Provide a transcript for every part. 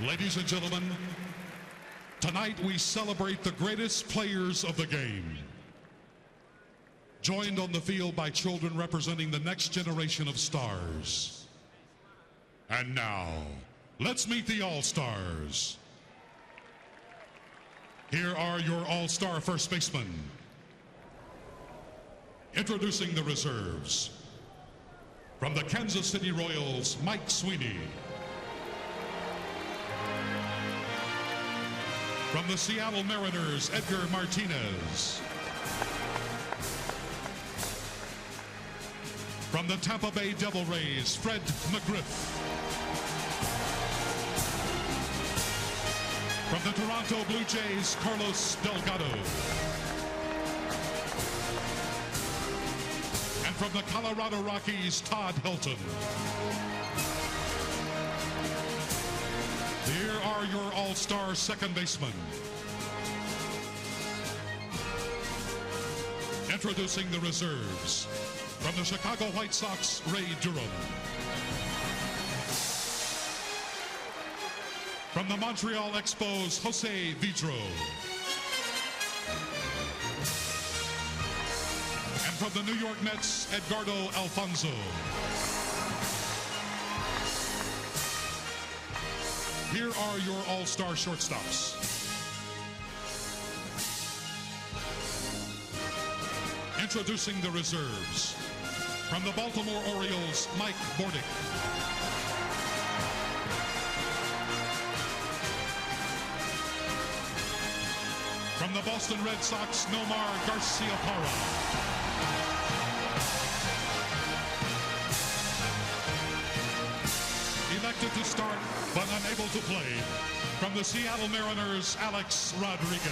Ladies and gentlemen, tonight we celebrate the greatest players of the game. Joined on the field by children representing the next generation of stars. And now, let's meet the All-Stars. Here are your All-Star first basemen. Introducing the reserves. From the Kansas City Royals, Mike Sweeney. From the Seattle Mariners, Edgar Martinez. From the Tampa Bay Devil Rays, Fred McGriff. From the Toronto Blue Jays, Carlos Delgado. And from the Colorado Rockies, Todd Helton. Here are your All-Star second basemen. Introducing the reserves. From the Chicago White Sox, Ray Durham. From the Montreal Expos, Jose Vidro. And from the New York Mets, Edgardo Alfonzo. Here are your All-Star shortstops. Introducing the reserves. From the Baltimore Orioles, Mike Bordick. From the Boston Red Sox, Nomar Garciaparra. Elected to start, but unable to play. From the Seattle Mariners, Alex Rodriguez.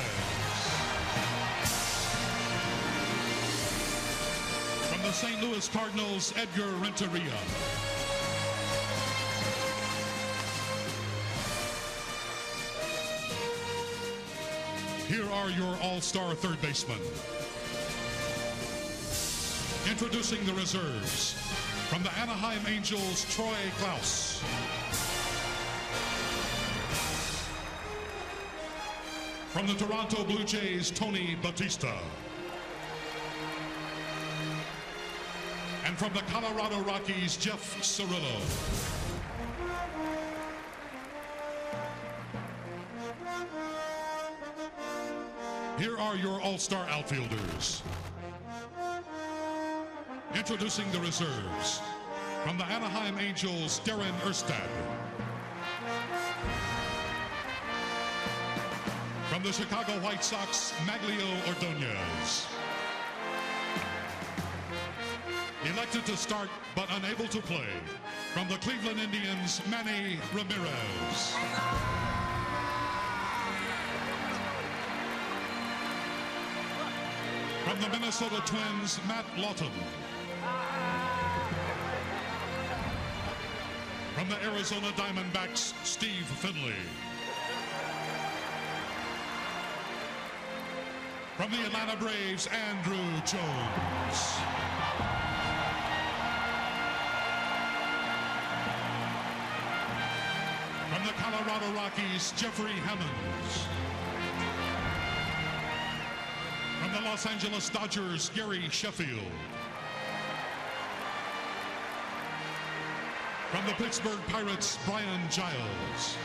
From the St. Louis Cardinals, Edgar Renteria. Here are your All-Star third basemen. Introducing the reserves. From the Anaheim Angels, Troy Klaus. From the Toronto Blue Jays, Tony Batista. And from the Colorado Rockies, Jeff Cirillo. Here are your All-Star outfielders. Introducing the reserves. From the Anaheim Angels, Darren Erstad. From the Chicago White Sox, Maglio Ordonez. Elected to start, but unable to play. From the Cleveland Indians, Manny Ramirez. From the Minnesota Twins, Matt Lawton. From the Arizona Diamondbacks, Steve Finley. From the Atlanta Braves, Andrew Jones. From the Colorado Rockies, Jeffrey Hammonds. From the Los Angeles Dodgers, Gary Sheffield. From the Pittsburgh Pirates, Brian Giles.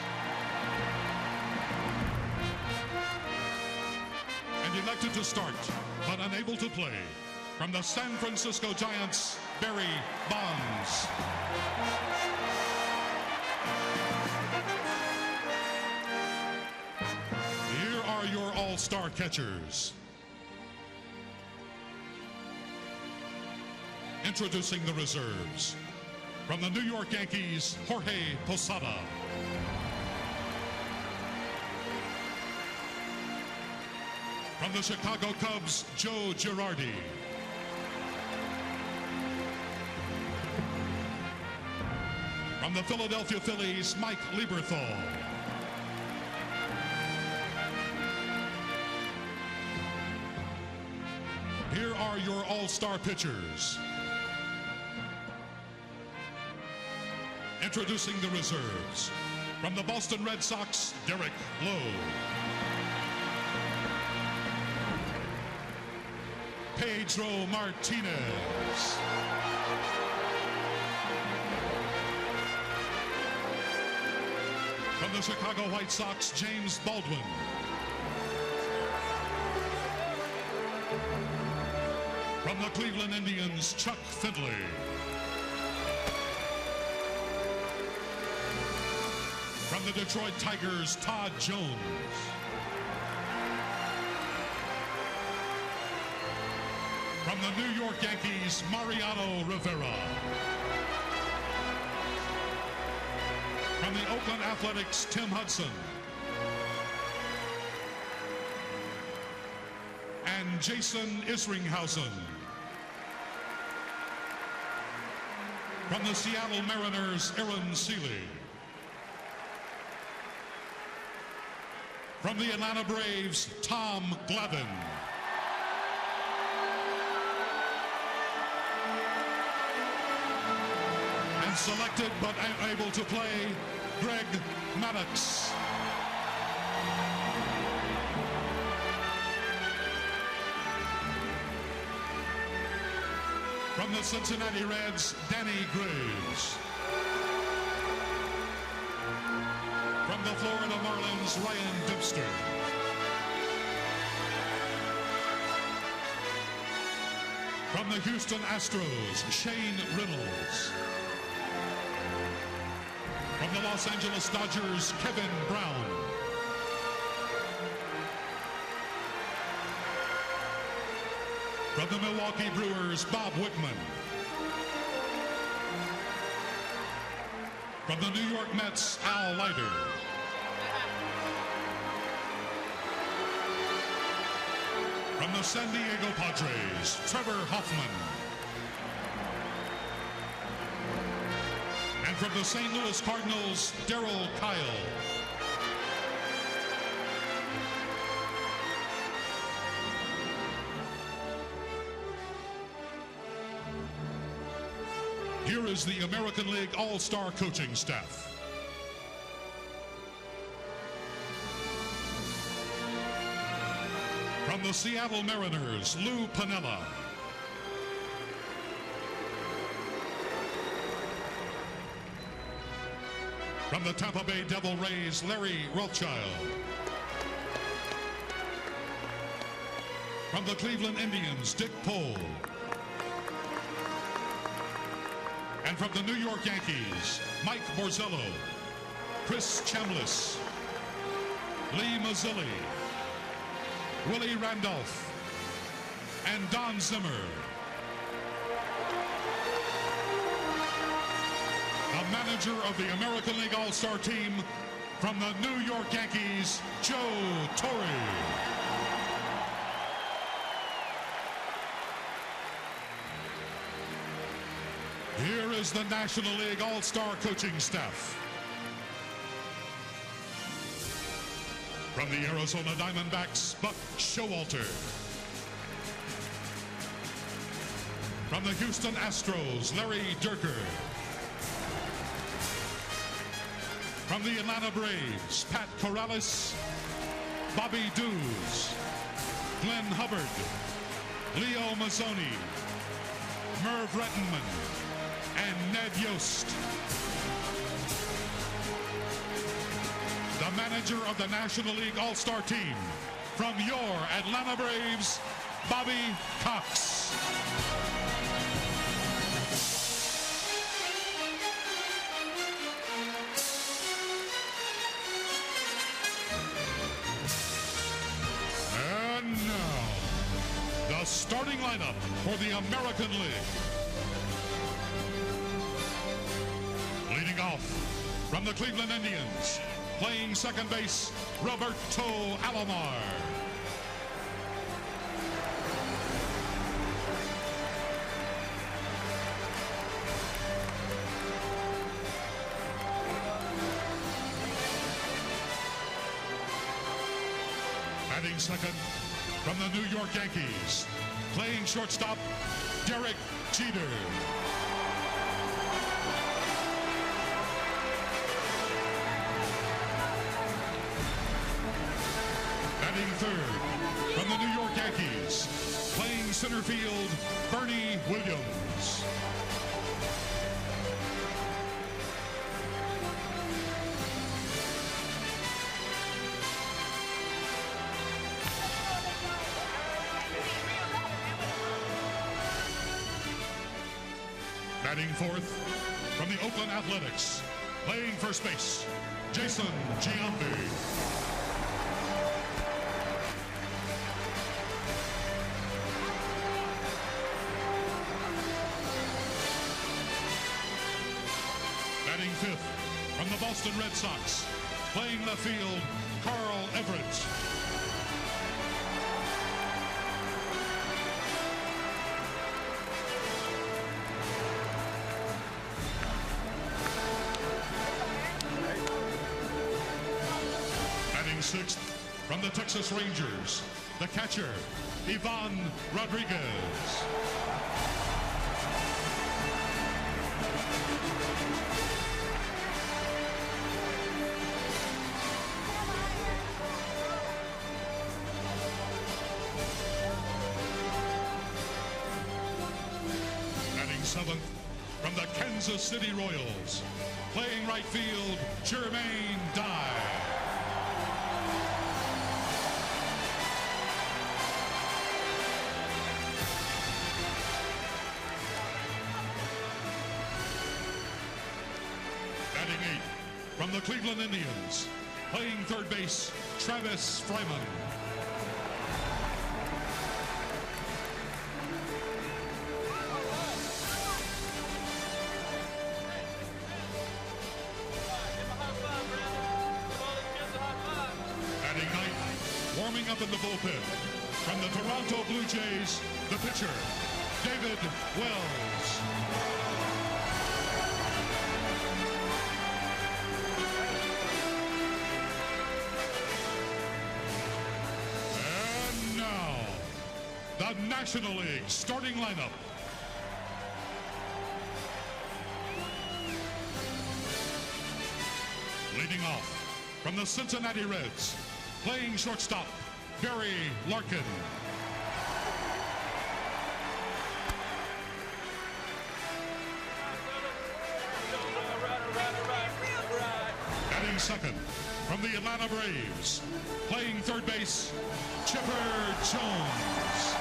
And elected to start, but unable to play. From the San Francisco Giants, Barry Bonds. Here are your All-Star catchers. Introducing the reserves. From the New York Yankees, Jorge Posada. From the Chicago Cubs, Joe Girardi. From the Philadelphia Phillies, Mike Lieberthal. Here are your All-Star pitchers. Introducing the reserves. From the Boston Red Sox, Derek Lowe. Pedro Martinez. From the Chicago White Sox, James Baldwin. From the Cleveland Indians, Chuck Findlay. From the Detroit Tigers, Todd Jones. From the New York Yankees, Mariano Rivera. From the Oakland Athletics, Tim Hudson. And Jason Isringhausen. From the Seattle Mariners, Aaron Seeley. From the Atlanta Braves, Tom Glavine. And selected but unable to play, Greg Maddux. From the Cincinnati Reds, Danny Graves. From the Florida Marlins, Ryan Dempster. From the Houston Astros, Shane Reynolds. From the Los Angeles Dodgers, Kevin Brown. From the Milwaukee Brewers, Bob Wickman. From the New York Mets, Al Leiter. From the San Diego Padres, Trevor Hoffman. And from the St. Louis Cardinals, Darryl Kyle. Here is the American League All-Star coaching staff. From the Seattle Mariners, Lou Piniella. From the Tampa Bay Devil Rays, Larry Rothschild. From the Cleveland Indians, Dick Pohl. And from the New York Yankees, Mike Borzello, Chris Chambliss, Lee Mazzilli, Willie Randolph, and Don Zimmer. The manager of the American League All-Star team from the New York Yankees, Joe Torre. Here is the National League All-Star coaching staff. From the Arizona Diamondbacks, Buck Showalter. From the Houston Astros, Larry Dierker. From the Atlanta Braves, Pat Corrales, Bobby Dews, Glenn Hubbard, Leo Mazzoni, Merv Rettenman, and Ned Yost. The manager of the National League All-Star team from your Atlanta Braves, Bobby Cox. And now, the starting lineup for the American League. Leading off from the Cleveland Indians, playing second base, Roberto Alomar. Batting second from the New York Yankees, playing shortstop, Derek Jeter. Batting third from the New York Yankees, playing center field, Bernie Williams. Batting fourth from the Oakland Athletics, playing first base, Jason Giambi. Batting fifth from the Boston Red Sox, playing left field, Carl Everett. Batting sixth from the Texas Rangers, the catcher, Ivan Rodriguez. Seventh from the Kansas City Royals, playing right field, Jermaine Dye. Batting eighth from the Cleveland Indians, playing third base, Travis Fryman. Warming up in the bullpen from the Toronto Blue Jays, the pitcher, David Wells. And now, the National League starting lineup. Leading off from the Cincinnati Reds, playing shortstop, Barry Larkin. Batting second from the Atlanta Braves, playing third base, Chipper Jones.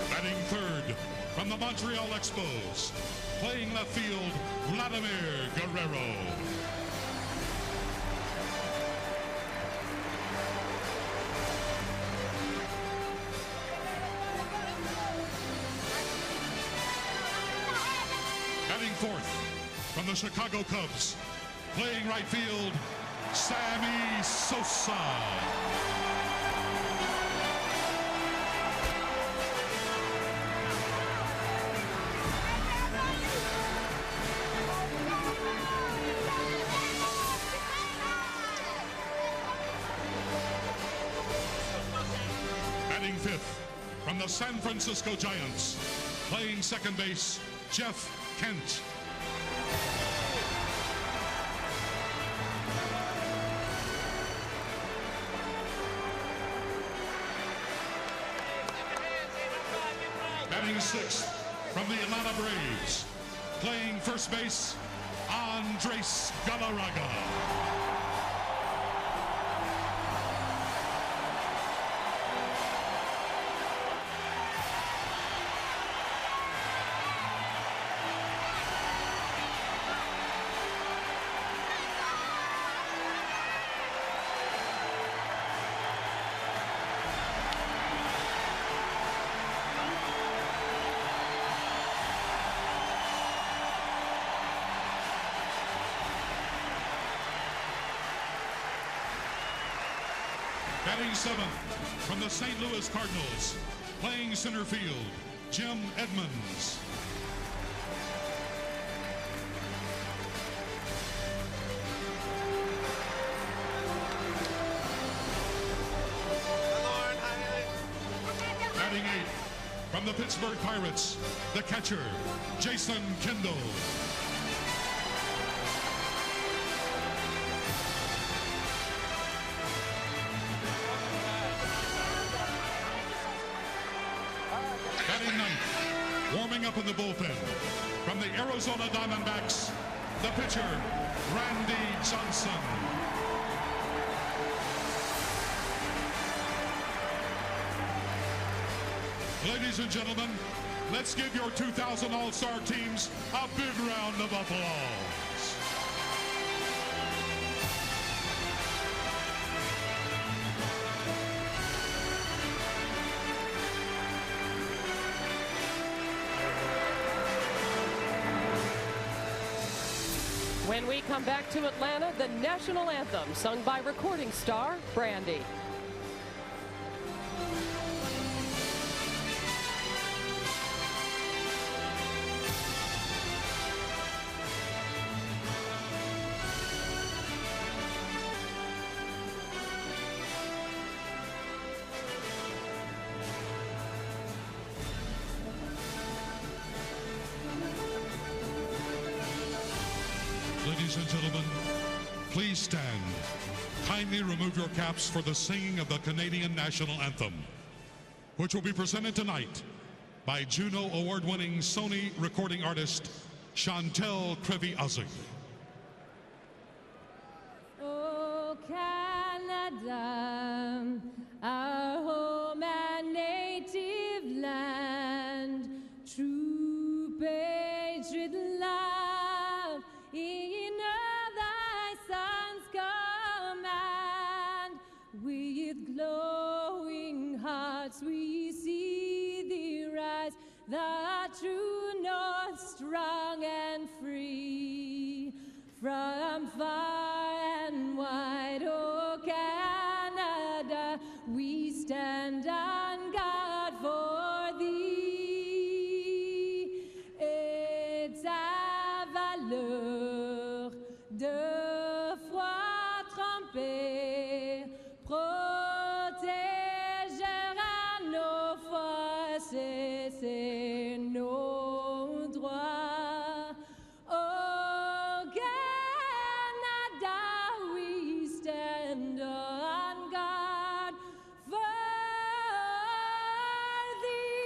Batting third from the Montreal Expos, playing left field, Vladimir Guerrero. Batting fourth from the Chicago Cubs, playing right field, Sammy Sosa. Batting fifth from the San Francisco Giants, playing second base, Jeff Kent. Batting sixth from the Atlanta Braves, playing first base, Andres Galarraga. Batting seventh from the St. Louis Cardinals, playing center field, Jim Edmonds. From the Pittsburgh Pirates, the catcher, Jason Kendall. Batting ninth, warming up in the bullpen. From the Arizona Diamondbacks, the pitcher, Randy Johnson. Ladies and gentlemen, let's give your 2000 All-Star teams a big round of applause. When we come back to Atlanta, the national anthem sung by recording star Brandy. Ladies and gentlemen, please stand. Kindly remove your caps for the singing of the Canadian National Anthem, which will be presented tonight by Juno Award-winning Sony recording artist Chantel Kreviazig. Oh, Canada, our home and native land, true patriot love, in all thy sons command. With glowing hearts we see thee rise, the true north, strong and free. From far and wide, oh Canada, we stand on guard for thee. It's à valeur de foi trempée, protégera nos forces et nos droits. Oh Canada, we stand on guard for thee.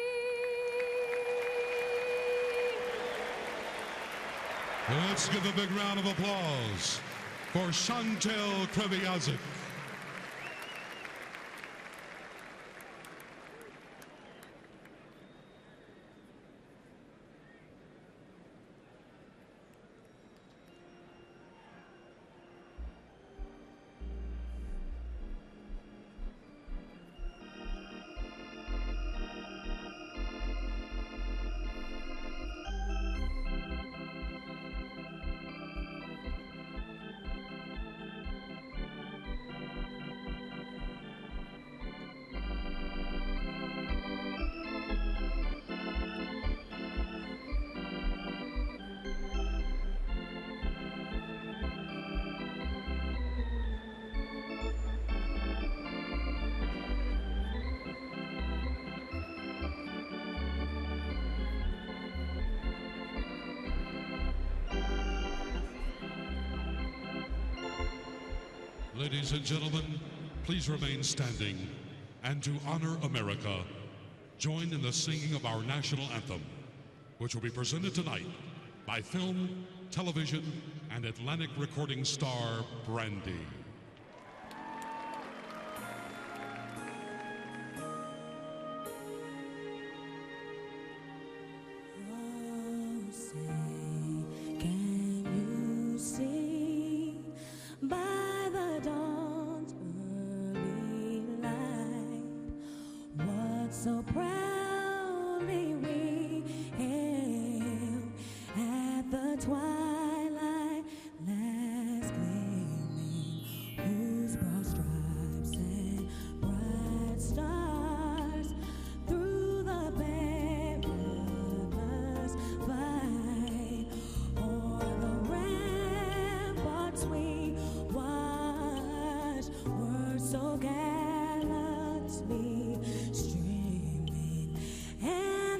Let's give a big round of applause for Chantel Kreviazig. Ladies and gentlemen, please remain standing, and to honor America, join in the singing of our national anthem, which will be presented tonight by film, television, and Atlantic recording star Brandy. So proudly we hail at the twilight last gleaming, whose broad stripes and bright stars through the perilous fight o'er the ramparts we watched were so gallantly streaming. And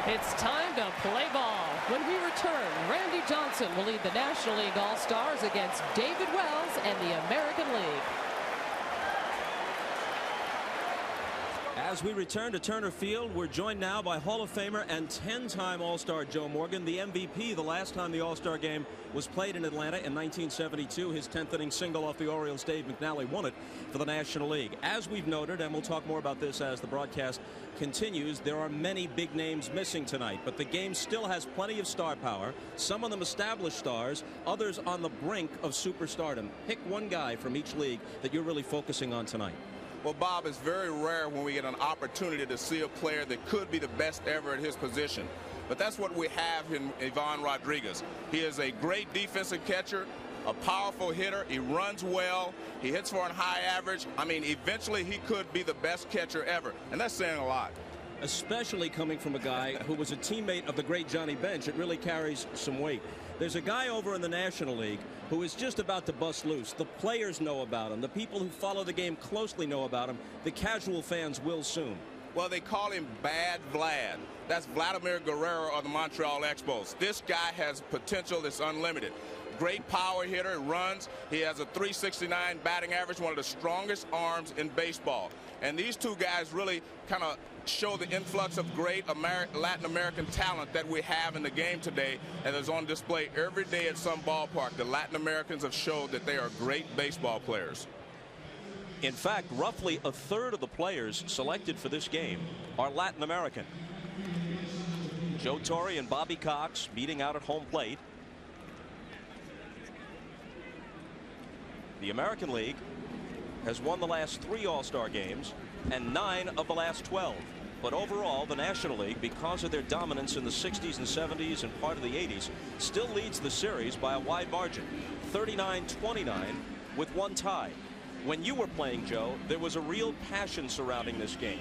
It's time to play ball. When we return, Randy Johnson will lead the National League All-Stars against David Wells and the American League. As we return to Turner Field, we're joined now by Hall of Famer and 10-time All-Star Joe Morgan, the MVP the last time the All-Star game was played in Atlanta in 1972. His 10th inning single off the Orioles, Dave McNally, won it for the National League. As we've noted, and we'll talk more about this as the broadcast continues, there are many big names missing tonight, but the game still has plenty of star power. Some of them established stars, others on the brink of superstardom. Pick one guy from each league that you're really focusing on tonight. Well, Bob, it's very rare when we get an opportunity to see a player that could be the best ever at his position. But that's what we have in Ivan Rodriguez. He is a great defensive catcher, a powerful hitter. He runs well. He hits for a high average. I mean, eventually he could be the best catcher ever. And that's saying a lot. Especially coming from a guy who was a teammate of the great Johnny Bench. It really carries some weight. There's a guy over in the National League who is just about to bust loose. The players know about him. The people who follow the game closely know about him. The casual fans will soon. Well, they call him Bad Vlad. That's Vladimir Guerrero of the Montreal Expos. This guy has potential that's unlimited. Great power hitter, runs. He has a .369 batting average, one of the strongest arms in baseball. And these two guys really kind of show the influx of great Latin American talent that we have in the game today, and is on display every day at some ballpark. The Latin Americans have showed that they are great baseball players. In fact, roughly a third of the players selected for this game are Latin American. Joe Torre and Bobby Cox beating out at home plate. The American League has won the last 3 All-Star games and 9 of the last 12. But overall, the National League, because of their dominance in the 60s and 70s and part of the 80s, still leads the series by a wide margin, 39-29, with 1 tie. When you were playing, Joe, there was a real passion surrounding this game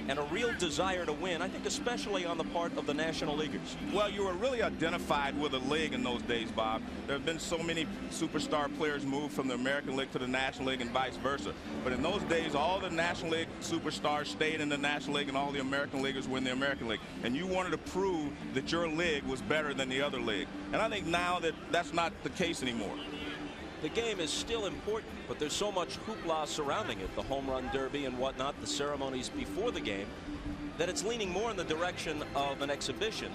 and a real desire to win, I think especially on the part of the National Leaguers. Well, you were really identified with a league in those days, Bob. There have been so many superstar players move from the American League to the National League and vice versa. But in those days, all the National League superstars stayed in the National League and all the American leaguers were in the American League. And you wanted to prove that your league was better than the other league. And I think now that that's not the case anymore. The game is still important, but there's so much hoopla surrounding it, the home run derby and whatnot, the ceremonies before the game, that it's leaning more in the direction of an exhibition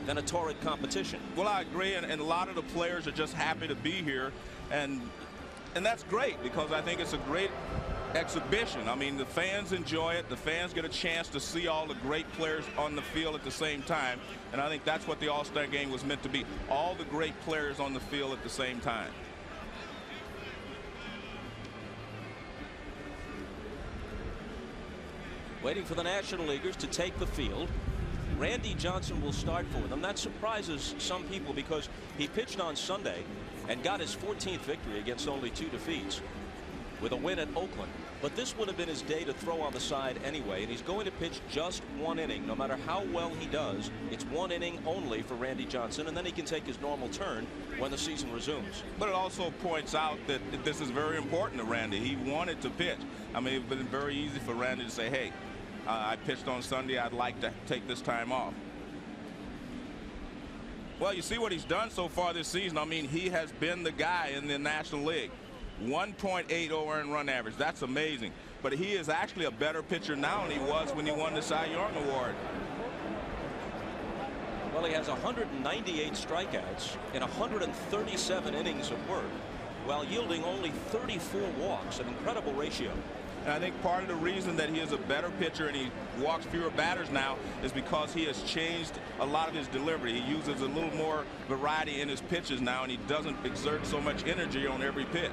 than a torrid competition. Well, I agree, and a lot of the players are just happy to be here, and that's great, because I think it's a great exhibition. I mean, the fans enjoy it. The fans get a chance to see all the great players on the field at the same time, and I think that's what the All-Star game was meant to be, all the great players on the field at the same time. Waiting for the National Leaguers to take the field. Randy Johnson will start for them. That surprises some people because he pitched on Sunday and got his 14th victory against only 2 defeats with a win at Oakland. But this would have been his day to throw on the side anyway, and he's going to pitch just 1 inning. No matter how well he does, it's 1 inning only for Randy Johnson, and then he can take his normal turn when the season resumes. But it also points out that this is very important to Randy. He wanted to pitch. I mean, it's been very easy for Randy to say, hey, I pitched on Sunday. I'd like to take this time off. Well, you see what he's done so far this season. I mean, he has been the guy in the National League. 1.80 earned run average. That's amazing. But he is actually a better pitcher now than he was when he won the Cy Young Award. Well, he has 198 strikeouts in 137 innings of work, while yielding only 34 walks, an incredible ratio. And I think part of the reason that he is a better pitcher and he walks fewer batters now is because he has changed a lot of his delivery. He uses a little more variety in his pitches now, and he doesn't exert so much energy on every pitch.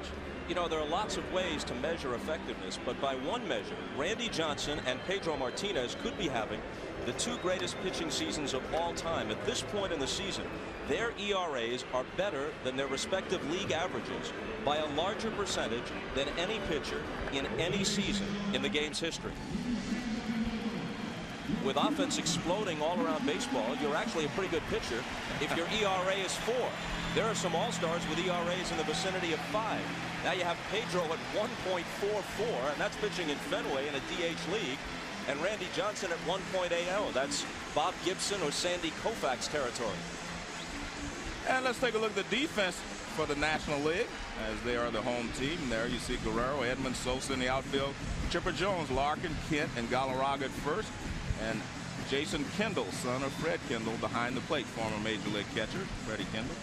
You know, there are lots of ways to measure effectiveness, but by one measure, Randy Johnson and Pedro Martinez could be having the 2 greatest pitching seasons of all time. At this point in the season, their ERAs are better than their respective league averages by a larger percentage than any pitcher in any season in the game's history. With offense exploding all around baseball, you're actually a pretty good pitcher if your ERA is 4. There are some all-stars with ERAs in the vicinity of 5. Now you have Pedro at 1.44, and that's pitching in Fenway in a DH league. And Randy Johnson at 1.80. That's Bob Gibson or Sandy Koufax territory. And let's take a look at the defense for the National League, as they are the home team. There you see Guerrero, Edmund, Sosa in the outfield, Chipper Jones, Larkin, Kent, and Galarraga at first, and Jason Kendall, son of Fred Kendall, behind the plate, former Major League catcher Freddie Kendall.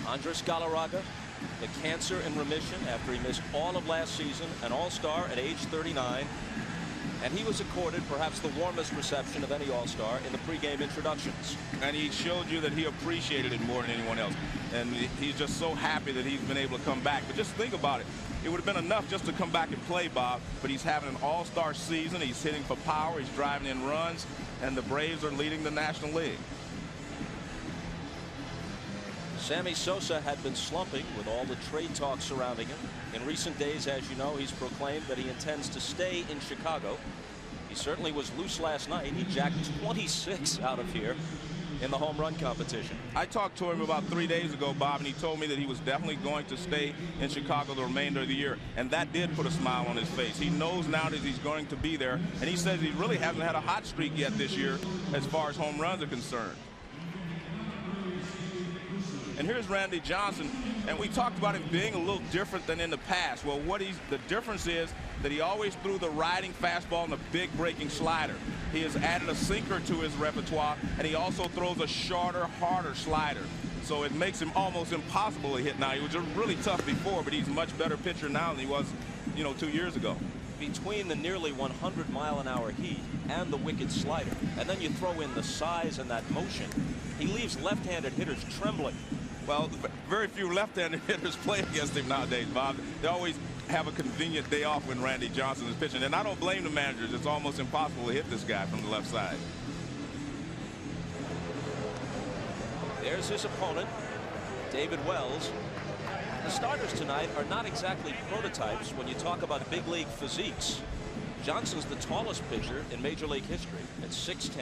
Andres Galarraga, the cancer in remission after he missed all of last season, an all-star at age 39. And he was accorded perhaps the warmest reception of any all-star in the pregame introductions. And he showed you that he appreciated it more than anyone else. And he's just so happy that he's been able to come back. But just think about it. It would have been enough just to come back and play, Bob. But he's having an all-star season. He's hitting for power. He's driving in runs. And the Braves are leading the National League. Sammy Sosa had been slumping with all the trade talk surrounding him. In recent days, as you know, he's proclaimed that he intends to stay in Chicago. He certainly was loose last night. He jacked 26 out of here in the home run competition. I talked to him about 3 days ago, Bob, and he told me that he was definitely going to stay in Chicago the remainder of the year. And that did put a smile on his face. He knows now that he's going to be there. And he says he really hasn't had a hot streak yet this year as far as home runs are concerned. And here's Randy Johnson, and we talked about him being a little different than in the past. Well, the difference is that he always threw the riding fastball and the big breaking slider. He has added a sinker to his repertoire, and he also throws a shorter, harder slider. So it makes him almost impossible to hit now. He was just really tough before, but he's a much better pitcher now than he was, 2 years ago. Between the nearly 100-mile-an-hour heat and the wicked slider, and then you throw in the size and that motion, he leaves left-handed hitters trembling. Well, very few left-handed hitters play against him nowadays, Bob. They always have a convenient day off when Randy Johnson is pitching. And I don't blame the managers. It's almost impossible to hit this guy from the left side. There's his opponent, David Wells. The starters tonight are not exactly prototypes when you talk about big league physiques. Johnson's the tallest pitcher in Major League history at 6'10"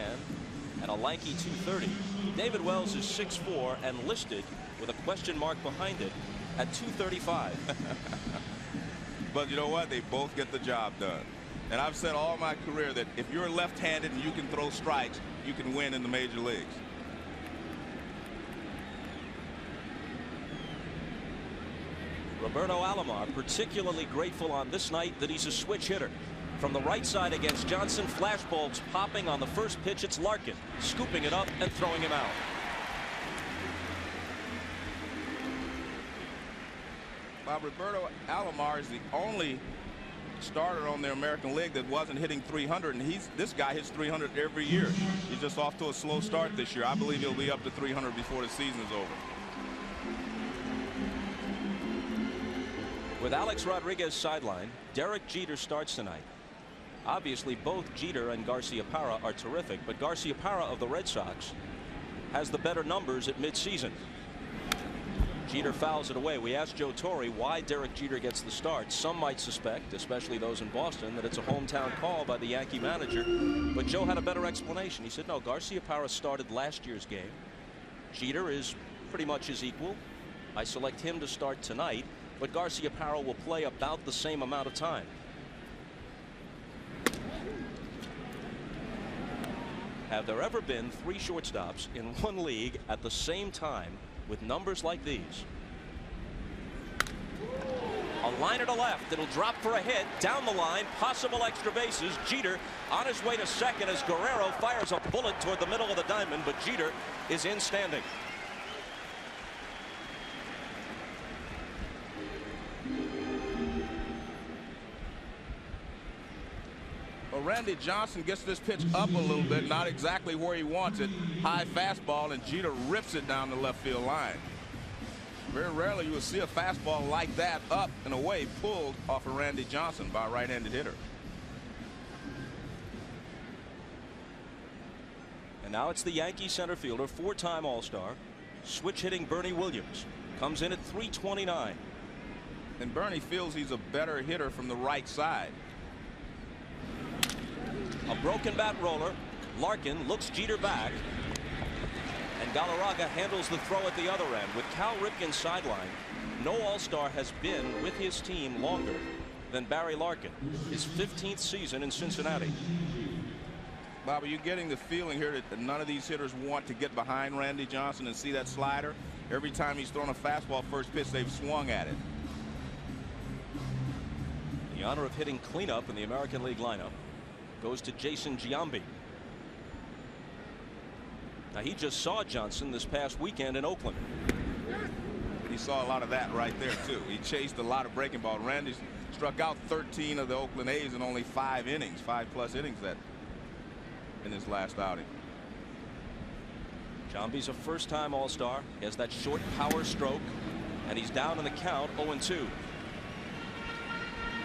and a lanky 230. David Wells is 6'4" and listed with a question mark behind it at 235. But you know what? They both get the job done. And I've said all my career that if you're left-handed and you can throw strikes, you can win in the major leagues. Roberto Alomar particularly grateful on this night that he's a switch hitter. From the right side against Johnson, flashbulbs popping on the first pitch. It's Larkin scooping it up and throwing him out. Bob, Roberto Alomar is the only starter on the American League that wasn't hitting 300, and this guy hits 300 every year. He's just off to a slow start this year. I believe he'll be up to 300 before the season is over. With Alex Rodriguez sidelined, Derek Jeter starts tonight. Obviously, both Jeter and Garciaparra are terrific, but Garciaparra of the Red Sox has the better numbers at midseason. Jeter fouls it away. We asked Joe Torre why Derek Jeter gets the start. Some might suspect, especially those in Boston, that it's a hometown call by the Yankee manager. But Joe had a better explanation. He said, no, Garciaparra started last year's game. Jeter is pretty much his equal. I select him to start tonight, but Garciaparra will play about the same amount of time. Have there ever been 3 shortstops in one league at the same time with numbers like these? A liner to left. It'll drop for a hit. Down the line. Possible extra bases. Jeter on his way to second as Guerrero fires a bullet toward the middle of the diamond, but Jeter is in standing. Well, Randy Johnson gets this pitch up a little bit, not exactly where he wants it. High fastball, and Jeter rips it down the left field line. Very rarely you will see a fastball like that up and away pulled off of Randy Johnson by a right-handed hitter. And now it's the Yankee center fielder, 4-time All-Star, switch hitting Bernie Williams. Comes in at 329. And Bernie feels he's a better hitter from the right side. A broken bat roller. Larkin looks Jeter back. And Galarraga handles the throw at the other end. With Cal Ripken sidelined, no All-Star has been with his team longer than Barry Larkin, his 15th season in Cincinnati. Bobby, you're getting the feeling here that none of these hitters want to get behind Randy Johnson and see that slider. Every time he's thrown a fastball first pitch, they've swung at it. The honor of hitting cleanup in the American League lineup goes to Jason Giambi. Now, he just saw Johnson this past weekend in Oakland. He saw a lot of that right there, too. He chased a lot of breaking ball. Randy struck out 13 of the Oakland A's in only 5 innings, 5+ innings that in his last outing. Giambi's a first-time All-Star. He has that short power stroke, and he's down in the count 0-2.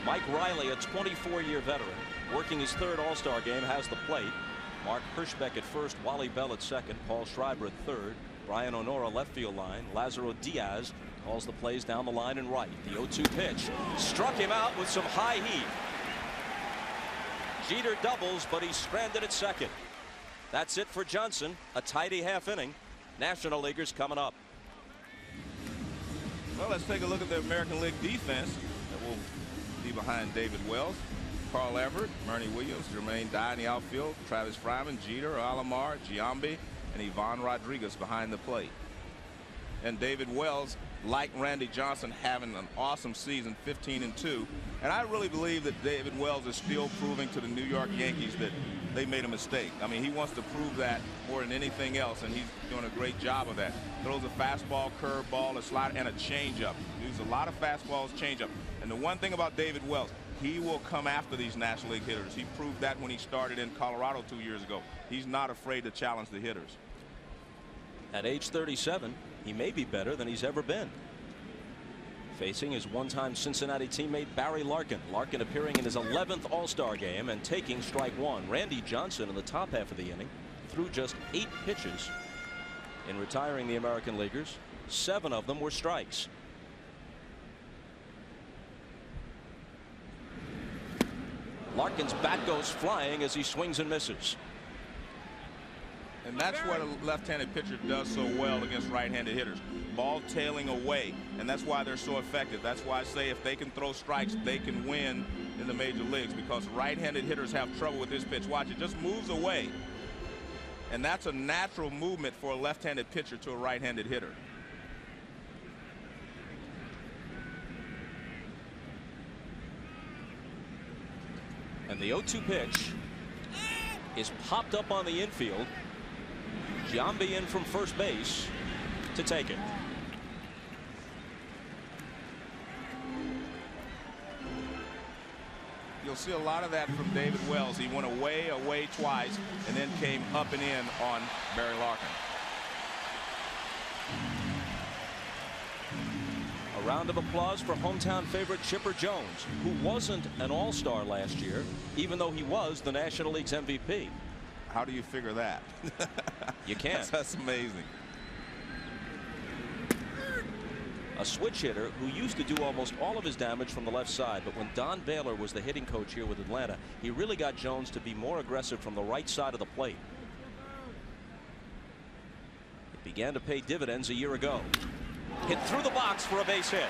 Mike Riley, a 24-year veteran, working his 3rd All-Star game, has the plate. Mark Hirschbeck at first, Wally Bell at second, Paul Schreiber at third, Brian Honora left field line, Lazaro Diaz calls the plays down the line and right. The 0-2 pitch struck him out with some high heat. Jeter doubles, but he's stranded at second. That's it for Johnson. A tidy half inning. National Leaguers coming up. Well, let's take a look at the American League defense that will be behind David Wells. Carl Everett, Murney Williams, Jermaine Dye in the outfield, Travis Fryman, Jeter, Alomar, Giambi, and Ivan Rodriguez behind the plate. And David Wells, like Randy Johnson, having an awesome season, 15-2. And I really believe that David Wells is still proving to the New York Yankees that they made a mistake. I mean, he wants to prove that more than anything else, and he's doing a great job of that. Throws a fastball, curveball, a slider, and a changeup. Uses a lot of fastballs, changeup. And the one thing about David Wells, he will come after these National League hitters. He proved that when he started in Colorado 2 years ago. He's not afraid to challenge the hitters. At age 37, he may be better than he's ever been. Facing his one-time Cincinnati teammate Barry Larkin. Larkin appearing in his 11th All-Star game and taking strike one. Randy Johnson in the top half of the inning threw just 8 pitches. In retiring the American Leaguers, 7 of them were strikes. Larkin's bat goes flying as he swings and misses. And that's what a left-handed pitcher does so well against right-handed hitters. Ball tailing away, and that's why they're so effective. That's why I say if they can throw strikes, they can win in the major leagues, because right-handed hitters have trouble with this pitch. Watch, it just moves away. And that's a natural movement for a left-handed pitcher to a right-handed hitter. And the 0-2 pitch is popped up on the infield. Giambi in from first base to take it. You'll see a lot of that from David Wells. He went away twice, and then came up and in on Barry Larkin. A round of applause for hometown favorite Chipper Jones, who wasn't an All-Star last year, even though he was the National League's MVP. How do you figure that? You can't. That's amazing. A switch hitter who used to do almost all of his damage from the left side, but when Don Baylor was the hitting coach here with Atlanta, he really got Jones to be more aggressive from the right side of the plate. It began to pay dividends a year ago. Hit through the box for a base hit.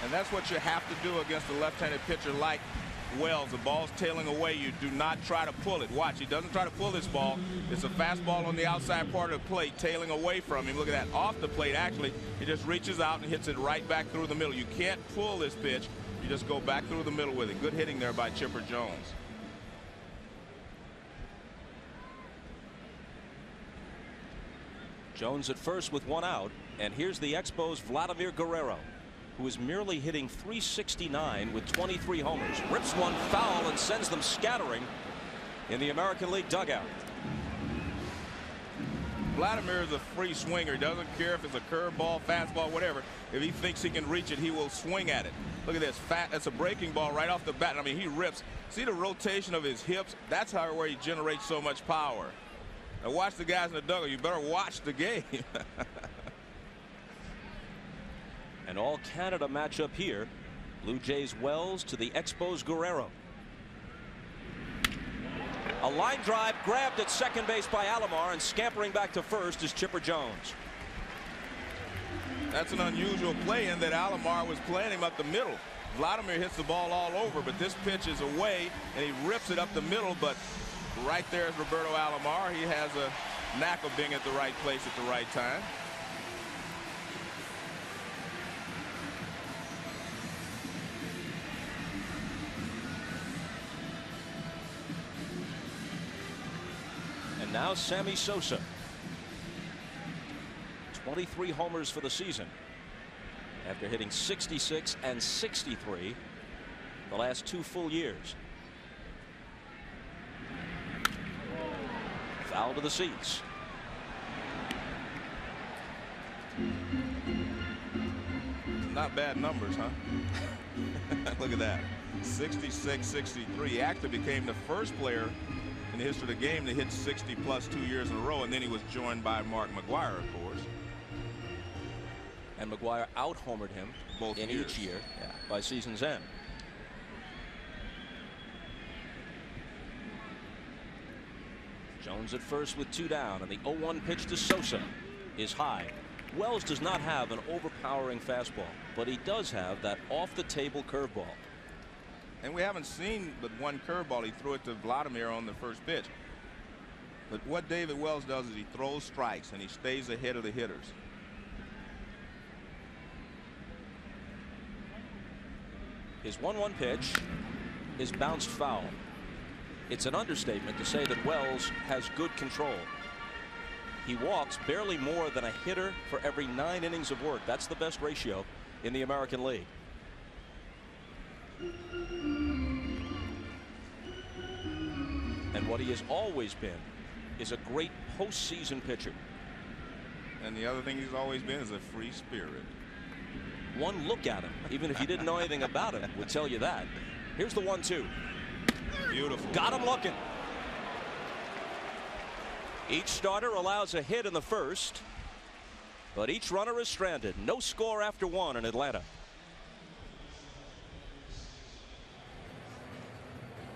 And that's what you have to do against a left-handed pitcher like Wells. The ball's tailing away. You do not try to pull it. Watch, he doesn't try to pull this ball. It's a fastball on the outside part of the plate, tailing away from him. Look at that, off the plate. Actually, he just reaches out and hits it right back through the middle. You can't pull this pitch. You just go back through the middle with it. Good hitting there by Chipper Jones. Jones at first with 1 out, and here's the Expos' Vladimir Guerrero, who is merely hitting .369 with 23 homers. Rips one foul and sends them scattering in the American League dugout. Vladimir is a free swinger. He doesn't care if it's a curveball, fastball, whatever. If he thinks he can reach it, he will swing at it. Look at this. That's a breaking ball right off the bat. I mean, he rips. See the rotation of his hips? That's how where he generates so much power. Now watch the guys in the dugout. You better watch the game. An all-Canada matchup here. Blue Jays Wells to the Expos Guerrero. A line drive grabbed at second base by Alomar, and scampering back to first is Chipper Jones. That's an unusual play in that Alomar was playing him up the middle. Vladimir hits the ball all over, but this pitch is away, and he rips it up the middle. But right there is Roberto Alomar. He has a knack of being at the right place at the right time. And now Sammy Sosa. 23 homers for the season after hitting 66 and 63 the last 2 full years. Foul to the seats. Not bad numbers, huh? Look at that. 66, 63. He actually became the first player in the history of the game to hit 60 plus 2 years in a row, and then he was joined by Mark McGwire, of course. And McGwire out-homered him both in years. each year by season's end. Jones at first with 2 down, and the 0-1 pitch to Sosa is high. Wells does not have an overpowering fastball, but he does have that off-the-table curveball. And we haven't seen but one curveball. He threw it to Vladimir on the first pitch. But what David Wells does is he throws strikes and he stays ahead of the hitters. His 1-1 pitch is bounced foul. It's an understatement to say that Wells has good control. He walks barely more than a hitter for every 9 innings of work. That's the best ratio in the American League. And what he has always been is a great postseason pitcher. And the other thing he's always been is a free spirit. One look at him, even if you didn't know anything about him, would tell you that. Here's the 1-2. Beautiful. Got him looking. Each starter allows a hit in the first, but each runner is stranded. No score after 1 in Atlanta.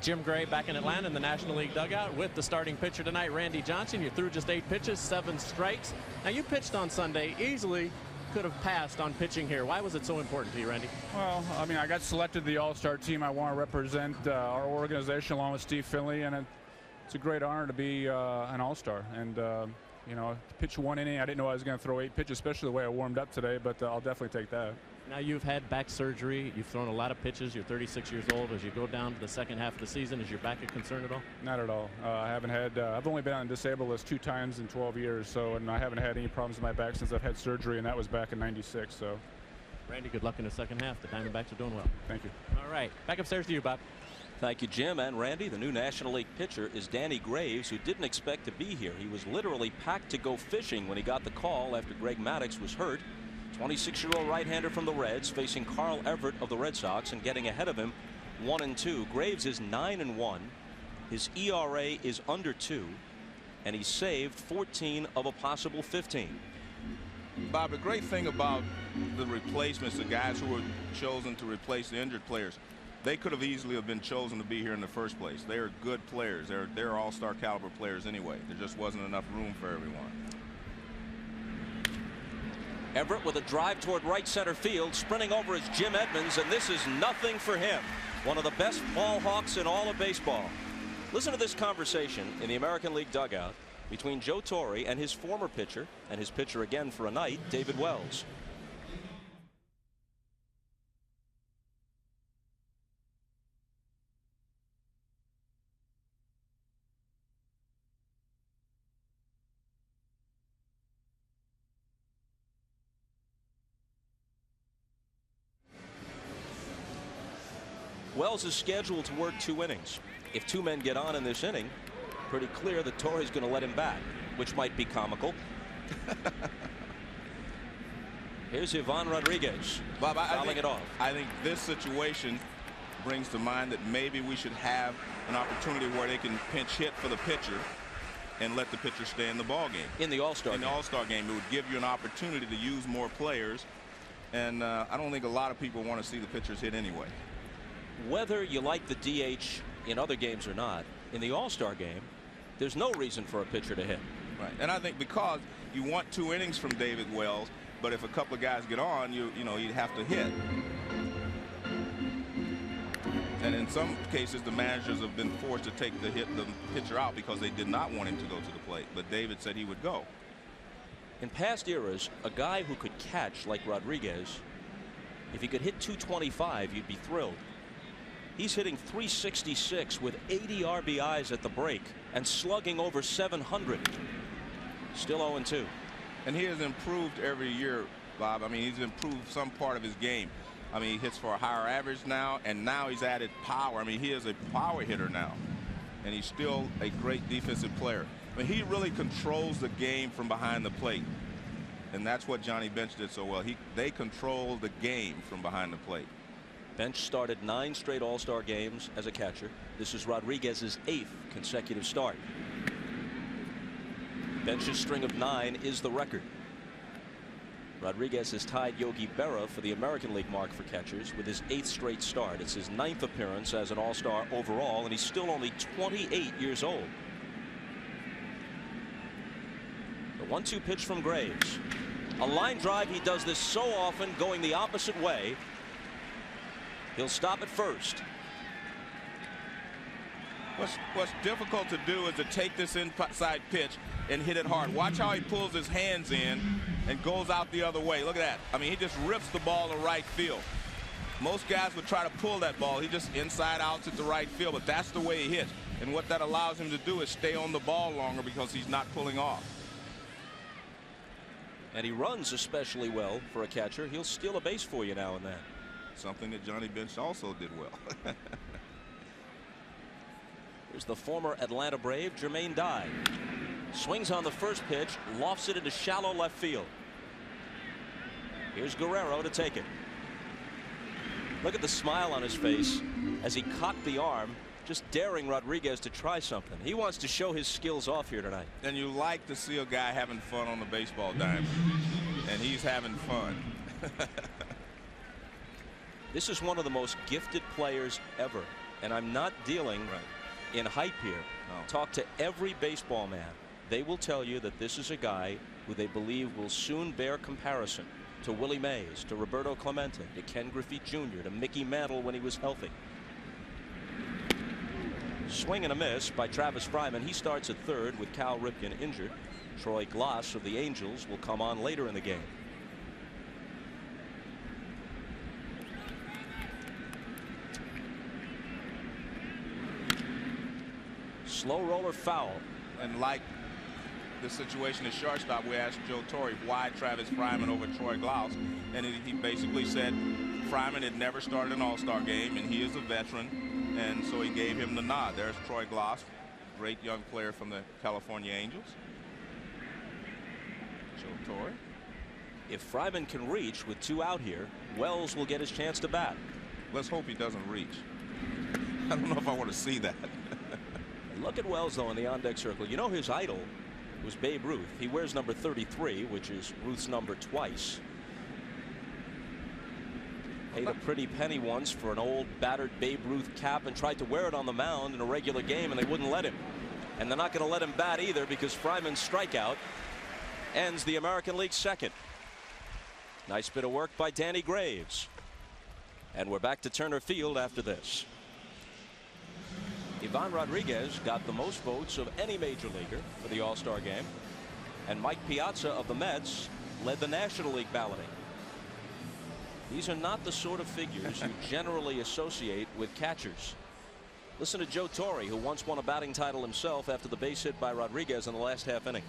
Jim Gray back in Atlanta in the National League dugout with the starting pitcher tonight, Randy Johnson. You threw just 8 pitches, 7 strikes. Now you pitched on Sunday, easily could have passed on pitching here. Why was it so important to you, Randy? Well, I mean, I got selected to the All-Star team. I want to represent our organization along with Steve Finley, and it's a great honor to be an All-Star. And you know, to pitch 1 inning, I didn't know I was going to throw 8 pitches, especially the way I warmed up today, but I'll definitely take that. Now you've had back surgery. You've thrown a lot of pitches. You're 36 years old. As you go down to the second half of the season, is your back a concern at all? Not at all. I haven't had. I've only been on disabled list 2 times in 12 years, so and I haven't had any problems with my back since I've had surgery, and that was back in '96. So, Randy, good luck in the second half. The Diamondbacks are doing well. Thank you. All right, back upstairs to you, Bob. Thank you, Jim and Randy. The new National League pitcher is Danny Graves, who didn't expect to be here. He was literally packed to go fishing when he got the call after Greg Maddux was hurt. 26-year-old right-hander from the Reds facing Carl Everett of the Red Sox and getting ahead of him 1-2. Graves is 9-1. His ERA is under 2, and he saved 14 of a possible 15. Bob, the great thing about the replacements, the guys who were chosen to replace the injured players, they could have easily have been chosen to be here in the first place. They are good players. They're all-star caliber players anyway. There just wasn't enough room for everyone. Everett with a drive toward right center field. Sprinting over is Jim Edmonds, and this is nothing for him. One of the best ball hawks in all of baseball. Listen to this conversation in the American League dugout between Joe Torre and his former pitcher, and his pitcher again for a night, David Wells. Wells is scheduled to work 2 innings. If 2 men get on in this inning, pretty clear that Torre's going to let him bat, which might be comical. Here's Ivan Rodriguez. Bob, fouling it off. I think this situation brings to mind that maybe we should have an opportunity where they can pinch hit for the pitcher and let the pitcher stay in the ball game. In the All-Star game. In the All-Star game, it would give you an opportunity to use more players, and I don't think a lot of people want to see the pitchers hit anyway. Whether you like the DH in other games or not, in the All-Star game, there's no reason for a pitcher to hit. Right, and I think because you want 2 innings from David Wells, but if a couple of guys get on, you know, you'd have to hit. And in some cases, the managers have been forced to take the pitcher out because they did not want him to go to the plate. But David said he would go. In past eras, a guy who could catch like Rodriguez, if he could hit 225, you'd be thrilled. He's hitting 366 with 80 RBIs at the break and slugging over 700. Still 0-2. And he has improved every year, Bob. I mean, he's improved some part of his game. I mean, he hits for a higher average now, and now he's added power. I mean, he is a power hitter now, and he's still a great defensive player. I mean, he really controls the game from behind the plate, and that's what Johnny Bench did so well. They control the game from behind the plate. Bench started 9 straight All-Star games as a catcher. This is Rodriguez's 8th consecutive start. Bench's string of 9 is the record. Rodriguez has tied Yogi Berra for the American League mark for catchers with his 8th straight start. It's his 9th appearance as an All-Star overall, and he's still only 28 years old. The 1-2 pitch from Graves. A line drive. He does this so often, going the opposite way. He'll stop at first. What's difficult to do is to take this inside pitch and hit it hard. Watch how he pulls his hands in and goes out the other way. Look at that. I mean, he just rips the ball to right field. Most guys would try to pull that ball. He just inside outs at the right field, but that's the way he hits. And what that allows him to do is stay on the ball longer because he's not pulling off. And he runs especially well for a catcher. He'll steal a base for you now and then. Something that Johnny Bench also did well. Here's the former Atlanta Brave, Jermaine Dye. Swings on the first pitch, lofts it into shallow left field. Here's Guerrero to take it. Look at the smile on his face as he cocked the arm, just daring Rodriguez to try something. He wants to show his skills off here tonight. And you like to see a guy having fun on the baseball diamond, and he's having fun. This is one of the most gifted players ever, and I'm not dealing in hype here. No. Talk to every baseball man. They will tell you that this is a guy who they believe will soon bear comparison to Willie Mays, to Roberto Clemente, to Ken Griffey Jr., to Mickey Mantle when he was healthy. Swing and a miss by Travis Fryman. He starts at third with Cal Ripken injured. Troy Glass of the Angels will come on later in the game. Slow roller foul. And like the situation at shortstop, we asked Joe Torre why Travis Fryman over Troy Glaus, and he basically said Fryman had never started an All-Star game, and he is a veteran, and so he gave him the nod. There's Troy Glaus, great young player from the California Angels. Joe Torre. If Fryman can reach with 2 out here, Wells will get his chance to bat. Let's hope he doesn't reach. I don't know if I want to see that. Look at Wells, though, in the on-deck circle. You know his idol was Babe Ruth. He wears number 33, which is Ruth's number twice. Paid a pretty penny once for an old battered Babe Ruth cap and tried to wear it on the mound in a regular game, and they wouldn't let him. And they're not going to let him bat either because Fryman's strikeout ends the American League second. Nice bit of work by Danny Graves. And we're back to Turner Field after this. Ivan Rodriguez got the most votes of any major leaguer for the All-Star game, and Mike Piazza of the Mets led the National League balloting. These are not the sort of figures you generally associate with catchers. Listen to Joe Torre, who once won a batting title himself after the base hit by Rodriguez in the last half inning.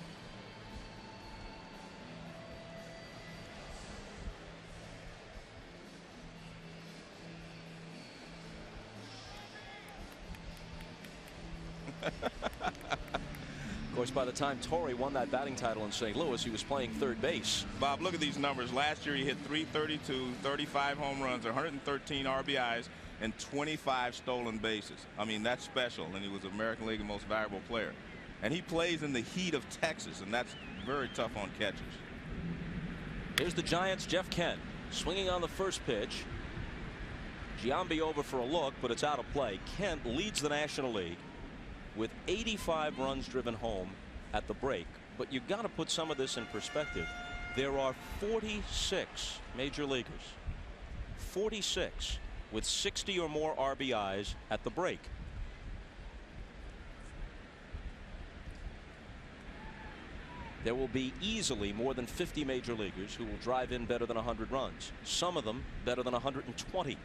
Of course, by the time Torre won that batting title in St. Louis, he was playing third base. Bob, look at these numbers. Last year he hit 332, 35 home runs, 113 RBIs, and 25 stolen bases. I mean, that's special, and he was American League most valuable player. And he plays in the heat of Texas, and that's very tough on catchers. Here's the Giants' Jeff Kent swinging on the first pitch. Giambi over for a look, but it's out of play. Kent leads the National League with 85 runs driven home at the break. But you've got to put some of this in perspective. There are 46 major leaguers, 46 with 60 or more RBIs at the break. There will be easily more than 50 major leaguers who will drive in better than 100 runs, some of them better than 120,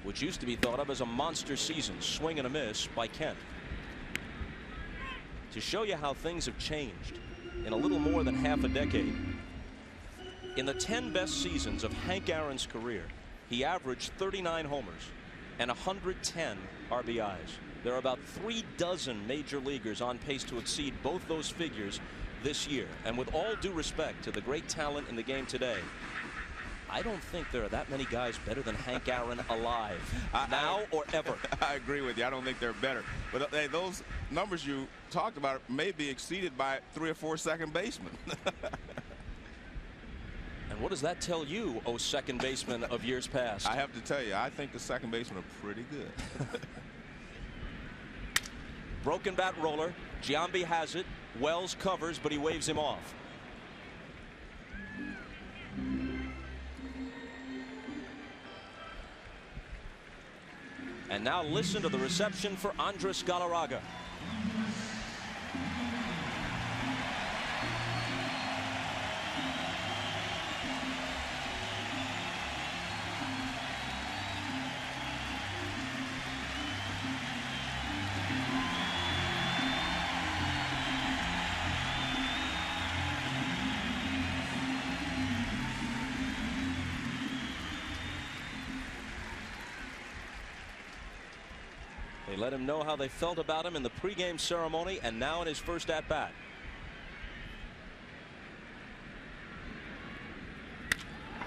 which used to be thought of as a monster season. Swing and a miss by Kent. To show you how things have changed in a little more than half a decade, in the 10 best seasons of Hank Aaron's career, he averaged 39 homers and 110 RBIs. There are about 36 major leaguers on pace to exceed both those figures this year. And with all due respect to the great talent in the game today, I don't think there are that many guys better than Hank Aaron alive now or ever. I agree with you. I don't think they're better. But hey, those numbers you talked about may be exceeded by 3 or 4 second basemen. And what does that tell you, oh second baseman of years past? I have to tell you, I think the second basemen are pretty good. Broken bat roller. Giambi has it. Wells covers, but he waves him off. And now listen to the reception for Andres Galarraga. They let him know how they felt about him in the pregame ceremony and now in his first at bat.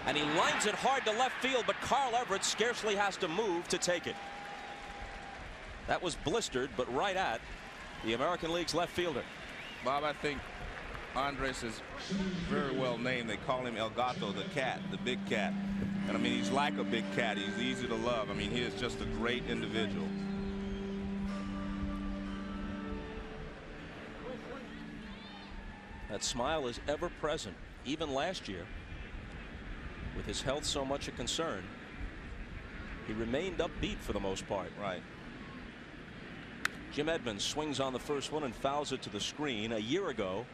And he lines it hard to left field, but Carl Everett scarcely has to move to take it. That was blistered, but right at the American League's left fielder. Bob, I think Andres is very well named. They call him El Gato, the cat, the big cat. And I mean, he's like a big cat. He's easy to love. I mean, he is just a great individual. That smile is ever present, even last year. With his health so much a concern, he remained upbeat for the most part. Right. Jim Edmonds swings on the first one and fouls it to the screen. A year ago,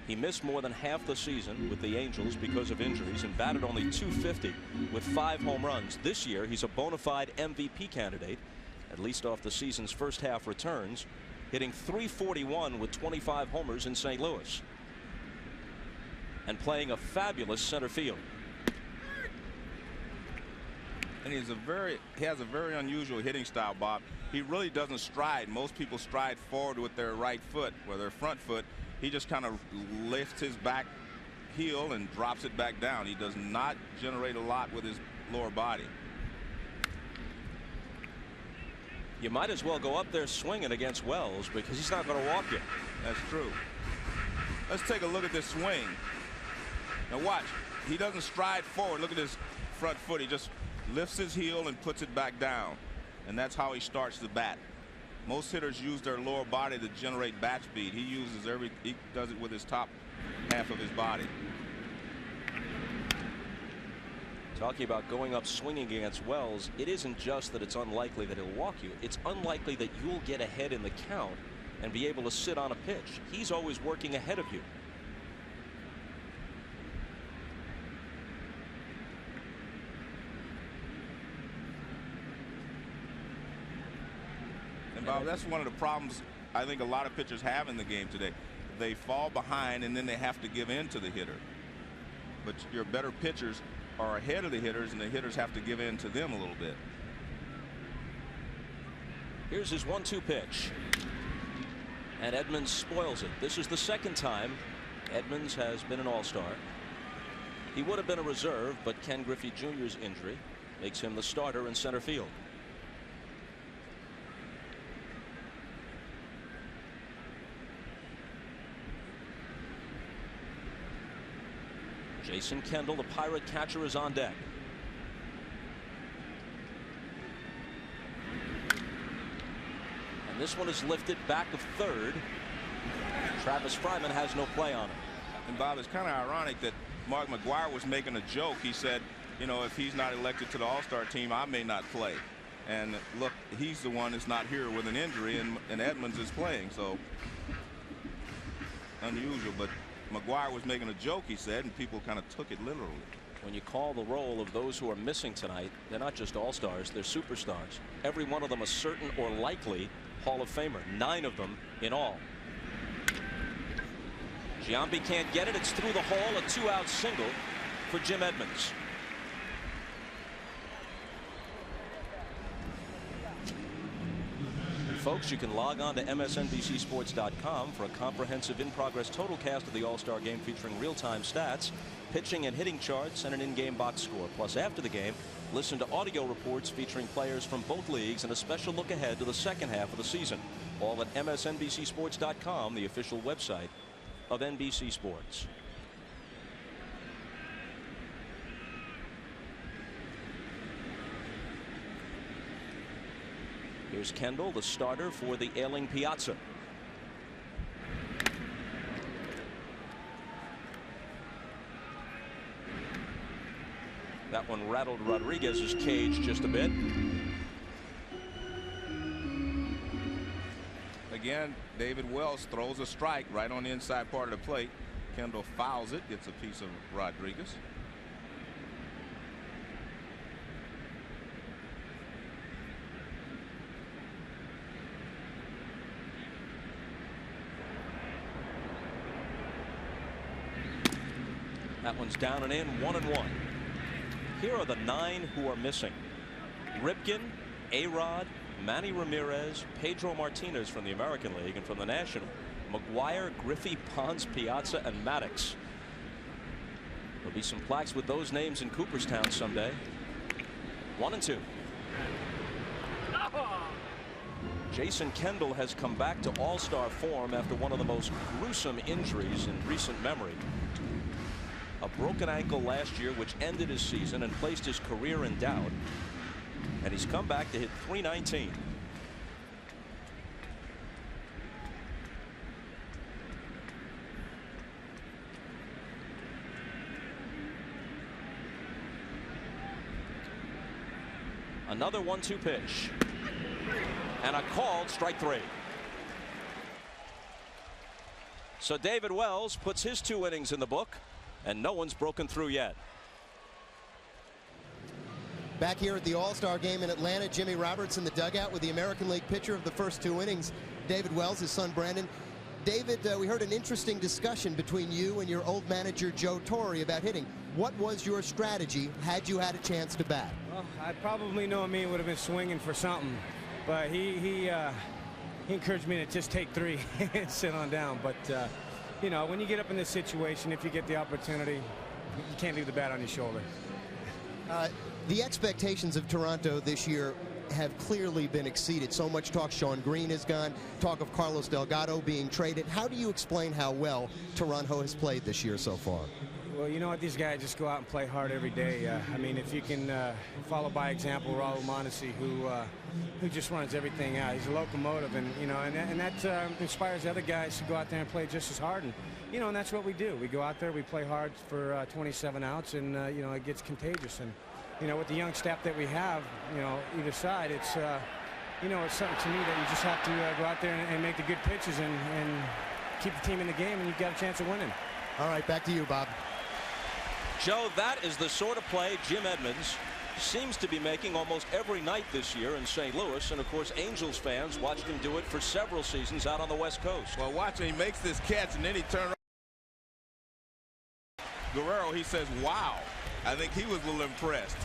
he missed more than half the season with the Angels because of injuries and batted only .250 with 5 home runs. This year, he's a bona fide MVP candidate, at least off the season's first half returns, hitting .341 with 25 homers in St. Louis. And playing a fabulous center field. And he has a very unusual hitting style, Bob. He really doesn't stride. Most people stride forward with their right foot or their front foot. He just kind of lifts his back heel and drops it back down. He does not generate a lot with his lower body. You might as well go up there swinging against Wells because he's not going to walk you. That's true. Let's take a look at this swing. Now watch, he doesn't stride forward. Look at his front foot. He just lifts his heel and puts it back down, and that's how he starts the bat. Most hitters use their lower body to generate bat speed. He does it with his top half of his body. Talking about going up swinging against Wells, it isn't just that it's unlikely that he'll walk you. It's unlikely that you'll get ahead in the count and be able to sit on a pitch. He's always working ahead of you. And Bob, that's one of the problems I think a lot of pitchers have in the game today. They fall behind and then they have to give in to the hitter. But your better pitchers are ahead of the hitters, and the hitters have to give in to them a little bit. Here's his 1-2 pitch. And Edmonds spoils it. This is the second time Edmonds has been an all-star. He would have been a reserve, but Ken Griffey Jr.'s injury makes him the starter in center field. Jason Kendall, the Pirate catcher, is on deck. And this one is lifted back of third. Travis Fryman has no play on it. And Bob, it's kind of ironic that Mark McGwire was making a joke. He said, you know, if he's not elected to the All-Star team, I may not play. And look, he's the one that's not here with an injury, and Edmonds is playing. So unusual, but McGwire was making a joke, he said, and people kind of took it literally. When you call the roll of those who are missing tonight, they're not just all-stars, they're superstars. Every one of them a certain or likely Hall of Famer. 9 of them in all. Giambi can't get it. It's through the hall, a 2-out single for Jim Edmonds. And folks, you can log on to MSNBCSports.com for a comprehensive in-progress total cast of the All-Star Game featuring real-time stats, pitching and hitting charts, and an in-game box score. Plus, after the game, listen to audio reports featuring players from both leagues and a special look ahead to the second half of the season. All at MSNBCSports.com, the official website of NBC Sports. Here's Kendall, the starter for the ailing Piazza. That one rattled Rodriguez's cage just a bit. Again, David Wells throws a strike right on the inside part of the plate. Kendall fouls it, gets a piece of Rodriguez. That one's down and in, 1-1. Here are the 9 who are missing. Ripken, A-Rod, Manny Ramirez, Pedro Martinez from the American League, and from the National, McGwire, Griffey, Pons, Piazza, and Maddox. There'll be some plaques with those names in Cooperstown someday. 1-2. Jason Kendall has come back to all-star form after one of the most gruesome injuries in recent memory. A broken ankle last year, which ended his season and placed his career in doubt. And he's come back to hit .319. Another 1-2 pitch. And a called strike 3. So David Wells puts his 2 innings in the book, and no one's broken through yet. Back here at the All-Star game in Atlanta, Jimmy Roberts in the dugout with the American League pitcher of the first 2 innings, David Wells, his son Brandon. David, we heard an interesting discussion between you and your old manager Joe Torre about hitting. What was your strategy had you had a chance to bat? Well, I probably know me would have been swinging for something, but he encouraged me to just take 3 and sit on down. But you know, when you get up in this situation, if you get the opportunity, you can't leave the bat on your shoulder. The expectations of Toronto this year have clearly been exceeded. So much talk Sean Green has gone, talk of Carlos Delgado being traded. How do you explain how well Toronto has played this year so far? Well, you know what, these guys just go out and play hard every day. I mean, if you can follow by example Raul Mondesi, who just runs everything out. He's a locomotive, and you know, and that inspires other guys to go out there and play just as hard. And you know, and that's what we do. We go out there, we play hard for 27 outs, and you know, it gets contagious. And you know, with the young staff that we have, you know, either side, it's you know, it's something to me that you just have to go out there and make the good pitches and keep the team in the game, and you've got a chance of winning. All right, back to you, Bob. Joe, that is the sort of play Jim Edmonds seems to be making almost every night this year in St. Louis. And of course, Angels fans watched him do it for several seasons out on the West Coast. Well, watch him. He makes this catch and then he turns around. Guerrero, he says, wow. I think he was a little impressed.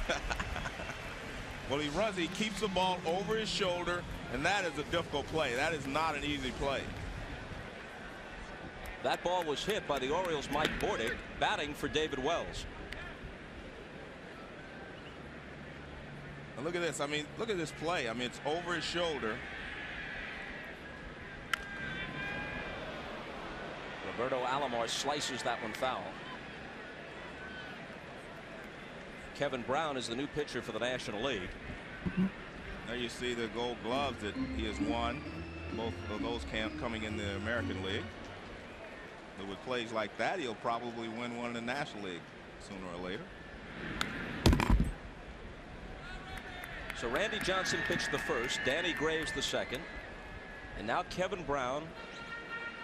Well, he runs, he keeps the ball over his shoulder, and that is a difficult play. That is not an easy play. That ball was hit by the Orioles' Mike Bordick, batting for David Wells. And look at this. I mean, look at this play. I mean, it's over his shoulder. Roberto Alomar slices that one foul. Kevin Brown is the new pitcher for the National League. There you see the Gold Gloves that he has won. Both of those coming in the American League. But with plays like that, he'll probably win one in the National League sooner or later. So Randy Johnson pitched the first, Danny Graves the second, and now Kevin Brown,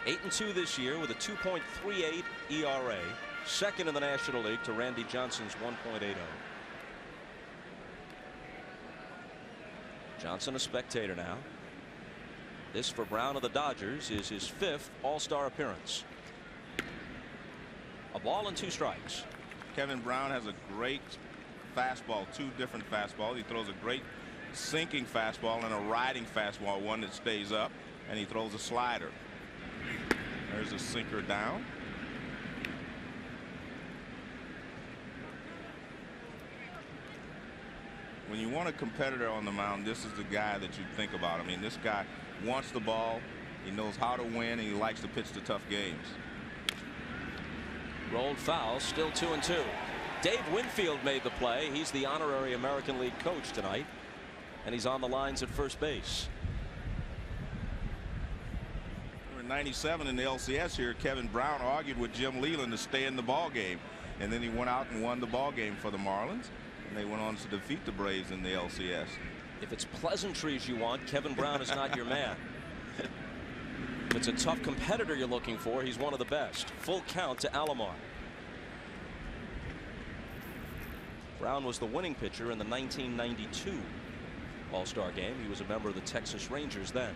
8-2 this year with a 2.38 ERA, second in the National League to Randy Johnson's 1.80. Johnson a spectator now. This for Brown of the Dodgers is his 5th All-Star appearance. A ball and 2 strikes. Kevin Brown has a great fastball, 2 different fastballs. He throws a great sinking fastball and a riding fastball, one that stays up, and he throws a slider. There's a sinker down. When you want a competitor on the mound, this is the guy that you think about. I mean, this guy wants the ball, he knows how to win, and he likes to pitch the tough games. Rolled foul, still 2-2. Dave Winfield made the play. He's the honorary American League coach tonight, and he's on the lines at first base. In '97 in the LCS here, Kevin Brown argued with Jim Leyland to stay in the ball game, and then he went out and won the ball game for the Marlins, and they went on to defeat the Braves in the LCS. If it's pleasantries you want, Kevin Brown is not your man. If it's a tough competitor you're looking for, he's one of the best. Full count to Alomar. Brown was the winning pitcher in the 1992 All-Star game. He was a member of the Texas Rangers then.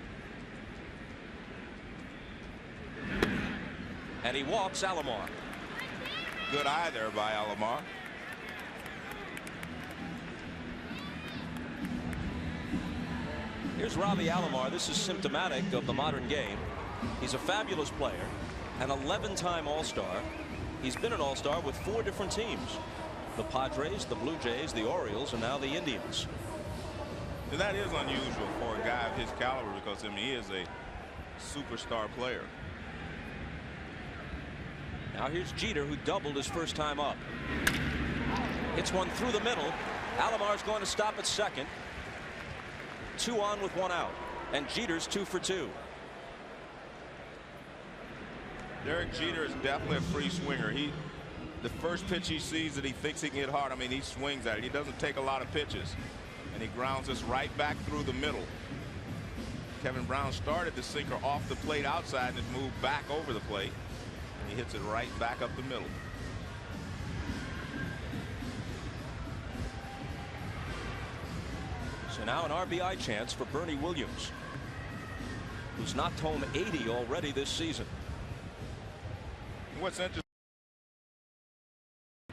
And he walks Alomar. Good eye there by Alomar. Here's Robbie Alomar. This is symptomatic of the modern game. He's a fabulous player, an 11-time All-Star. He's been an All-Star with 4 different teams: the Padres, the Blue Jays, the Orioles, and now the Indians. And that is unusual for a guy of his caliber, because I mean, he is a superstar player. Now here's Jeter, who doubled his first time up. Hits one through the middle. Alomar's going to stop at second. 2 on with 1 out, and Jeter's 2 for 2. Derek Jeter is definitely a free swinger. The first pitch he sees that he thinks he can hit hard, I mean, he swings at it. He doesn't take a lot of pitches, and he grounds this right back through the middle. Kevin Brown started the sinker off the plate outside and it moved back over the plate, and he hits it right back up the middle. So now an RBI chance for Bernie Williams, who's knocked home 80 already this season. What's interesting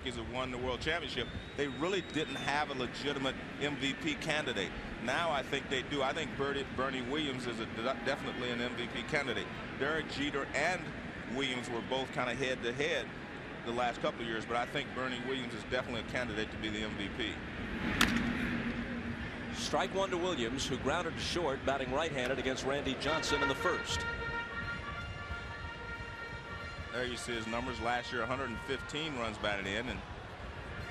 is it won the World Championship. They really didn't have a legitimate MVP candidate. Now I think they do. I think Bernie Williams is definitely an MVP candidate. Derek Jeter and Williams were both kind of head to head the last couple of years, but I think Bernie Williams is definitely a candidate to be the MVP. Strike 1 to Williams, who grounded to short, batting right-handed against Randy Johnson in the first. There you see his numbers. Last year 115 runs batted in, and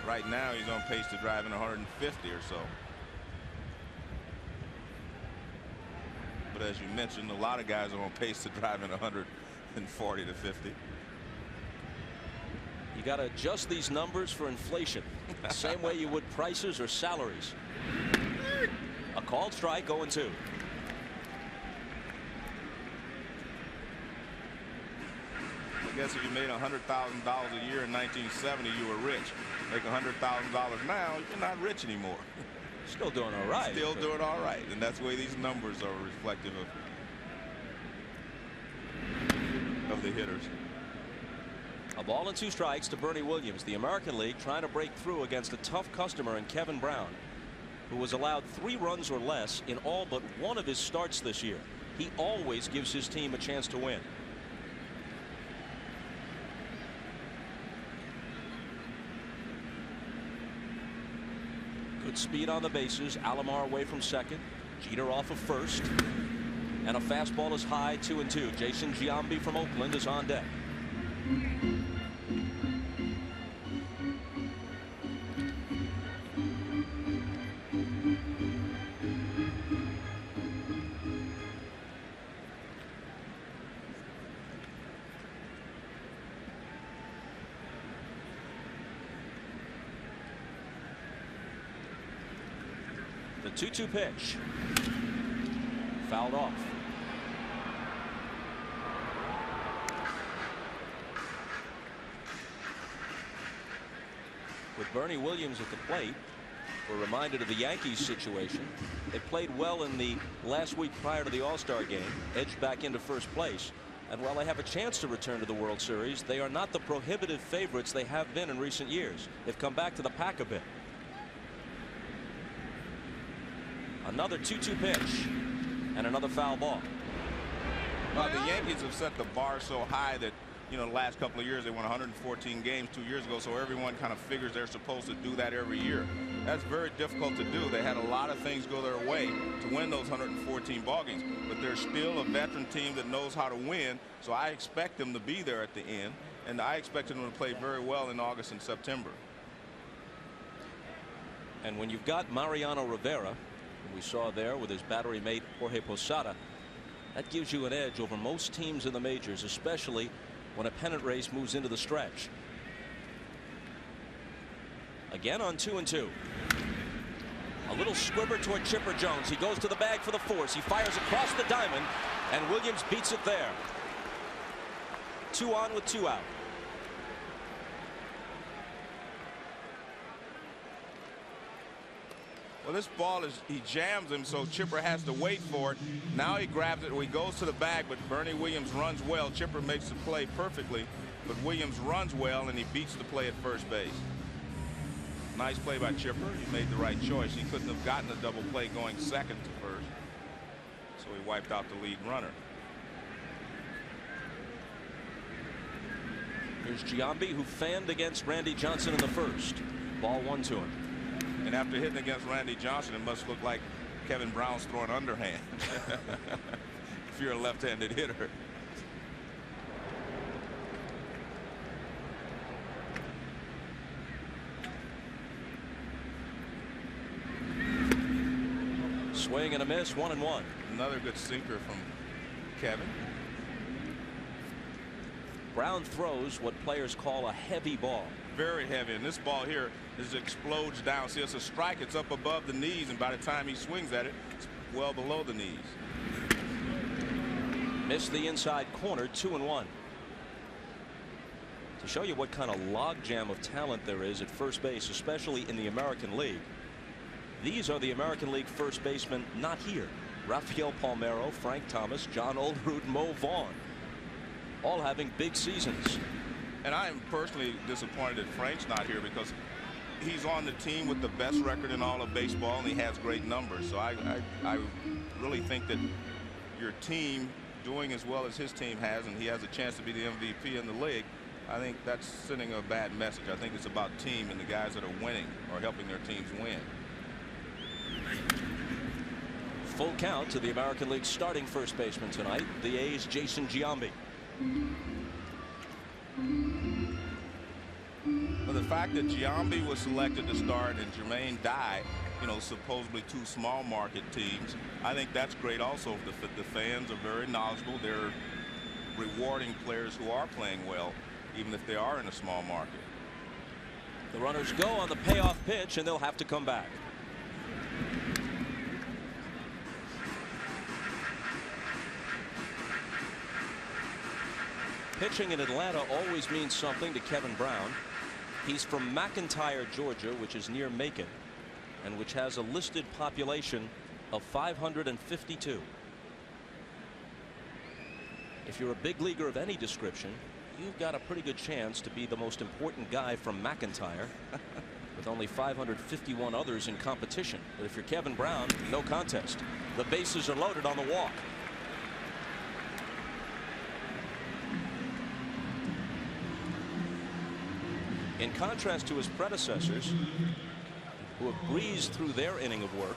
right now he's on pace to drive in 150 or so. But as you mentioned, a lot of guys are on pace to drive in 140 to 50. You got to adjust these numbers for inflation, the same way you would prices or salaries. A called strike, 0-2. I guess if you made $100,000 a year in 1970, you were rich. Make $100,000 now, you're not rich anymore. Still doing all right. Still doing all right, and that's the way these numbers are reflective of the hitters. A ball and 2 strikes to Bernie Williams. The American League trying to break through against a tough customer in Kevin Brown, who was allowed 3 runs or less in all but 1 of his starts this year. He always gives his team a chance to win. Good speed on the bases. Alomar away from second. Jeter off of first. And a fastball is high, 2-2. Jason Giambi from Oakland is on deck. The 2-2 pitch. Fouled off. With Bernie Williams at the plate, we're reminded of the Yankees situation. They played well in the last week prior to the All-Star game, edged back into first place. And while they have a chance to return to the World Series, they are not the prohibitive favorites they have been in recent years. They've come back to the pack a bit. Another 2-2 pitch and another foul ball. Well, the Yankees have set the bar so high that, you know, the last couple of years they won 114 games 2 years ago, so everyone kind of figures they're supposed to do that every year. That's very difficult to do. They had a lot of things go their way to win those 114 ball games, but they're still a veteran team that knows how to win, so I expect them to be there at the end, and I expect them to play very well in August and September. And when you've got Mariano Rivera, who we saw there with his battery mate Jorge Posada, that gives you an edge over most teams in the majors, especially when a pennant race moves into the stretch. Again on 2-2. A little squibber toward Chipper Jones. He goes to the bag for the force. He fires across the diamond, and Williams beats it there. 2 on with 2 out. Well, this ball is, he jams him, so Chipper has to wait for it. Now he grabs it, he goes to the bag, but Bernie Williams runs well. Chipper makes the play perfectly, but Williams runs well, and he beats the play at first base. Nice play by Chipper. He made the right choice. He couldn't have gotten a double play going second to first, so he wiped out the lead runner. Here's Giambi, who fanned against Randy Johnson in the first. Ball 1 to him. And after hitting against Randy Johnson, it must look like Kevin Brown's throwing underhand if you're a left-handed hitter. Swing and a miss, 1-1. Another good sinker from Kevin. Brown throws what players call a heavy ball. Very heavy, and this ball here explodes down. See, it's a strike. It's up above the knees, and by the time he swings at it, it's well below the knees. Missed the inside corner, 2-1. To show you what kind of logjam of talent there is at first base, especially in the American League, these are the American League first basemen not here. Rafael Palmeiro, Frank Thomas, John Olerud, Mo Vaughn, all having big seasons. And I am personally disappointed that Frank's not here, because he's on the team with the best record in all of baseball, and he has great numbers. So I really think that your team doing as well as his team has, and he has a chance to be the MVP in the league, I think that's sending a bad message. I think it's about team and the guys that are winning or helping their teams win. Full count to the American League starting first baseman tonight, the A's Jason Giambi. But the fact that Giambi was selected to start and Jermaine Dye, you know, supposedly 2 small market teams, I think that's great also. The fans are very knowledgeable. They're rewarding players who are playing well, even if they are in a small market. The runners go on the payoff pitch, and they'll have to come back. Pitching in Atlanta always means something to Kevin Brown. He's from McIntyre, Georgia, which is near Macon, and which has a listed population of 552. If you're a big leaguer of any description, you've got a pretty good chance to be the most important guy from McIntyre, with only 551 others in competition. But if you're Kevin Brown, no contest. The bases are loaded on the walk. In contrast to his predecessors, who have breezed through their inning of work,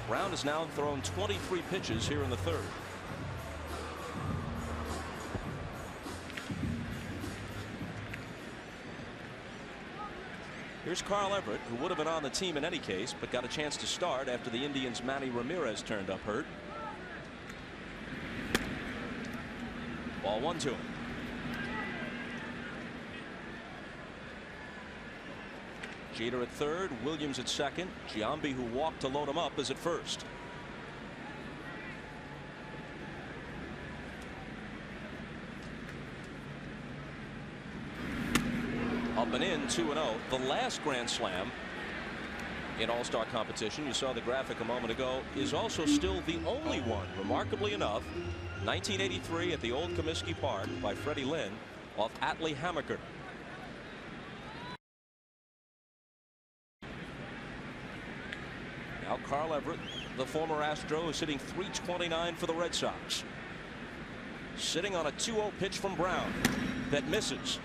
Brown has now thrown 23 pitches here in the third. Here's Carl Everett, who would have been on the team in any case, but got a chance to start after the Indians' Manny Ramirez turned up hurt. Ball 1 to him. Jeter at third, Williams at second. Giambi, who walked to load him up, is at first. Up and in, 2-0. The last Grand Slam in All-Star competition, you saw the graphic a moment ago, is also still the only one, remarkably enough, 1983 at the old Comiskey Park by Freddie Lynn off Atlee Hammaker. Now Carl Everett, the former Astro, is hitting .329 for the Red Sox. Sitting on a 2-0 pitch from Brown that misses.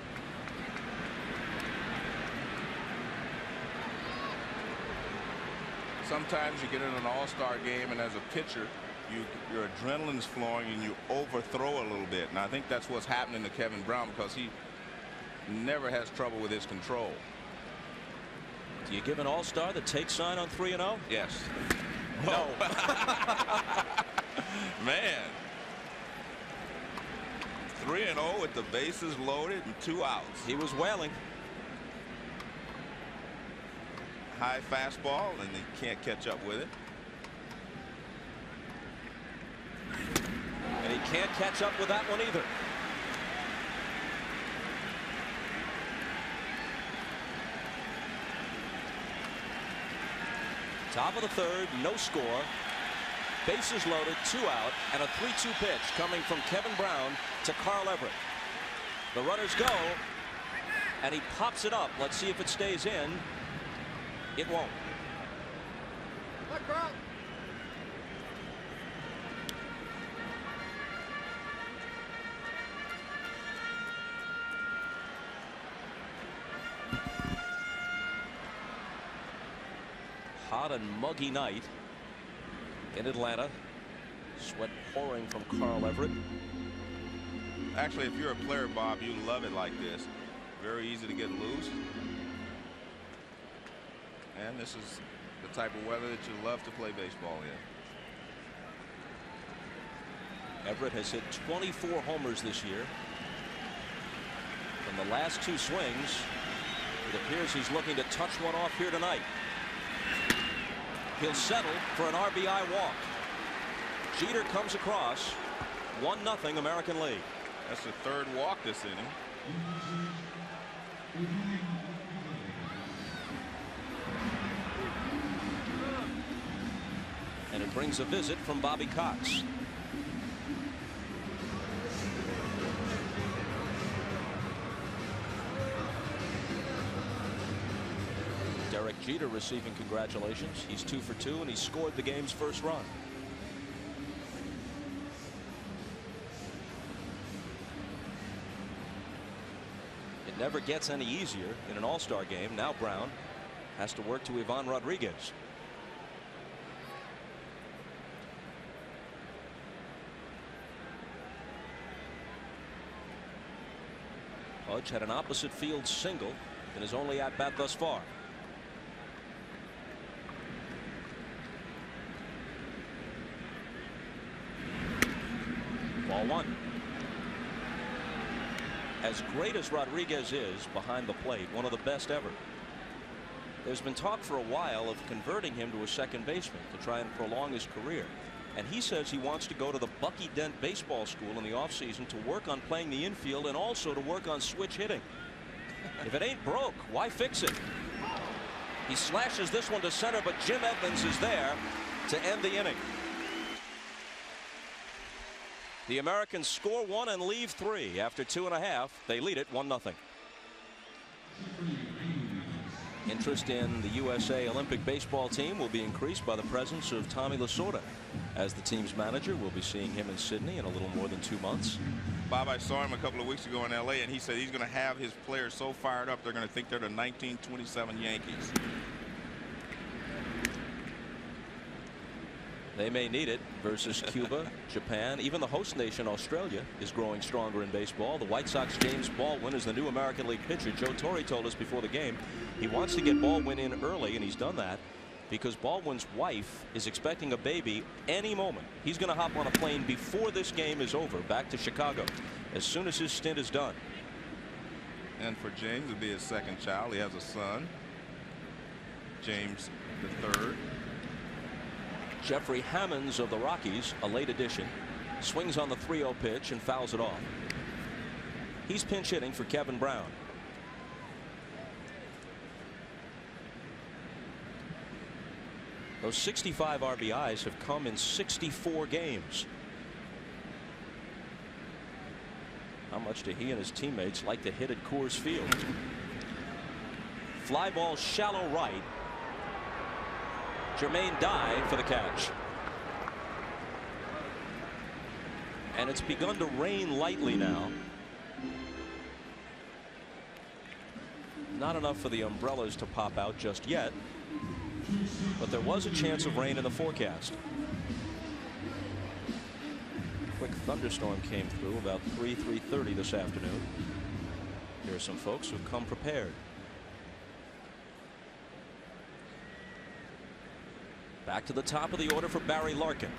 Sometimes you get in an all-star game, and as a pitcher, your adrenaline's flowing and you overthrow a little bit. And I think that's what's happening to Kevin Brown, because he never has trouble with his control. Do you give an all-star the take sign on 3-0? Yes. No. Man. 3-0 with the bases loaded and 2 outs. He was wailing. High fastball, and he can't catch up with it. And he can't catch up with that one either. Top of the third, no score. Bases loaded, 2 out, and a 3-2 pitch coming from Kevin Brown to Carl Everett. The runners go, and he pops it up. Let's see if it stays in. It won't. Hot and muggy night in Atlanta. Sweat pouring from Carl Everett. Actually, if you're a player, Bob, you love it like this. Very easy to get loose. And this is the type of weather that you love to play baseball in. Everett has hit 24 homers this year. From the last 2 swings, it appears he's looking to touch one off here tonight. He'll settle for an RBI walk. Jeter comes across. 1-0 American League. That's the 3rd walk this inning. And it brings a visit from Bobby Cox. Derek Jeter receiving congratulations. He's 2 for 2, and he scored the game's first run. It never gets any easier in an all-star game. Now Brown has to work to Ivan Rodriguez. Pudge had an opposite field single in his only at-bat thus far. Ball 1. As great as Rodriguez is behind the plate, one of the best ever, there's been talk for a while of converting him to a second baseman to try and prolong his career. And he says he wants to go to the Bucky Dent Baseball School in the offseason to work on playing the infield and also to work on switch hitting. If it ain't broke, why fix it? He slashes this one to center, but Jim Edmonds is there to end the inning. The Americans score 1 and leave 3. After 2.5, they lead it 1-0. Interest in the USA Olympic baseball team will be increased by the presence of Tommy Lasorda as the team's manager. We'll be seeing him in Sydney in a little more than 2 months. Bob, I saw him a couple of weeks ago in LA, and he said he's going to have his players so fired up they're going to think they're the 1927 Yankees. They may need it versus Cuba, Japan. Even the host nation, Australia, is growing stronger in baseball. The White Sox James Baldwin is the new American League pitcher. Joe Torre told us before the game he wants to get Baldwin in early, and he's done that because Baldwin's wife is expecting a baby any moment. He's going to hop on a plane before this game is over back to Chicago as soon as his stint is done. And for James, it'll be his 2nd child. He has a son. James III. Jeffrey Hammonds of the Rockies, a late addition, swings on the 3-0 pitch and fouls it off. He's pinch hitting for Kevin Brown. Those 65 RBIs have come in 64 games. How much do he and his teammates like to hit at Coors Field? Fly ball shallow right. Jermaine Dye for the catch. And it's begun to rain lightly now. Not enough for the umbrellas to pop out just yet, but there was a chance of rain in the forecast. Quick thunderstorm came through about 3:30 this afternoon. Here are some folks who've come prepared. Back to the top of the order for Barry Larkin.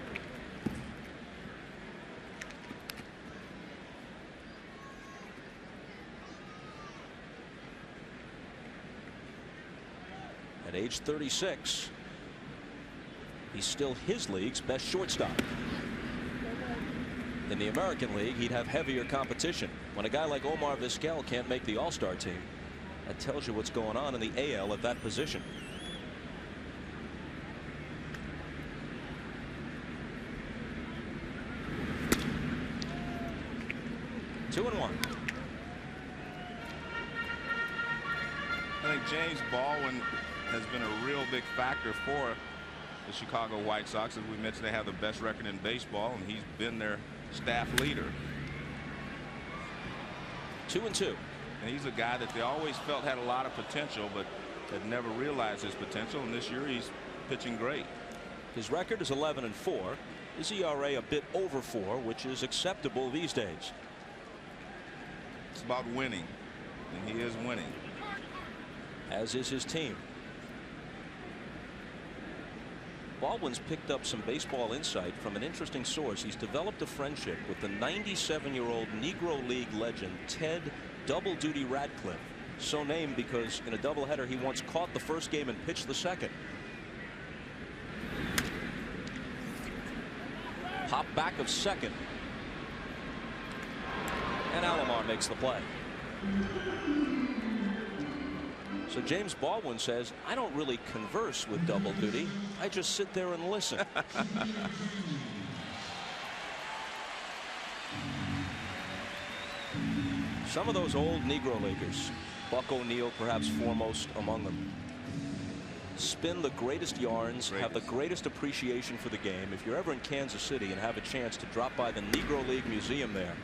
At age 36, he's still his league's best shortstop. In the American League, he'd have heavier competition. When a guy like Omar Vizquel can't make the All-Star team, that tells you what's going on in the AL at that position. Two and one. I think James Baldwin has been a real big factor for the Chicago White Sox. As we mentioned, they have the best record in baseball, and he's been their staff leader. 2 and 2. And he's a guy that they always felt had a lot of potential, but had never realized his potential. And this year he's pitching great. His record is 11 and 4. His ERA a bit over 4, which is acceptable these days. It's about winning, and he is winning. As is his team. Baldwin's picked up some baseball insight from an interesting source. He's developed a friendship with the 97-year-old Negro League legend Ted Double Duty Radcliffe, so named because in a doubleheader he once caught the first game and pitched the second. Pop back of second, and Alomar makes the play. So James Baldwin says, I don't really converse with Double Duty. I just sit there and listen. Some of those old Negro Leaguers, Buck O'Neill perhaps foremost among them, spin the greatest yarns, have the greatest appreciation for the game. If you're ever in Kansas City and have a chance to drop by the Negro League Museum there,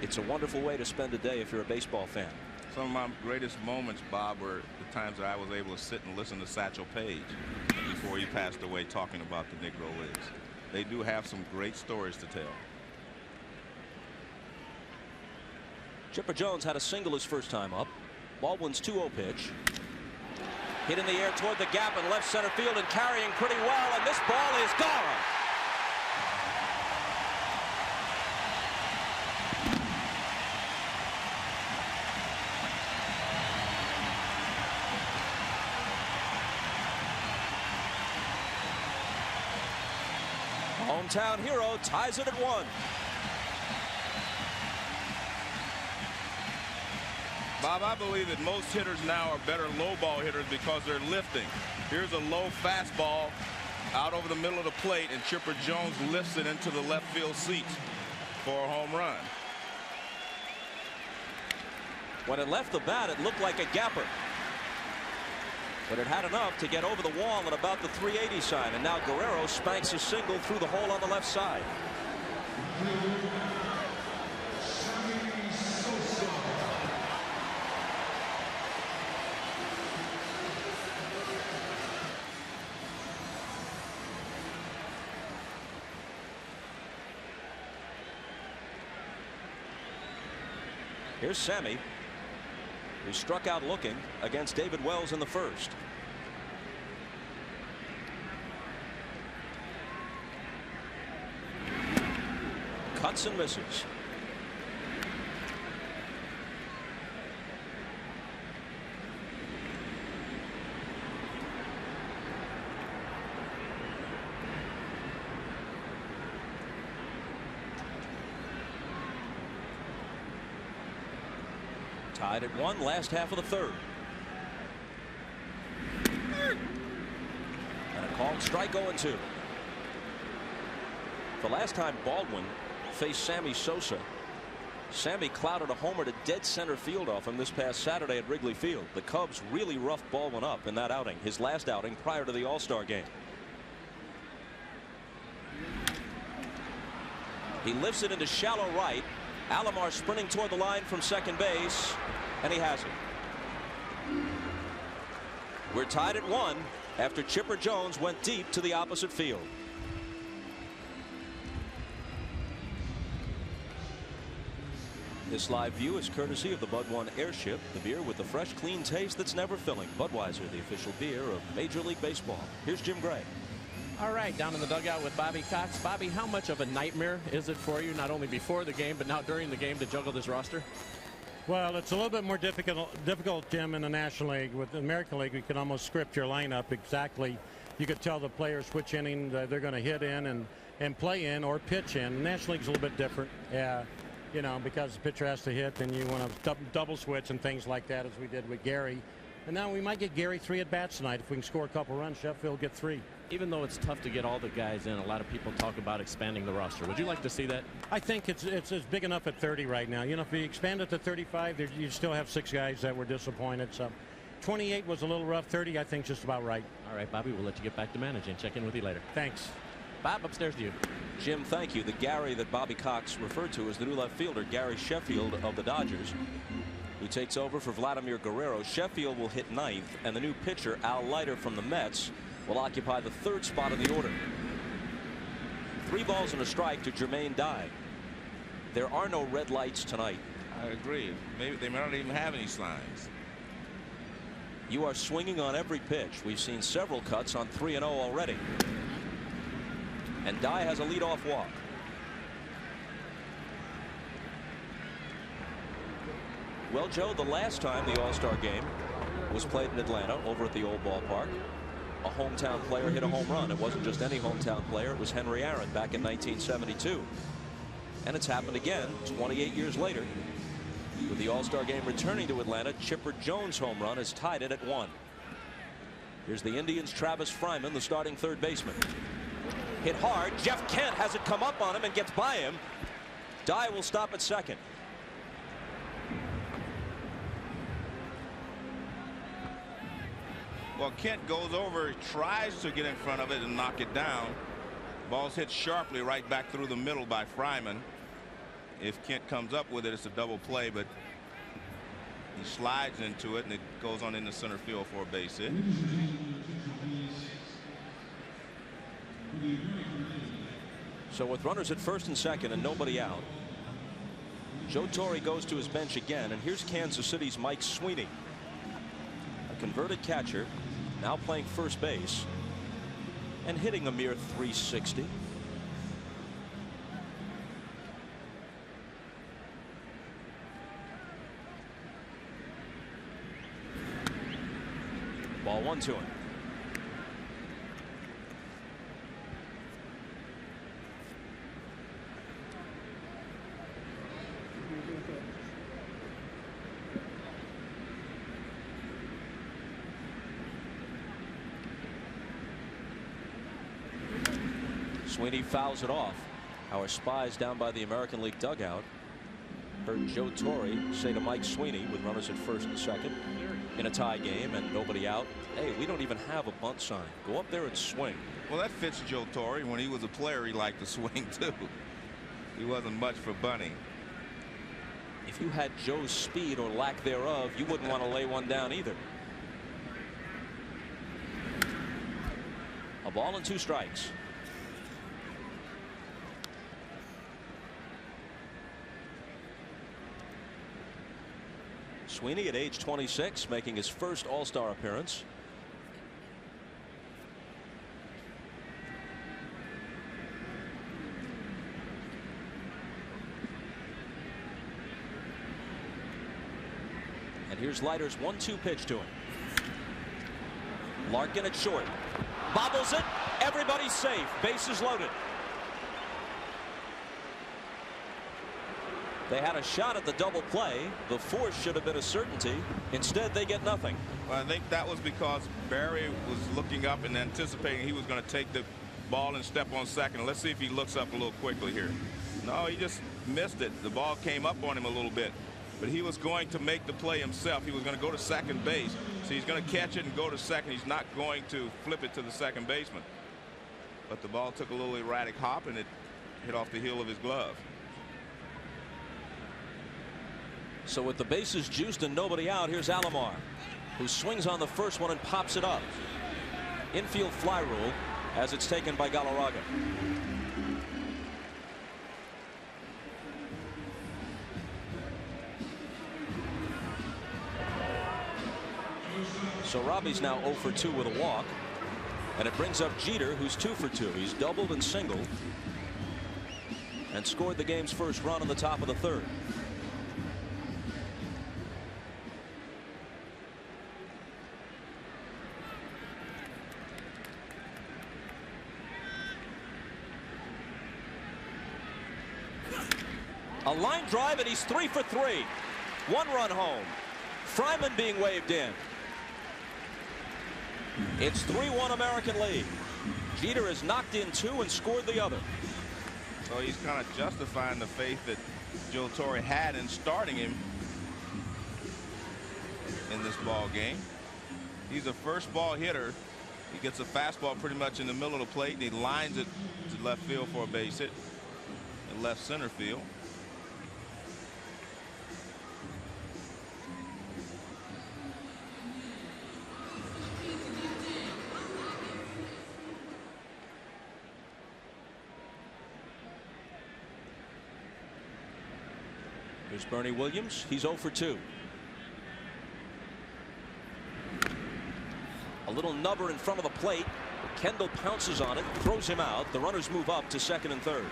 it's a wonderful way to spend a day if you're a baseball fan. Some of my greatest moments, Bob, were the times that I was able to sit and listen to Satchel Paige before he passed away, talking about the Negro Leagues. They do have some great stories to tell. Chipper Jones had a single his first time up. Baldwin's 2-0 pitch. Hit in the air toward the gap in left center field and carrying pretty well, and this ball is gone. Hometown hero ties it at 1. Bob, I believe that most hitters now are better low ball hitters because they're lifting. Here's a low fastball out over the middle of the plate, and Chipper Jones lifts it into the left field seats for a home run. When it left the bat, it looked like a gapper. But it had enough to get over the wall at about the 380 sign, and now Guerrero spanks a single through the hole on the left side. Here's Sammy, who struck out looking against David Wells in the first. Cuts and misses. Tied at 1, last half of the third. And a called strike 0-2. The last time Baldwin faced Sammy Sosa, Sammy clouded a homer to dead center field off him this past Saturday at Wrigley Field. The Cubs really roughed Baldwin up in that outing, his last outing prior to the All-Star game. He lifts it into shallow right. Alomar sprinting toward the line from second base, and he has it. We're tied at 1 after Chipper Jones went deep to the opposite field. This live view is courtesy of the Bud One Airship, the beer with the fresh, clean taste that's never filling. Budweiser, the official beer of Major League Baseball. Here's Jim Gray. All right, down in the dugout with Bobby Cox. Bobby, how much of a nightmare is it for you, not only before the game, but now during the game, to juggle this roster? Well, it's a little bit more difficult, Jim, in the National League. With the American League, you can almost script your lineup exactly. You could tell the players which inning they're going to hit in and play in or pitch in. The National League's a little bit different. You know, because the pitcher has to hit, and you want to double switch and things like that, as we did with Gary. And now we might get Gary 3 at bats tonight. If we can score a couple runs, Sheffield will get 3. Even though it's tough to get all the guys in, a lot of people talk about expanding the roster. Would you like to see that? I think it's big enough at 30 right now. You know, if we expand it to 35, you still have 6 guys that were disappointed. So 28 was a little rough. 30, I think, just about right. All right, Bobby, we'll let you get back to managing. Check in with you later. Thanks. Bob, upstairs to you. Jim, thank you. The Gary that Bobby Cox referred to as the new left fielder, Gary Sheffield of the Dodgers, who takes over for Vladimir Guerrero. Sheffield will hit 9th, and the new pitcher, Al Leiter from the Mets, will occupy the 3rd spot in the order. 3 balls and a strike to Jermaine Dye. There are no red lights tonight. I agree. Maybe they may not even have any signs. You are swinging on every pitch. We've seen several cuts on 3-0 already. And Dye has a leadoff walk. Well, Joe, the last time the All-Star game was played in Atlanta over at the old ballpark, a hometown player hit a home run. It wasn't just any hometown player. It was Henry Aaron back in 1972. And it's happened again 28 years later. With the All-Star game returning to Atlanta, Chipper Jones' home run has tied it at 1. Here's the Indians' Travis Fryman, the starting third baseman. Hit hard. Jeff Kent has it come up on him and gets by him. Dye will stop at second. Well, Kent goes over, tries to get in front of it and knock it down. Ball's hit sharply right back through the middle by Fryman. If Kent comes up with it, it's a double play, but he slides into it and it goes on into center field for a base hit. So with runners at first and second and nobody out, Joe Torre goes to his bench again, and here's Kansas City's Mike Sweeney, a converted catcher, now playing first base and hitting a mere .360. Ball 1 to him. Sweeney fouls it off. Our spies down by the American League dugout heard Joe Torre say to Mike Sweeney, with runners at first and second in a tie game and nobody out, hey, we don't even have a bunt sign. Go up there and swing. Well, that fits Joe Torre. When he was a player, he liked to swing too. He wasn't much for bunting. If you had Joe's speed or lack thereof, you wouldn't want to lay one down either. A ball and 2 strikes. Sweeney at age 26, making his first All-Star appearance. And here's Leiter's 1-2 pitch to him. Larkin at short. Bobbles it. Everybody's safe. Bases loaded. They had a shot at the double play. The fourth should have been a certainty. Instead, they get nothing. Well, I think that was because Barry was looking up and anticipating he was going to take the ball and step on second. Let's see if he looks up a little quickly here. No, he just missed it. The ball came up on him a little bit. But he was going to make the play himself. He was going to go to second base. So he's going to catch it and go to second. He's not going to flip it to the second baseman. But the ball took a little erratic hop and it hit off the heel of his glove. So with the bases juiced and nobody out, here's Alomar, who swings on the first one and pops it up. Infield fly rule as it's taken by Galarraga. So Robbie's now 0 for 2 with a walk. And it brings up Jeter, who's 2 for 2. He's doubled and singled and scored the game's first run in the top of the third. A line drive, and he's 3 for 3. 1 run home. Fryman being waved in. It's 3-1 American League. Jeter has knocked in 2 and scored the other. So he's kind of justifying the faith that Joe Torre had in starting him in this ball game. He's a first ball hitter. He gets a fastball pretty much in the middle of the plate, and he lines it to left field for a base hit in left center field. Here's Bernie Williams. He's 0 for 2. A little nubber in front of the plate. Kendall pounces on it, throws him out. The runners move up to second and third.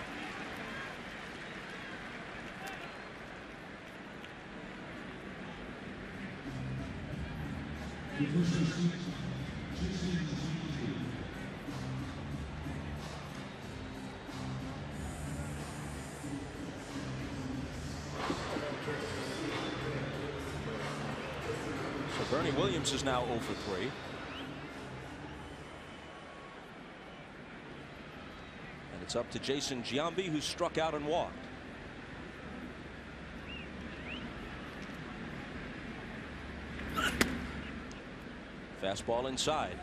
Bernie Williams is now 0 for 3. And it's up to Jason Giambi, who struck out and walked. Fastball inside.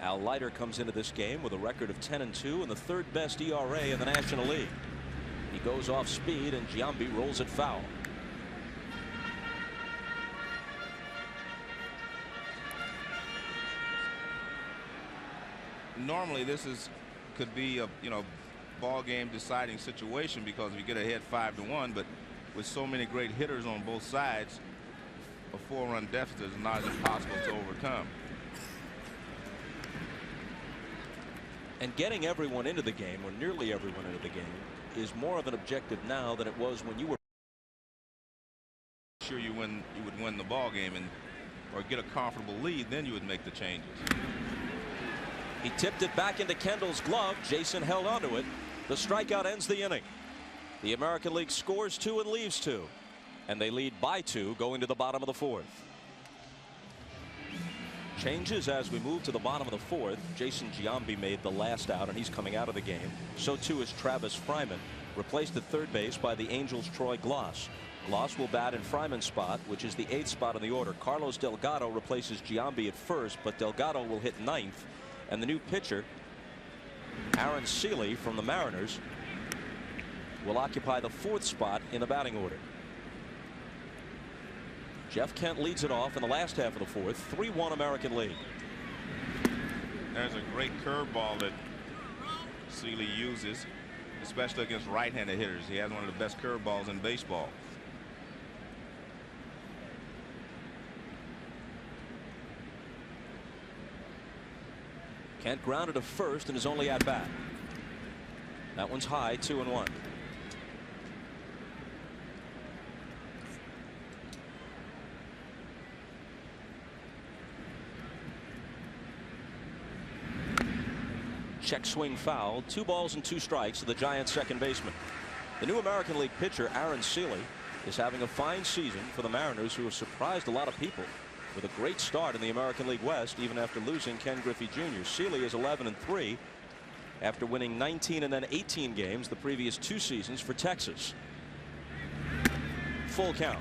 Al Leiter comes into this game with a record of 10-2 and the third best ERA in the National League. He goes off speed, and Giambi rolls it foul. Normally this could be a ball game deciding situation, because if you get ahead 5-1, but with so many great hitters on both sides, a 4-run deficit is not impossible to overcome. And getting everyone into the game, or nearly everyone into the game, is more of an objective now than it was when you were sure you would win the ball game or get a comfortable lead. Then you would make the changes. He tipped it back into Kendall's glove. Jason held onto it. The strikeout ends the inning. The American League scores 2 and leaves 2, and they lead by 2 going to the bottom of the fourth. Changes as we move to the bottom of the fourth. Jason Giambi made the last out, and he's coming out of the game. So too is Travis Fryman, replaced at third base by the Angels' Troy Gloss. Gloss will bat in Fryman's spot, which is the 8th spot in the order. Carlos Delgado replaces Giambi at first, but Delgado will hit 9th. And the new pitcher, Aaron Seeley from the Mariners, will occupy the 4th spot in the batting order. Jeff Kent leads it off in the last half of the 4th. 3-1 American League. There's a great curveball that Seeley uses, especially against right-handed hitters. He has one of the best curveballs in baseball. Kent grounded to first in his only at bat. That one's high, 2-1. Check swing foul. 2 balls and 2 strikes to the Giants' second baseman. The new American League pitcher Aaron Seeley is having a fine season for the Mariners, who have surprised a lot of people with a great start in the American League West even after losing Ken Griffey Jr. Seeley is 11-3 after winning 19 and then 18 games the previous 2 seasons for Texas. Full count.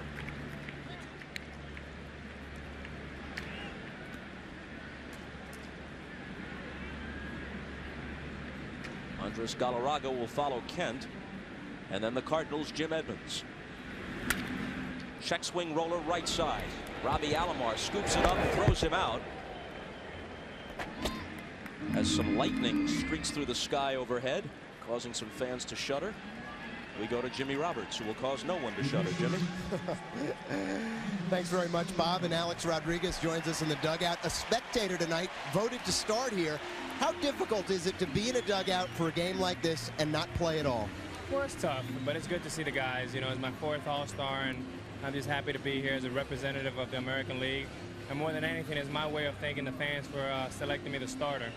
Andres Galarraga will follow Kent, and then the Cardinals' Jim Edmonds. Check swing roller right side. Robbie Alomar scoops it up and throws him out as some lightning streaks through the sky overhead, causing some fans to shudder. We go to Jimmy Roberts, who will cause no one to shudder. Jimmy. Thanks very much, Bob. And Alex Rodriguez joins us in the dugout. A spectator tonight, voted to start here. How difficult is it to be in a dugout for a game like this and not play at all? Well, it's tough, but it's good to see the guys. You know, it's my 4th All-Star, and I'm just happy to be here as a representative of the American League. And more than anything, it's my way of thanking the fans for selecting me the starter.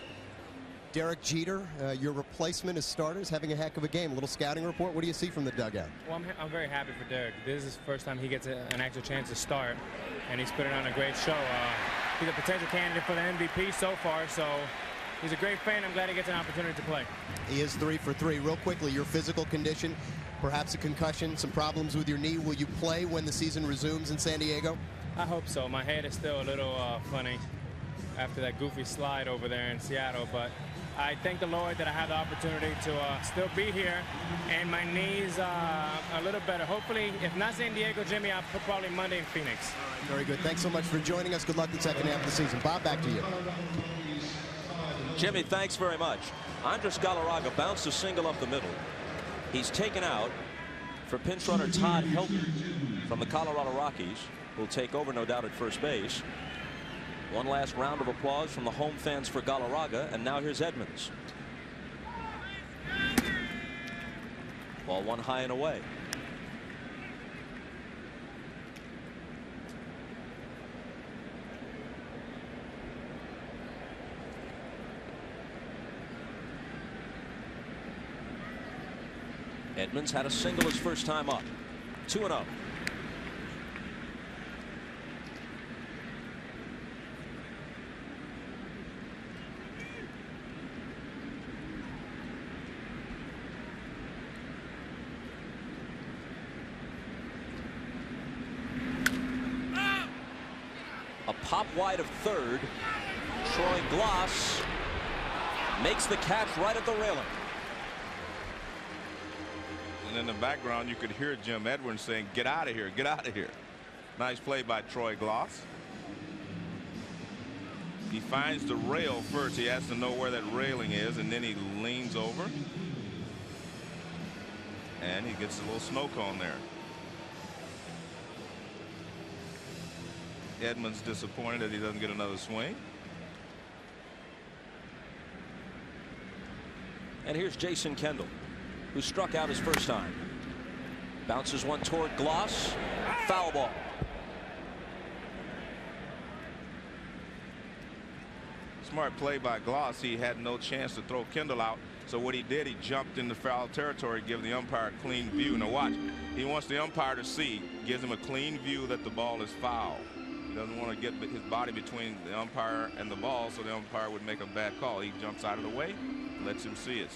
Derek Jeter, your replacement as starter, is having a heck of a game. A little scouting report. What do you see from the dugout? Well, I'm very happy for Derek. This is the first time he gets an actual chance to start, and he's putting on a great show. He's a potential candidate for the MVP so far, so he's a great fan. I'm glad he gets an opportunity to play. He is 3 for 3. Real quickly, your physical condition, perhaps a concussion, some problems with your knee. Will you play when the season resumes in San Diego? I hope so. My head is still a little funny after that goofy slide over there in Seattle, but I thank the Lord that I have the opportunity to still be here, and my knees a little better. Hopefully, if not San Diego, Jimmy, I'll put probably Monday in Phoenix. Very good. Thanks so much for joining us. Good luck the second half of the season. Bob, back to you. Jimmy, thanks very much. Andres Galarraga bounced a single up the middle. He's taken out for pinch runner Todd Helton from the Colorado Rockies, who will take over, no doubt, at first base. One last round of applause from the home fans for Galarraga, and now here's Edmonds. Ball 1 high and away. Edmonds had a single his first time up. 2-0. A pop wide of third. Troy Gloss makes the catch right at the railing. And in the background, you could hear Jim Edmonds saying, "Get out of here, get out of here." Nice play by Troy Gloss. He finds the rail first. He has to know where that railing is, and then he leans over. And he gets a little snow cone there. Edmonds disappointed that he doesn't get another swing. And here's Jason Kendall, who struck out his first time. Bounces one toward Gloss. Foul ball. Smart play by Gloss. He had no chance to throw Kendall out. So what he did, he jumped into foul territory, giving the umpire a clean view. Now watch. He wants the umpire to see. Gives him a clean view that the ball is foul. He doesn't want to get his body between the umpire and the ball, so the umpire would make a bad call. He jumps out of the way, lets him see it.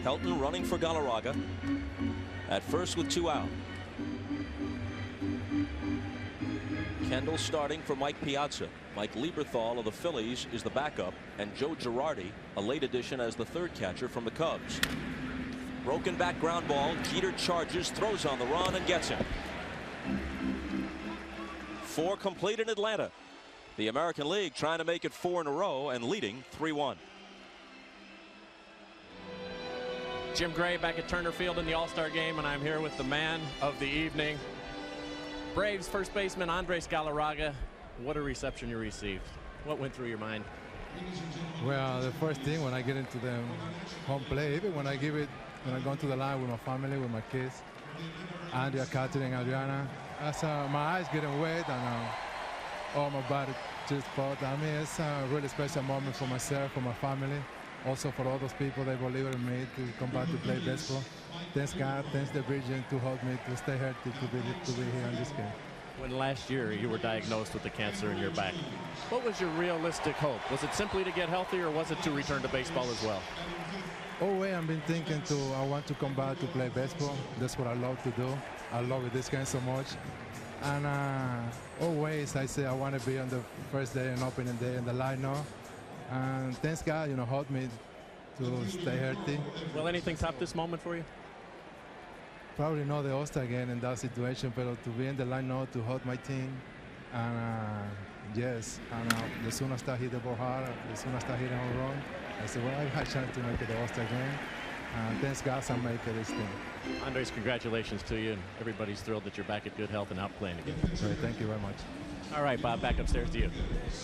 Helton running for Galarraga at first with 2 out. Kendall starting for Mike Piazza. Mike Lieberthal of the Phillies is the backup, and Joe Girardi, a late addition as the third catcher from the Cubs. Broken back ground ball. Jeter charges, throws on the run, and gets him. 4 complete in Atlanta. The American League trying to make it 4 in a row and leading 3-1. Jim Gray back at Turner Field in the All-Star game, and I'm here with the man of the evening, Braves first baseman Andres Galarraga. What a reception you received. What went through your mind? Well, the first thing when I get into the home plate, even when I go into the line with my family, with my kids, Andrea, Catherine, Adriana, my eyes getting wet and all my body But I mean, it's a really special moment for myself, for my family, also for all those people that believe in me to come back to play baseball. Thanks God, thanks the Virgin to help me to stay healthy to be here in this game. When last year you were diagnosed with the cancer in your back, what was your realistic hope? Was it simply to get healthy, or was it to return to baseball as well? Always I've been thinking I want to come back to play baseball. That's what I love to do. I love this game so much. And always I say I want to be on the first day and opening day in the lineup. And thanks God, helped me to stay healthy. Will anything top this moment for you? Probably not the All-Star game in that situation, but to be in the lineup, to help my team. And yes, and the sooner I start hitting the ball hard, the sooner I start hitting home run, I said, well, I have a chance to make it the All-Star game. And thanks God I make it this thing. Andres, congratulations to you, and everybody's thrilled that you're back at good health and out playing again. Great, thank you very much. All right, Bob, back upstairs to you.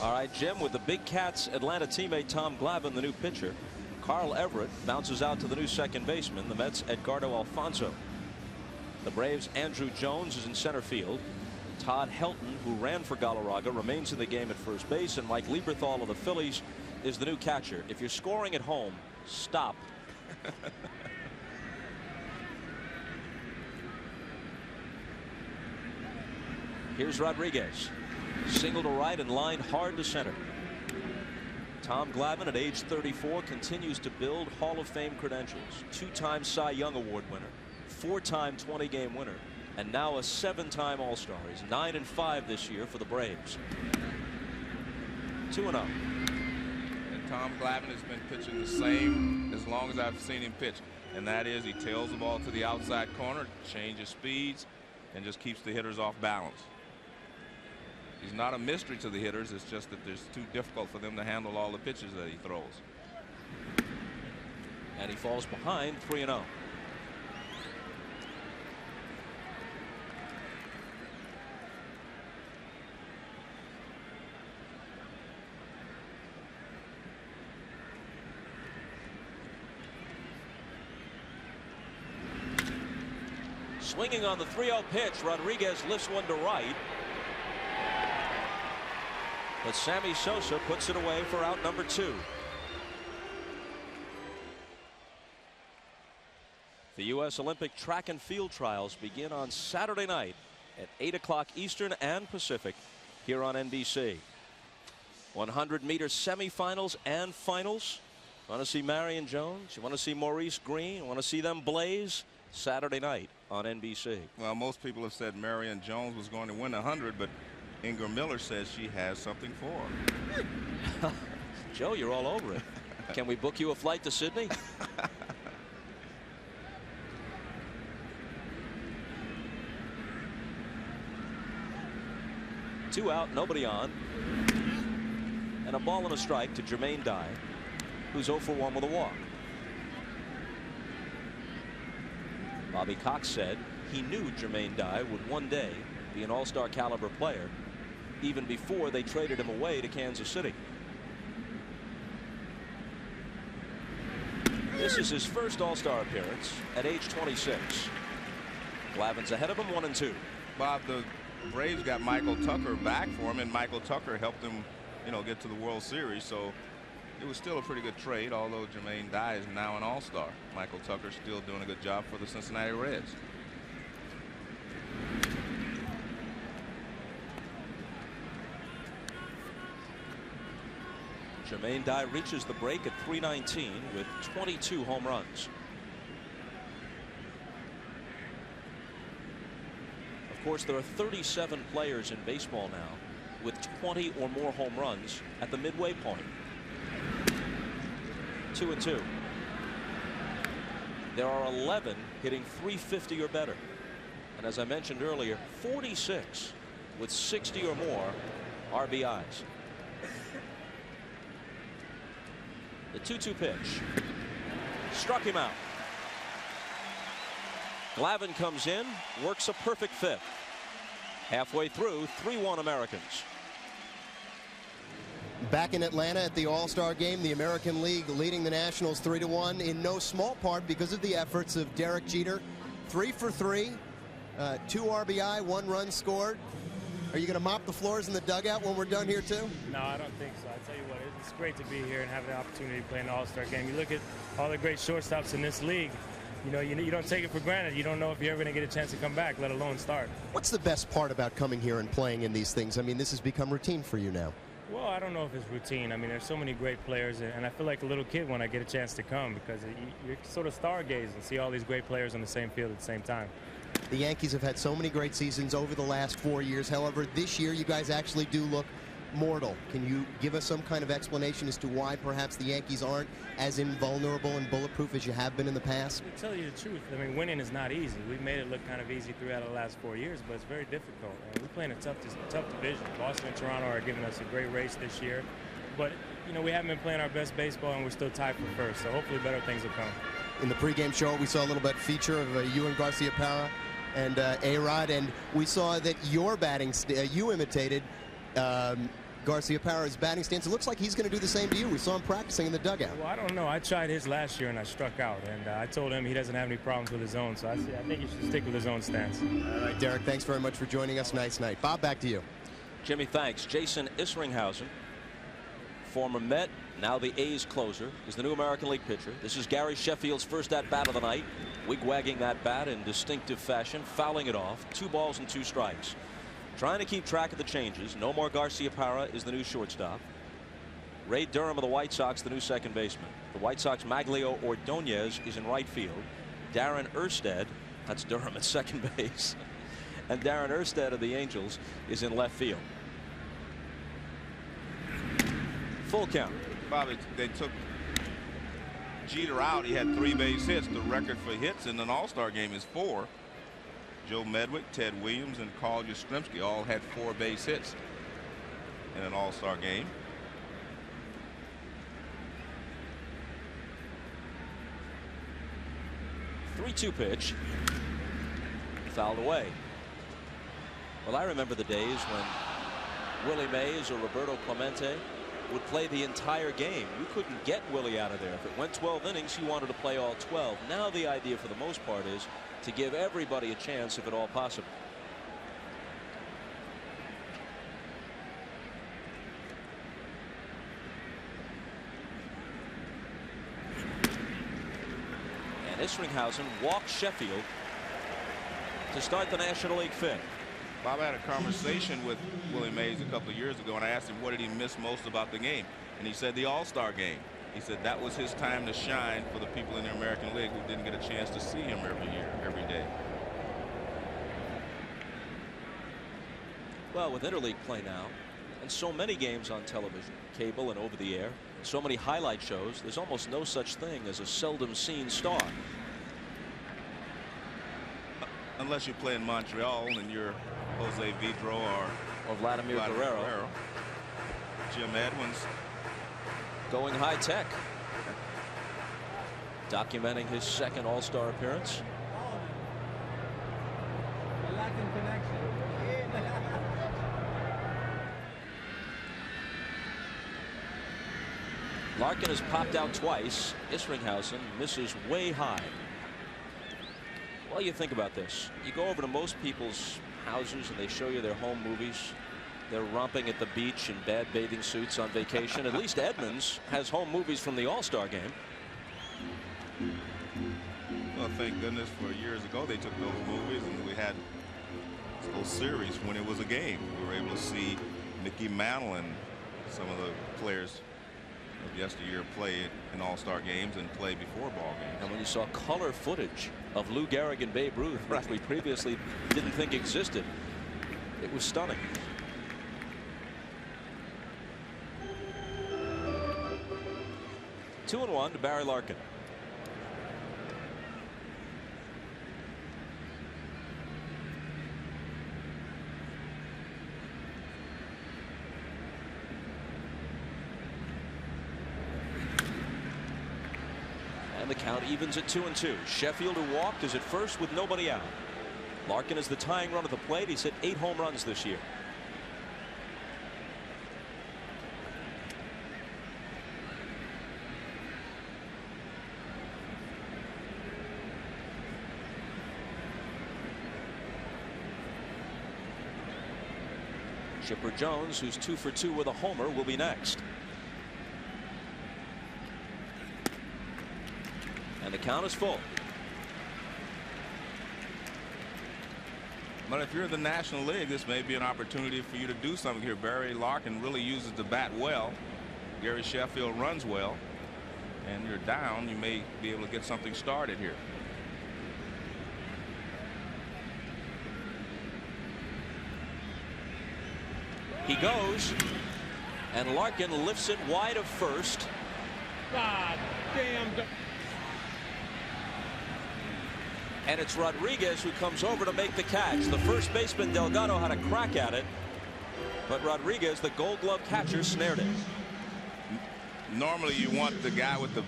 All right, Jim, with the Big Cats Atlanta teammate Tom Glavine, the new pitcher. Carl Everett bounces out to the new second baseman, the Mets' Edgardo Alfonso. The Braves' Andrew Jones is in center field. Todd Helton, who ran for Galarraga, remains in the game at first base, and Mike Lieberthal of the Phillies is the new catcher. If you're scoring at home, stop. Here's Rodriguez. Single to right and line hard to center. Tom Glavine at age 34 continues to build Hall of Fame credentials. Two-time Cy Young Award winner, four-time 20-game winner, and now a seven-time All-Star. He's 9-5 this year for the Braves. 2-0. And Tom Glavine has been pitching the same as long as I've seen him pitch, and that is he tails the ball to the outside corner, changes speeds, and just keeps the hitters off balance. He's not a mystery to the hitters. It's just that it's too difficult for them to handle all the pitches that he throws. And he falls behind 3-0. Swinging on the 3-0 pitch, Rodriguez lifts one to right. But Sammy Sosa puts it away for out number 2. The U.S. Olympic track and field trials begin on Saturday night at 8 o'clock Eastern and Pacific here on NBC. 100-meter semifinals and finals. Want to see Marion Jones? You want to see Maurice Green? You want to see them blaze? Saturday night on NBC. Well, most people have said Marion Jones was going to win 100, but Ingram Miller says she has something for her. Joe, you're all over it. Can we book you a flight to Sydney? Two out, nobody on. And a ball and a strike to Jermaine Dye, who's 0 for 1 with a walk. Bobby Cox said he knew Jermaine Dye would one day be an all-star caliber player, even before they traded him away to Kansas City. This is his first all-star appearance at age 26. Glavine's ahead of him 1-2. Bob, the Braves got Michael Tucker back for him, and Michael Tucker helped them, get to the World Series. So it was still a pretty good trade, although Jermaine Dye is now an all-star. Michael Tucker's still doing a good job for the Cincinnati Reds. Jermaine Dye reaches the break at .319 with 22 home runs. Of course, there are 37 players in baseball now with 20 or more home runs at the midway point. 2-2. There are 11 hitting .350 or better. And as I mentioned earlier, 46 with 60 or more RBIs. The 2-2 pitch. Struck him out. Glavine comes in, works a perfect fifth. Halfway through, 3-1 Americans. Back in Atlanta at the All-Star game, the American League leading the Nationals 3-1 in no small part because of the efforts of Derek Jeter. 3 for 3, 2 RBI, 1 run scored. Are you going to mop the floors in the dugout when we're done here, too? No, I don't think so. I tell you what, it's great to be here and have the opportunity to play in the All-Star game. You look at all the great shortstops in this league, you don't take it for granted. You don't know if you're ever going to get a chance to come back, let alone start. What's the best part about coming here and playing in these things? I mean, this has become routine for you now. Well, I don't know if it's routine. I mean, there's so many great players, and I feel like a little kid when I get a chance to come because you're sort of stargazing and see all these great players on the same field at the same time. The Yankees have had so many great seasons over the last 4 years. However, this year you guys actually do look mortal. Can you give us some kind of explanation as to why perhaps the Yankees aren't as invulnerable and bulletproof as you have been in the past? To tell you the truth, I mean, winning is not easy. We've made it look kind of easy throughout the last 4 years, but it's very difficult. And we're playing a tough division. Boston and Toronto are giving us a great race this year. But, we haven't been playing our best baseball, and we're still tied for first. So hopefully better things will come. In the pregame show, we saw a little bit feature of you and Garciaparra and A-Rod, and we saw that your batting, you imitated Garciaparra's batting stance. It looks like he's going to do the same to you. We saw him practicing in the dugout. Well, I don't know. I tried his last year and I struck out, and I told him he doesn't have any problems with his own, so I think he should stick with his own stance. All right, Derek, thanks very much for joining us. Nice night. Bob, back to you. Jimmy, thanks. Jason Isringhausen, former Met, now the A's closer, is the new American League pitcher. This is Gary Sheffield's first at-bat of the night. Wig-wagging that bat in distinctive fashion, fouling it off. 2 balls and 2 strikes. Trying to keep track of the changes. Nomar Garciaparra is the new shortstop. Ray Durham of the White Sox, the new second baseman. The White Sox, Maglio Ordonez, is in right field. Darren Erstad, that's Durham at second base. And Darren Erstad of the Angels is in left field. Full count. Bobby, they took Jeter out. He had 3 base hits. The record for hits in an All-Star game is 4. Joe Medwick, Ted Williams, and Carl Yastrzemski all had 4 base hits in an All-Star game. Three-2 pitch. Fouled away. Well, I remember the days when Willie Mays or Roberto Clemente would play the entire game. You couldn't get Willie out of there. If it went 12 innings, you wanted to play all 12. Now the idea for the most part is to give everybody a chance if at all possible. And Isringhausen walks Sheffield to start the National League fifth. Bob, I had a conversation with Willie Mays a couple of years ago, and I asked him what did he miss most about the game, and he said the All-Star game. He said that was his time to shine for the people in the American League who didn't get a chance to see him every day. Well, with interleague play now, and so many games on television, cable and over the air, and so many highlight shows, there's almost no such thing as a seldom seen star. Unless you play in Montreal and you're Jose Vidro or Vladimir Guerrero. Jim Edmonds. Going high tech. Documenting his second All-Star appearance. Larkin has popped out twice. Isringhausen misses way high. Well, you think about this. You go over to most people's houses and they show you their home movies. They're romping at the beach in bad bathing suits on vacation. At least Edmonds has home movies from the All-Star game. Well, thank goodness for years ago they took those movies and we had those series when it was a game. We were able to see Mickey Mantle and some of the players of yesteryear play in All-Star games and play before ball games. And when you saw color footage of Lou Gehrig and Babe Ruth, which we previously didn't think existed, it was stunning. Two and one to Barry Larkin. And the count evens at 2-2. Sheffield, who walked, is at first with nobody out. Larkin is the tying run at the plate. He's hit 8 home runs this year. Chipper Jones, who's 2 for 2 with a homer, will be next. And the count is full. But if you're in the National League, this may be an opportunity for you to do something here. Barry Larkin really uses the bat well. Gary Sheffield runs well. And you're down, you may be able to get something started here. He goes, and Larkin lifts it wide of first. God damn. And it's Rodriguez who comes over to make the catch. The first baseman Delgado had a crack at it, but Rodriguez, the Gold Glove catcher, snared it. Normally you want the guy with the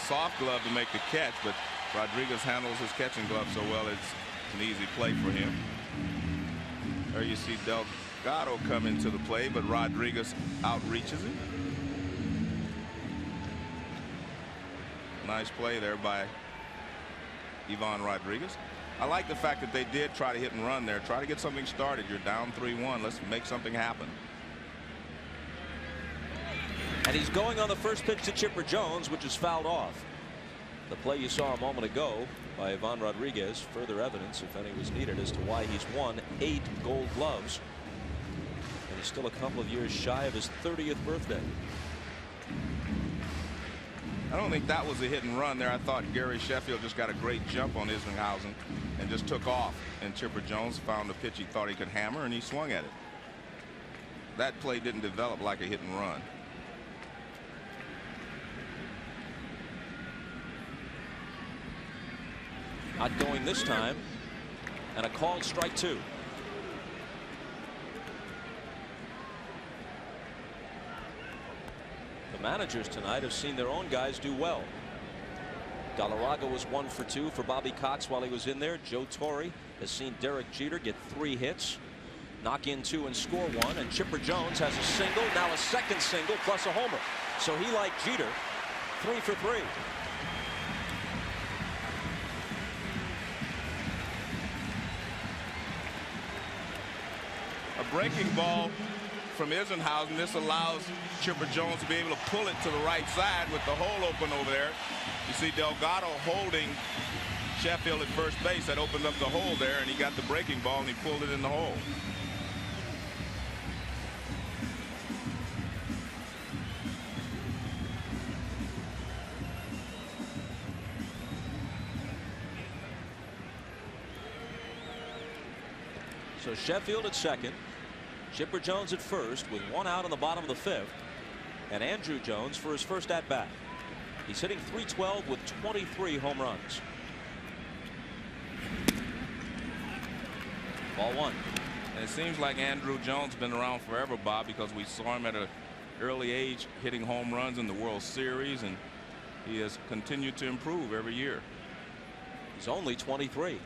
soft glove to make the catch, but Rodriguez handles his catching glove so well it's an easy play for him. There you see Delgado come into the play, but Rodriguez outreaches him. Nice play there by Ivan Rodriguez. I like the fact that they did try to hit and run there. Try to get something started. You're down 3-1. Let's make something happen. And he's going on the first pitch to Chipper Jones, which is fouled off. The play you saw a moment ago by Ivan Rodriguez, further evidence, if any was needed, as to why he's won 8 Gold Gloves. And he's still a couple of years shy of his 30th birthday. I don't think that was a hit and run there. I thought Gary Sheffield just got a great jump on Isringhausen and just took off. And Chipper Jones found a pitch he thought he could hammer, and he swung at it. That play didn't develop like a hit and run. Not going this time, and a called strike 2. The managers tonight have seen their own guys do well. Galarraga was 1 for 2 for Bobby Cox while he was in there. Joe Torre has seen Derek Jeter get 3 hits, knock in 2 and score 1, and Chipper Jones has a single, now a second single plus a homer. So he, like Jeter, 3 for 3. A breaking ball from Isringhausen. This allows Chipper Jones to be able to pull it to the right side with the hole open over there. You see Delgado holding Sheffield at first base. That opened up the hole there, and he got the breaking ball and he pulled it in the hole. So Sheffield at second, Chipper Jones at first with 1 out in the bottom of the 5th, and Andrew Jones for his first at bat. He's hitting .312 with 23 home runs. Ball 1. And it seems like Andrew Jones has been around forever, Bob, because we saw him at an early age hitting home runs in the World Series, and he has continued to improve every year. He's only 23.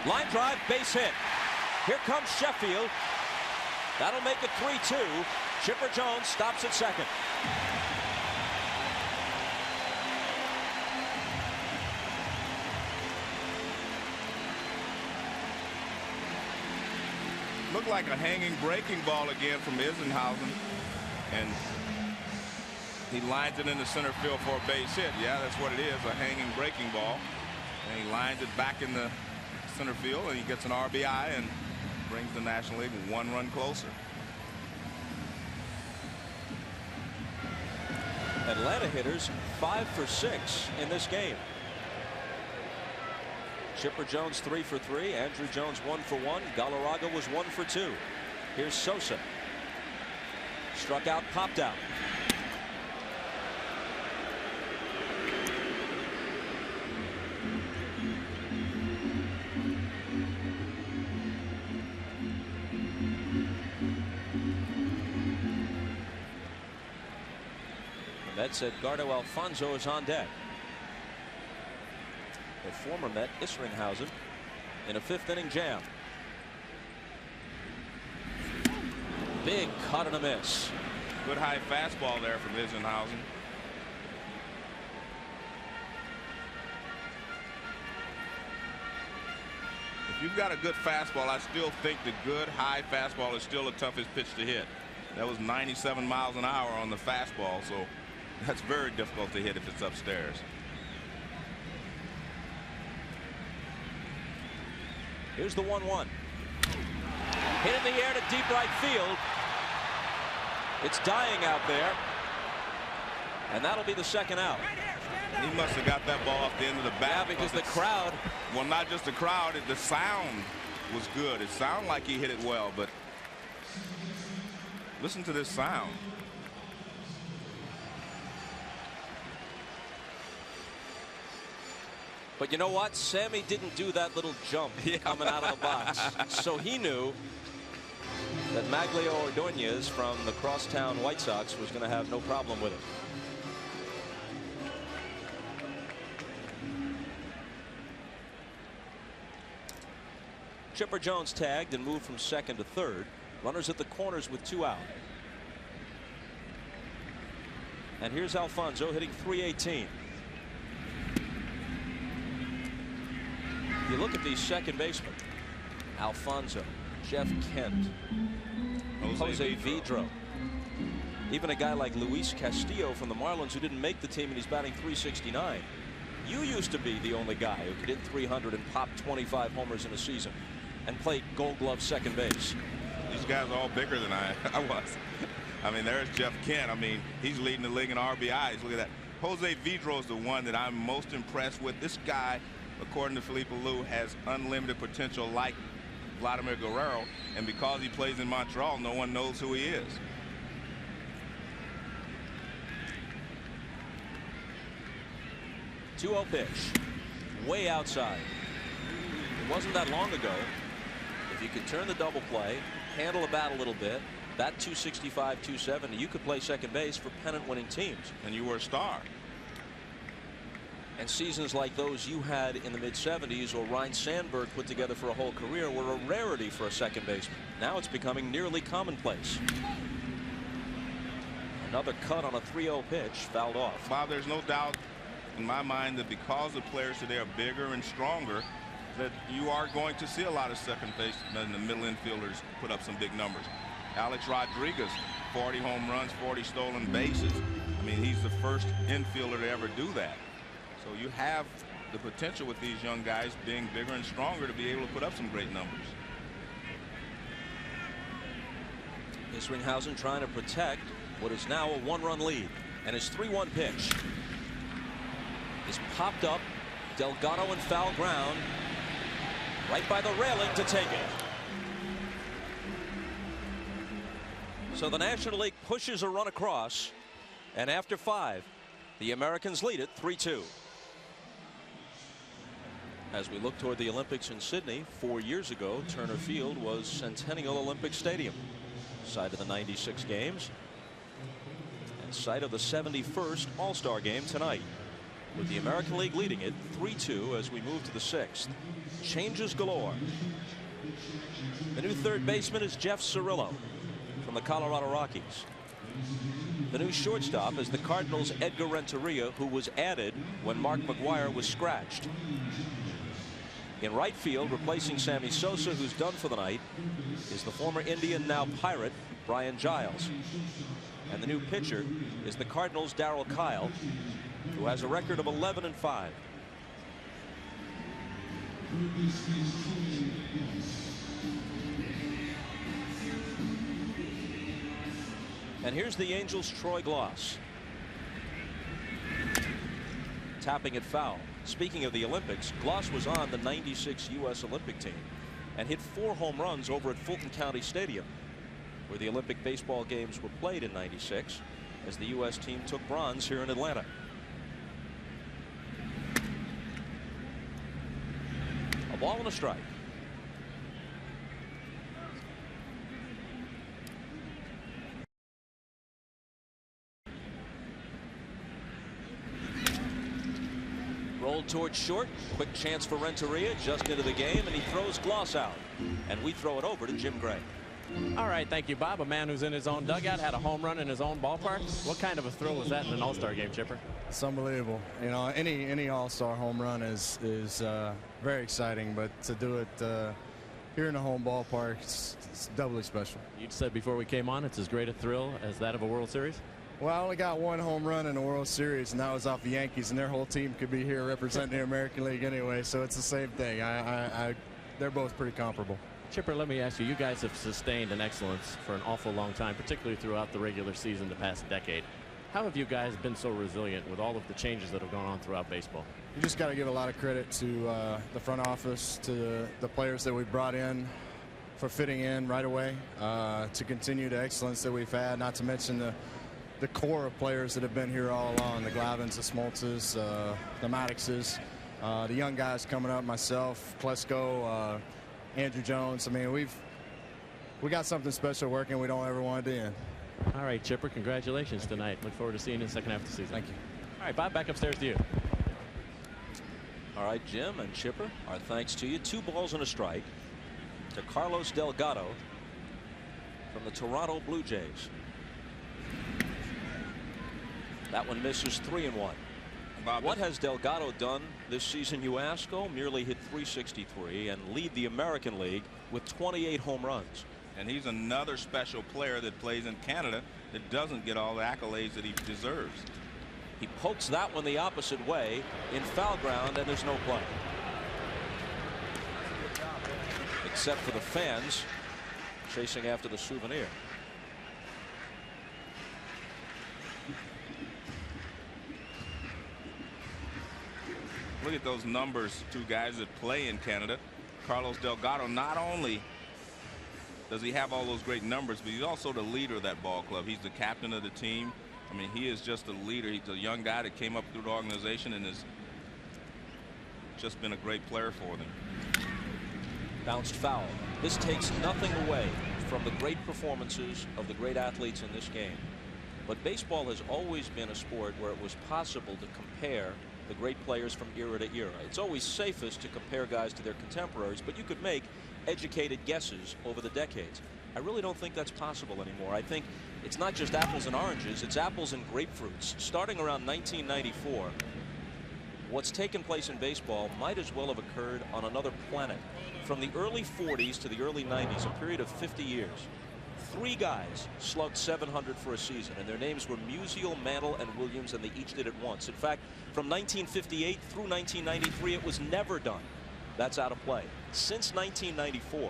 Line drive, base hit. Here comes Sheffield. That'll make it 3-2. Chipper Jones stops at second. Looked like a hanging breaking ball again from Isringhausen, and he lines it into center field for a base hit. Yeah, that's what it is, a hanging breaking ball. And he lines it back in the center field, and he gets an RBI and brings the National League 1 run closer. Atlanta hitters 5 for 6 in this game. Chipper Jones 3 for 3. Andrew Jones 1 for 1. Galarraga was 1 for 2. Here's Sosa. Struck out, popped out. Met said Edgardo Alfonso is on deck. The former Met Isringhausen in a 5th inning jam. Big cut and a miss. Good high fastball there from Isringhausen. If you've got a good fastball, I still think the good high fastball is still the toughest pitch to hit. That was 97 miles an hour on the fastball, so that's very difficult to hit if it's upstairs. Here's the 1-1. Hit in the air to deep right field. It's dying out there. And that'll be the second out. He must have got that ball off the end of the bat. Yeah, because the crowd. Well, not just the crowd, the sound was good. It sounded like he hit it well, but listen to this sound. But you know what? Sammy didn't do that little jump coming out of the box. So he knew that Maglio Ordonez from the crosstown White Sox was going to have no problem with it. Chipper Jones tagged and moved from second to third. Runners at the corners with 2 out. And here's Alfonso hitting .318. You look at these second basemen. Alfonso, Jeff Kent, Jose Vidro. Even a guy like Luis Castillo from the Marlins who didn't make the team and he's batting .369. You used to be the only guy who could hit 300 and pop 25 homers in a season and play Gold Glove second base. These guys are all bigger than I was. I mean, there's Jeff Kent. I mean, he's leading the league in RBIs. Look at that. Jose Vidro is the one that I'm most impressed with. This guy, according to Felipe Alou, has unlimited potential like Vladimir Guerrero, and because he plays in Montreal, no one knows who he is. .2-0 pitch, way outside. It wasn't that long ago. If you could turn the double play, handle the bat a little bit, bat 265, 270, you could play second base for pennant-winning teams. And you were a star. And seasons like those you had in the mid-70s or Ryne Sandberg put together for a whole career were a rarity for a second baseman. Now it's becoming nearly commonplace. Another cut on a 3-0 pitch, fouled off. Bob, there's no doubt in my mind that because the players today are bigger and stronger, that you are going to see a lot of second basemen and the middle infielders put up some big numbers. Alex Rodriguez, 40 home runs, 40 stolen bases. I mean, he's the first infielder to ever do that. So you have the potential with these young guys being bigger and stronger to be able to put up some great numbers. Isringhausen trying to protect what is now a 1-run lead. And his 3-1 pitch is popped up. Delgado in foul ground. Right by the railing to take it. So the National League pushes a run across. And after 5, the Americans lead it 3-2. As we look toward the Olympics in Sydney, 4 years ago, Turner Field was Centennial Olympic Stadium, site of the '96 games, and site of the 71st All-Star game tonight, with the American League leading it 3-2 as we move to the 6th. Changes galore. The new third baseman is Jeff Cirillo from the Colorado Rockies. The new shortstop is the Cardinals' Edgar Renteria, who was added when Mark McGwire was scratched. In right field, replacing Sammy Sosa, who's done for the night, is the former Indian, now Pirate, Brian Giles. And the new pitcher is the Cardinals' Darryl Kyle, who has a record of 11-5. And here's the Angels' Troy Gloss. Tapping it foul. Speaking of the Olympics, Gloss was on the '96 U.S. Olympic team and hit 4 home runs over at Fulton County Stadium, where the Olympic baseball games were played in '96 as the U.S. team took bronze here in Atlanta. A ball and a strike. Rolled towards short. Quick chance for Renteria just into the game, and he throws Gloss out. And we throw it over to Jim Gray. All right, thank you, Bob. A man who's in his own dugout had a home run in his own ballpark. What kind of a thrill was that in an All-Star game, Chipper? It's unbelievable. You know, any All-Star home run is very exciting, but to do it here in a home ballpark, it's doubly special. You said before we came on, it's as great a thrill as that of a World Series? Well, I only got one home run in the World Series, and that was off the Yankees, and their whole team could be here representing the American League anyway, so it's the same thing. They're both pretty comparable. Chipper, let me ask you, you guys have sustained an excellence for an awful long time, particularly throughout the regular season the past decade. How have you guys been so resilient with all of the changes that have gone on throughout baseball? You just got to give a lot of credit to the front office, to the players that we brought in for fitting in right away, to continue the excellence that we've had, not to mention the core of players that have been here all along, the Glavins, the Smoltzes, the Maddoxes, the young guys coming up, myself, Klesko, Andrew Jones. I mean, we got something special working. We don't ever want it to end. All right, Chipper, congratulations tonight. Look forward to seeing you in the second half of the season. Thank you. All right, Bob, back upstairs to you. All right, Jim and Chipper, our thanks to you. 2 balls and a strike to Carlos Delgado from the Toronto Blue Jays. That one misses 3-1. Bob, what has Delgado done this season, you ask? Oh, merely hit .363 and lead the American League with 28 home runs. And he's another special player that plays in Canada that doesn't get all the accolades that he deserves. He pokes that one the opposite way in foul ground, and there's no play. Except for the fans chasing after the souvenir. Look at those numbers, 2 guys that play in Canada. Carlos Delgado, not only does he have all those great numbers, but he's also the leader of that ball club. He's the captain of the team. I mean, he is just a leader. He's a young guy that came up through the organization and has just been a great player for them. Bounced foul. This takes nothing away from the great performances of the great athletes in this game. But baseball has always been a sport where it was possible to compare the great players from era to era. It's always safest to compare guys to their contemporaries, but you could make educated guesses over the decades. I really don't think that's possible anymore. I think it's not just apples and oranges, it's apples and grapefruits. Starting around 1994, what's taken place in baseball might as well have occurred on another planet. From the early 40s to the early 90s, a period of 50 years, 3 guys slugged .700 for a season, and their names were Musial, Mantle, and Williams, and they each did it once. In fact, from 1958 through 1993, it was never done. That's out of play. Since 1994,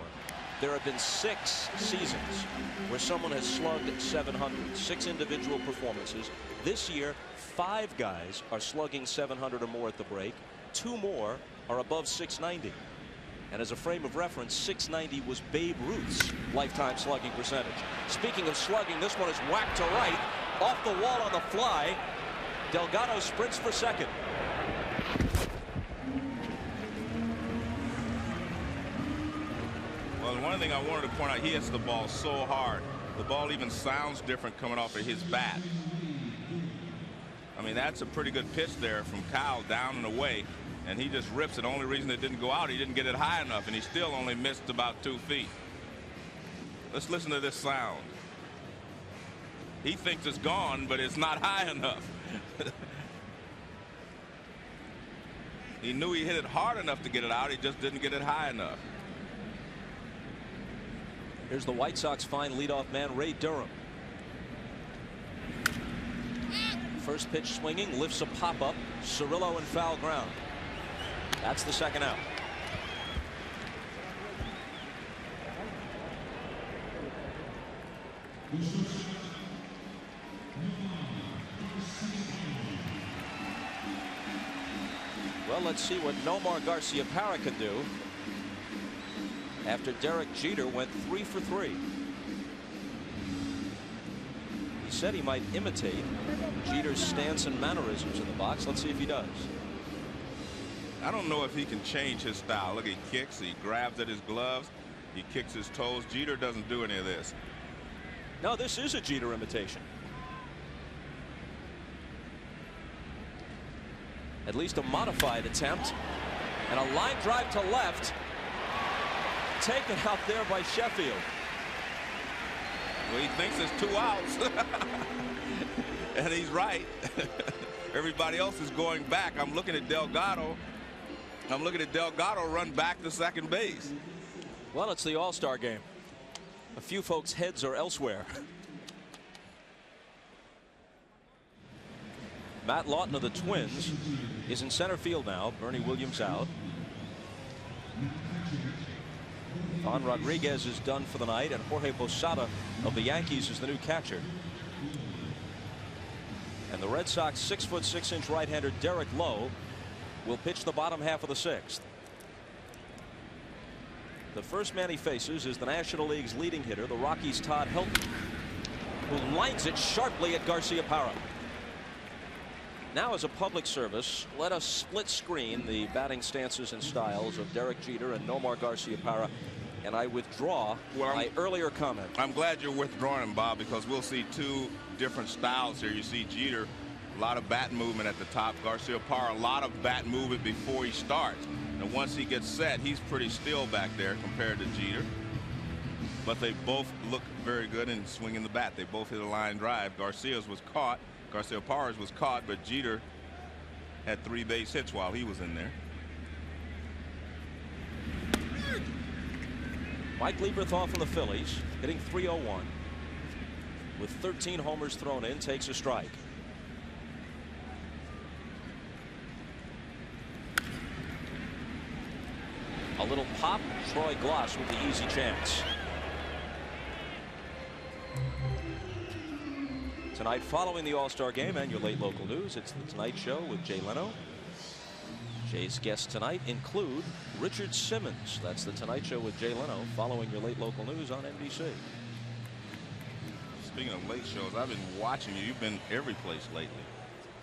there have been 6 seasons where someone has slugged .700, 6 individual performances. This year, 5 guys are slugging .700 or more at the break. 2 more are above .690. And as a frame of reference, .690 was Babe Ruth's lifetime slugging percentage. Speaking of slugging, this one is whacked to right, off the wall on the fly. Delgado sprints for second. Well, one thing I wanted to point out, he hits the ball so hard. The ball even sounds different coming off of his bat. I mean, that's a pretty good pitch there from Kyle down and away. And he just rips it. The only reason it didn't go out, he didn't get it high enough, and he still only missed about 2 feet. Let's listen to this sound. He thinks it's gone, but it's not high enough. He knew he hit it hard enough to get it out. He just didn't get it high enough. Here's the White Sox fine leadoff man, Ray Durham. First pitch swinging, lifts a pop-up. Cirillo in foul ground. That's the second out. Well, let's see what Nomar Garciaparra can do after Derek Jeter went 3 for 3. He said he might imitate Jeter's stance and mannerisms in the box. Let's see if he does. I don't know if he can change his style. Look, he kicks, he grabs at his gloves, he kicks his toes. Jeter doesn't do any of this. No, this is a Jeter imitation. At least a modified attempt. And a line drive to left. Taken out there by Sheffield. Well, he thinks it's 2 outs. And he's right. Everybody else is going back. I'm looking at Delgado. Run back to second base. Well, it's the All-Star game. A few folks' heads are elsewhere. Matt Lawton of the Twins is in center field now. Bernie Williams out. Juan Rodriguez is done for the night, and Jorge Posada of the Yankees is the new catcher. And the Red Sox 6'6" right-hander Derek Lowe will pitch the bottom half of the 6th. The first man he faces is the National League's leading hitter, the Rockies' Todd Helton, who lines it sharply at Garciaparra. Now, as a public service, let us split screen the batting stances and styles of Derek Jeter and Nomar Garciaparra, and I withdraw my earlier comment. I'm glad you're withdrawing him, Bob, because we'll see 2 different styles here. You see Jeter, a lot of bat movement at the top. Garciaparra, a lot of bat movement before he starts. And once he gets set, he's pretty still back there compared to Jeter. But they both look very good in swinging the bat. They both hit a line drive. Garciaparra's was caught, but Jeter had 3 base hits while he was in there. Mike Lieberthoff from the Phillies, hitting .301 with 13 homers thrown in, takes a strike. A little pop. Troy Glaus with the easy chance. Tonight, following the All-Star game and your late local news, it's the Tonight Show with Jay Leno. Jay's guests tonight include Richard Simmons. That's the Tonight Show with Jay Leno, following your late local news on NBC. Speaking of late shows, I've been watching you. You've been every place lately.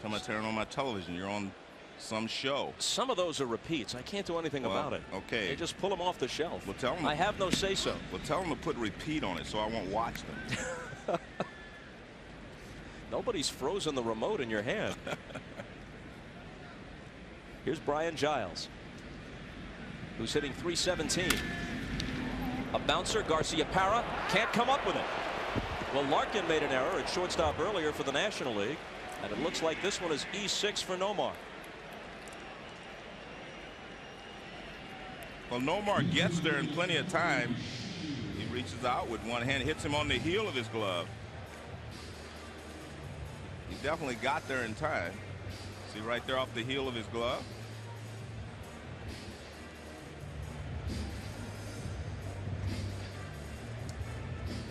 Time I turn on my television, you're on some show. Some of those are repeats. I can't do anything about it. Okay. They just pull them off the shelf. Well, tell them. I have no say-so. Well, tell them to put repeat on it so I won't watch them. Nobody's frozen the remote in your hand. Here's Brian Giles, who's hitting .317. A bouncer. Garciaparra can't come up with it. Well, Larkin made an error at shortstop earlier for the National League, and it looks like this one is E6 for Nomar. Well, Nomar gets there in plenty of time. He reaches out with one hand, hits him on the heel of his glove. He definitely got there in time. See right there off the heel of his glove.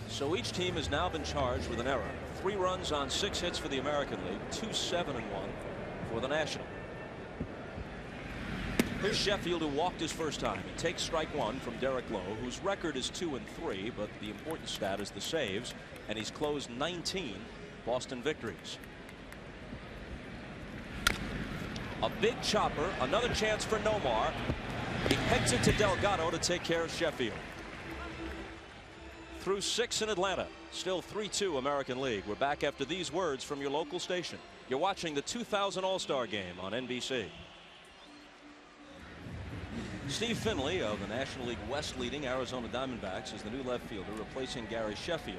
So each team has now been charged with an error. 3 runs on 6 hits for the American League, 2 7-1 for the National. Here's Sheffield, who walked his first time. He takes strike 1 from Derek Lowe, whose record is 2-3, but the important stat is the saves, and he's closed 19 Boston victories. A big chopper, another chance for Nomar. He pegs it to Delgado to take care of Sheffield. Through 6 in Atlanta, still 3-2 American League. We're back after these words from your local station. You're watching the 2000 All-Star Game on NBC. Steve Finley of the National League West leading Arizona Diamondbacks is the new left fielder, replacing Gary Sheffield.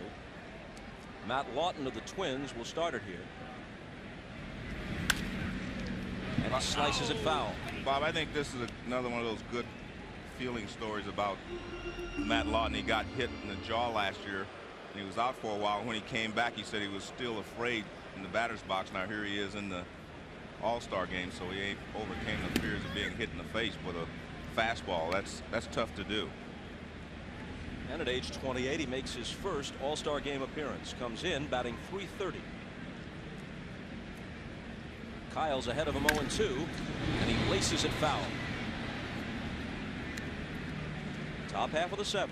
Matt Lawton of the Twins will start it here. And he slices it foul. Bob, I think this is another one of those good feeling stories about Matt Lawton. He got hit in the jaw last year, and he was out for a while. When he came back, he said he was still afraid in the batter's box. Now here he is in the All-Star game, so he ain't overcame the fears of being hit in the face with a fastball. That's tough to do. And at age 28, he makes his first All-Star game appearance. Comes in batting .330. Kyle's ahead of him 0-2, and he laces it foul. Top half of the 7th,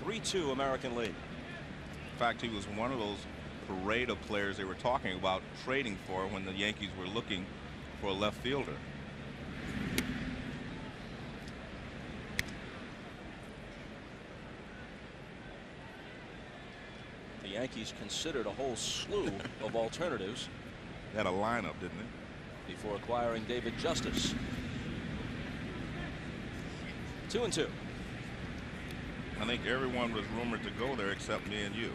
3-2 American League. In fact, he was one of those parade of players they were talking about trading for when the Yankees were looking for a left fielder. The Yankees considered a whole slew of alternatives. They had a lineup, didn't they? Before acquiring David Justice. 2-2. I think everyone was rumored to go there except me and you.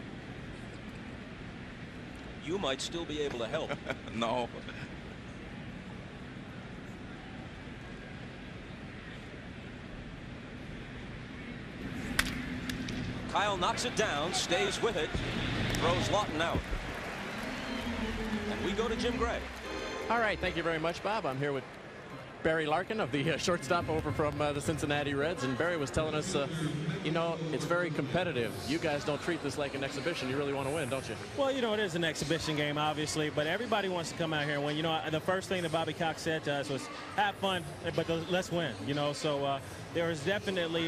You might still be able to help. No. Kyle knocks it down, stays with it, throws Lawton out. And we go to Jim Gray. All right, thank you very much, Bob. I'm here with Barry Larkin of the shortstop over from the Cincinnati Reds, and Barry was telling us, you know, it's very competitive. You guys don't treat this like an exhibition. You really want to win, don't you? Well, you know, it is an exhibition game, obviously, but everybody wants to come out here and win. You know, the first thing that Bobby Cox said to us was, have fun, but let's win, you know. So there was definitely,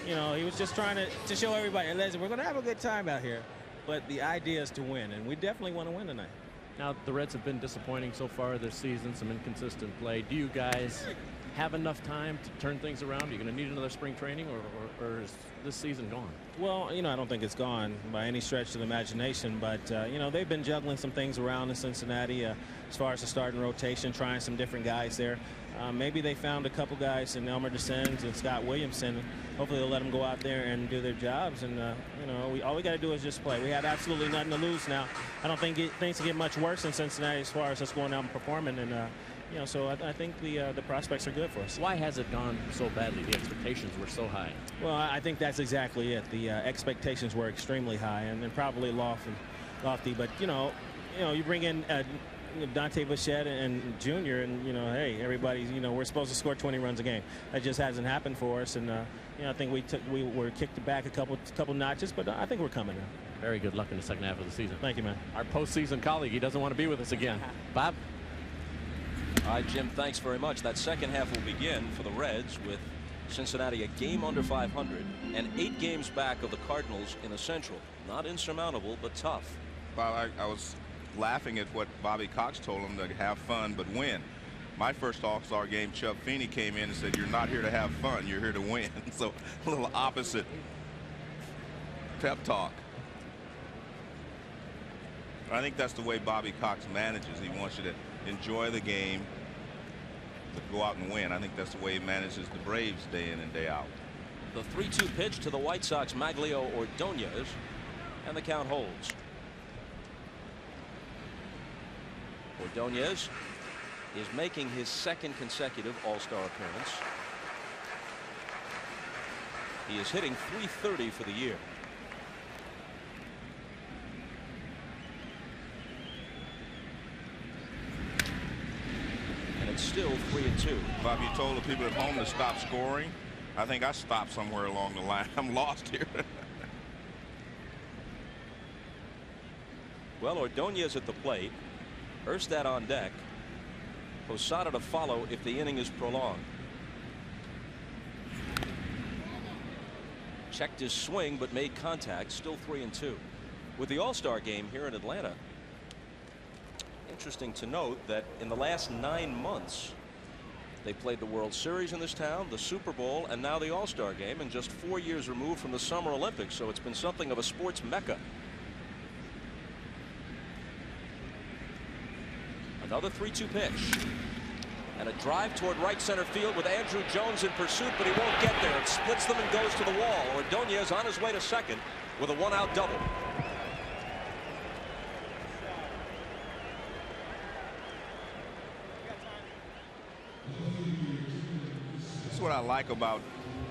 you know, he was just trying to show everybody, listen, we're going to have a good time out here, but the idea is to win, and we definitely want to win tonight. Now, the Reds have been disappointing so far this season, some inconsistent play. Do you guys have enough time to turn things around? Are you going to need another spring training, or is this season gone? Well, you know, I don't think it's gone by any stretch of the imagination, but, you know, they've been juggling some things around in Cincinnati as far as the starting rotation, trying some different guys there. Maybe they found a couple guys in Elmer DeSenz and Scott Williamson. Hopefully they'll let them go out there and do their jobs. And, you know, all we got to do is just play. We have absolutely nothing to lose now. I don't think things will get much worse in Cincinnati as far as us going out and performing. And, you know, so I think the prospects are good for us. Why has it gone so badly? The expectations were so high. Well, I think that's exactly it. The expectations were extremely high and probably lofty. But, you know, you bring in Dante Bichette and Jr. and, you know, hey, everybody's, you know, we're supposed to score 20 runs a game. That just hasn't happened for us. And, you know, I think we were kicked back a couple notches, but I think we're coming now. Very good luck in the second half of the season. Thank you, man. Our postseason colleague, he doesn't want to be with us again. Bob? All right, Jim, thanks very much. That second half will begin for the Reds with Cincinnati a game under 500 and 8 games back of the Cardinals in the Central. Not insurmountable, but tough. Well, I was laughing at what Bobby Cox told him, to have fun but win. My first All-Star game, Chubb Feeney came in and said, you're not here to have fun, you're here to win. So a little opposite pep talk. I think that's the way Bobby Cox manages. He wants you to enjoy the game, but go out and win. I think that's the way he manages the Braves day in and day out. The 3-2 pitch to the White Sox, Maglio Ordonez, and the count holds. Ordonez is making his second consecutive All-Star appearance. He is hitting .330 for the year. And it's still 3-2. Bob, you told the people at home to stop scoring. I think I stopped somewhere along the line. I'm lost here. Well, Ordonez at the plate. Erstad on deck. Posada to follow if the inning is prolonged. Checked his swing but made contact. Still 3-2. With the All-Star game here in Atlanta, interesting to note that in the last 9 months they played the World Series in this town, the Super Bowl, and now the All-Star game, and just 4 years removed from the Summer Olympics. So it's been something of a sports mecca. Another 3-2 pitch. And a drive toward right center field with Andrew Jones in pursuit, but he won't get there. It splits them and goes to the wall. Ordonez on his way to second with a 1-out double. This is what I like about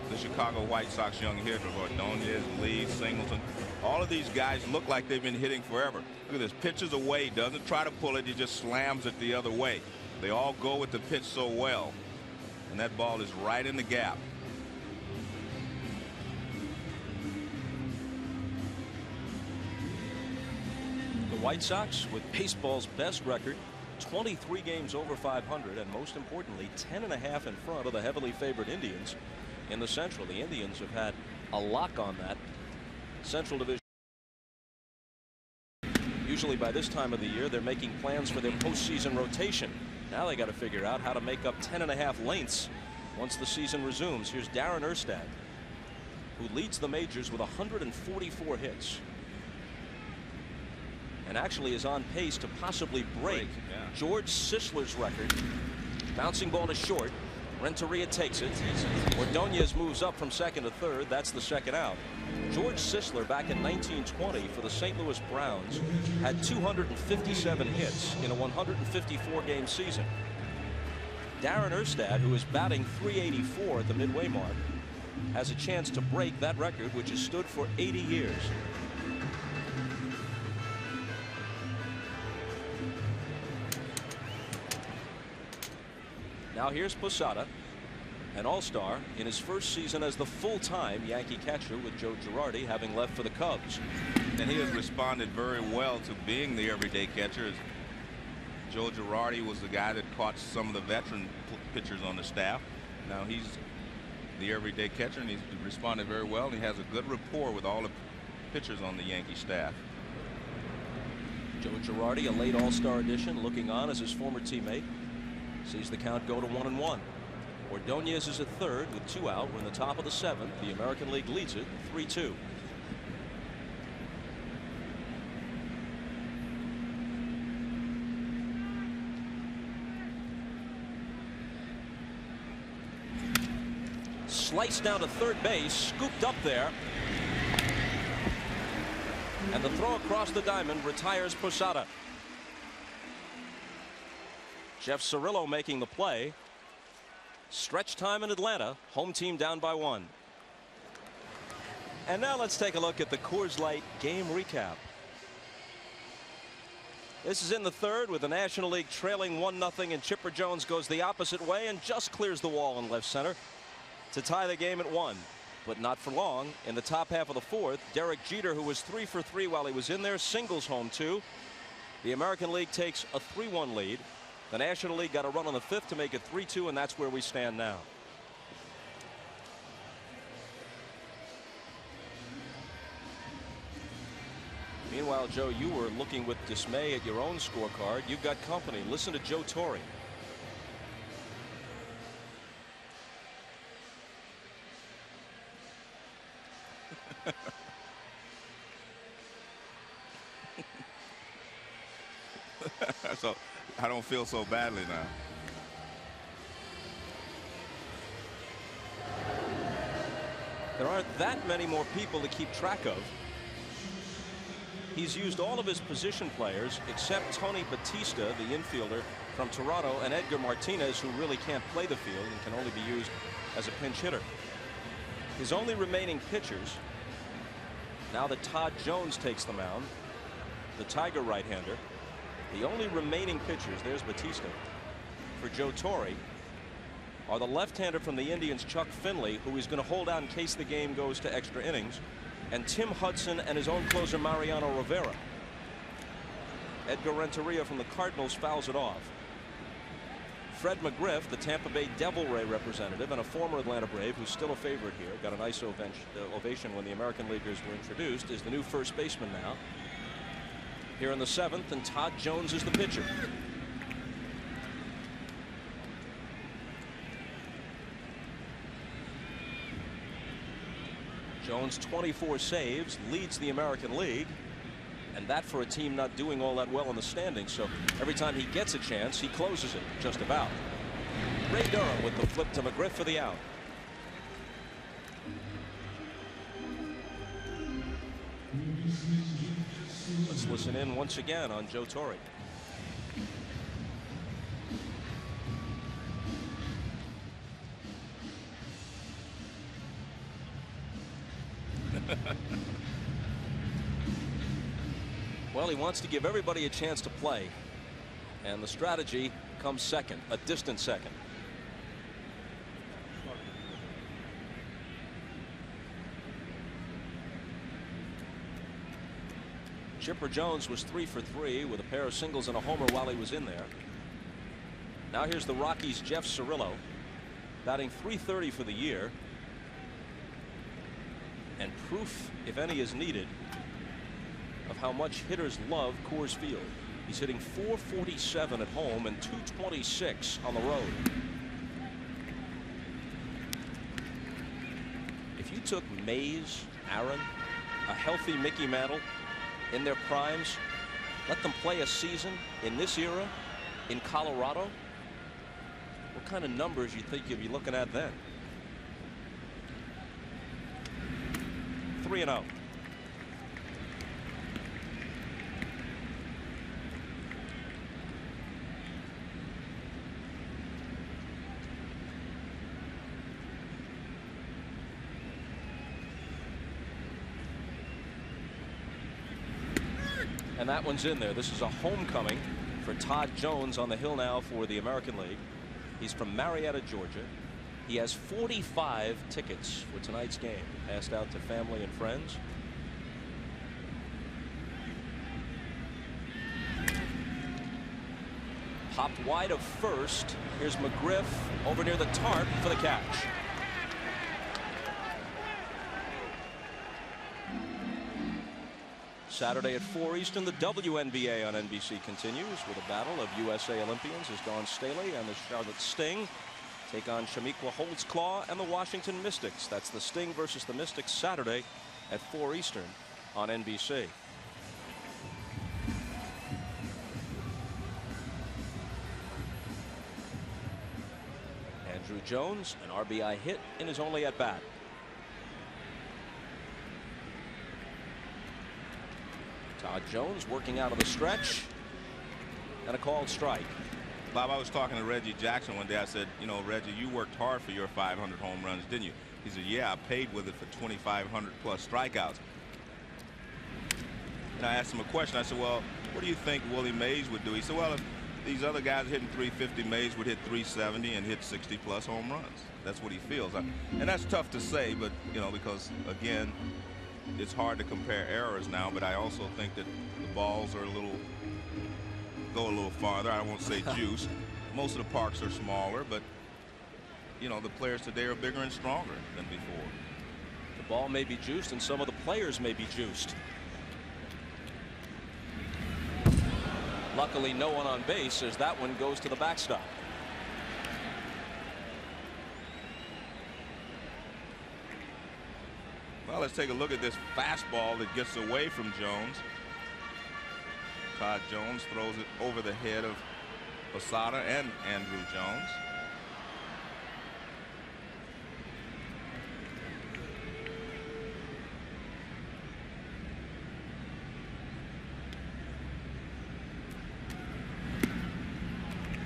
the Chicago White Sox young hitters. Ordonez, Lee, Singleton. All of these guys look like they've been hitting forever. Look at this. Pitches away, doesn't try to pull it, he just slams it the other way. They all go with the pitch so well. And that ball is right in the gap. The White Sox with baseball's best record, 23 games over 500, and most importantly 10.5 in front of the heavily favored Indians in the Central. The Indians have had a lock on that Central Division. Usually by this time of the year they're making plans for their postseason rotation. Now they got to figure out how to make up 10.5 lengths once the season resumes. Here's Darren Erstad, who leads the majors with 144 hits and actually is on pace to possibly break George Sisler's record. Bouncing ball to short. Renteria takes it. Ordonez moves up from second to third. That's the second out. George Sisler back in 1920 for the St. Louis Browns had 257 hits in a 154 game season. Darren Erstad, who is batting .384 at the midway mark, has a chance to break that record, which has stood for 80 years. Now here's Posada, an all-star in his first season as the full-time Yankee catcher, with Joe Girardi having left for the Cubs. And he has responded very well to being the everyday catcher. Joe Girardi was the guy that caught some of the veteran pitchers on the staff. Now he's the everyday catcher, and he's responded very well. And he has a good rapport with all the pitchers on the Yankee staff. Joe Girardi, a late all-star addition, looking on as his former teammate. Sees the count go to 1-1. Ordonez is at third with 2 out. We're in the top of the 7th. The American League leads it 3-2. Sliced down to third base, scooped up there. And the throw across the diamond retires Posada. Jeff Cirillo making the play. Stretch time in Atlanta. Home team down by 1. And now let's take a look at the Coors Light game recap. This is in the third with the National League trailing 1-0, and Chipper Jones goes the opposite way and just clears the wall in left center to tie the game at 1. But not for long. In the top half of the fourth, Derek Jeter, who was 3 for 3 while he was in there, singles home 2. The American League takes a 3-1 lead. The National League got a run on the 5th to make it 3-2, and that's where we stand now. Meanwhile, Joe, you were looking with dismay at your own scorecard. You've got company. Listen to Joe Torre. So I don't feel so badly now. There aren't that many more people to keep track of. He's used all of his position players except Tony Batista, the infielder from Toronto, and Edgar Martinez, who really can't play the field and can only be used as a pinch hitter. His only remaining pitchers, now that Todd Jones takes the mound, the Tiger right-hander, the only remaining pitchers, there's Batista, for Joe Torre, are the left-hander from the Indians, Chuck Finley, who he's going to hold out in case the game goes to extra innings, and Tim Hudson and his own closer Mariano Rivera. Edgar Renteria from the Cardinals fouls it off. Fred McGriff, the Tampa Bay Devil Ray representative and a former Atlanta Brave who's still a favorite here, got a nice ovation when the American Leaguers were introduced, is the new first baseman now. Here in the 7th, and Todd Jones is the pitcher. Jones 24 saves, leads the American League, and that for a team not doing all that well in the standings. So every time he gets a chance, he closes it just about. Ray Durham with the flip to McGriff for the out. Let's listen in once again on Joe Torre. Well, he wants to give everybody a chance to play, and the strategy comes second, a distant second. Chipper Jones was 3 for 3 with a pair of singles and a homer while he was in there. Now here's the Rockies' Jeff Cirillo, batting .330 for the year, and proof, if any, is needed of how much hitters love Coors Field. He's hitting .447 at home and .226 on the road. If you took Mays, Aaron, a healthy Mickey Mantle in their primes, let them play a season in this era in Colorado, what kind of numbers you think you'll be looking at then? 3-0. And that one's in there. This is a homecoming for Todd Jones on the hill now for the American League. He's from Marietta, Georgia. He has 45 tickets for tonight's game, passed out to family and friends. Popped wide of first. Here's McGriff over near the tarp for the catch. Saturday at 4 Eastern, the WNBA on NBC continues with a battle of USA Olympians as Dawn Staley and the Charlotte Sting take on Shamiqua Holtzclaw and the Washington Mystics. That's the Sting versus the Mystics Saturday at 4 Eastern on NBC. Andrew Jones, an RBI hit in his only at bat. Todd Jones working out of the stretch and a called strike. Bob, I was talking to Reggie Jackson one day. I said, you know, Reggie, you worked hard for your 500 home runs, didn't you? He said, yeah, I paid with it for 2,500 plus strikeouts. And I asked him a question. I said, well, what do you think Willie Mays would do? He said, well, if these other guys hitting 350, Mays would hit 370 and hit 60 plus home runs. That's what he feels. And that's tough to say, but, you know, because, again, it's hard to compare errors now, but I also think that the balls are go a little farther. I won't say juiced. Most of the parks are smaller, but you know, the players today are bigger and stronger than before. The ball may be juiced and some of the players may be juiced. Luckily no one on base as that one goes to the backstop. Well, let's take a look at this fastball that gets away from Jones. Todd Jones throws it over the head of Posada and Andrew Jones.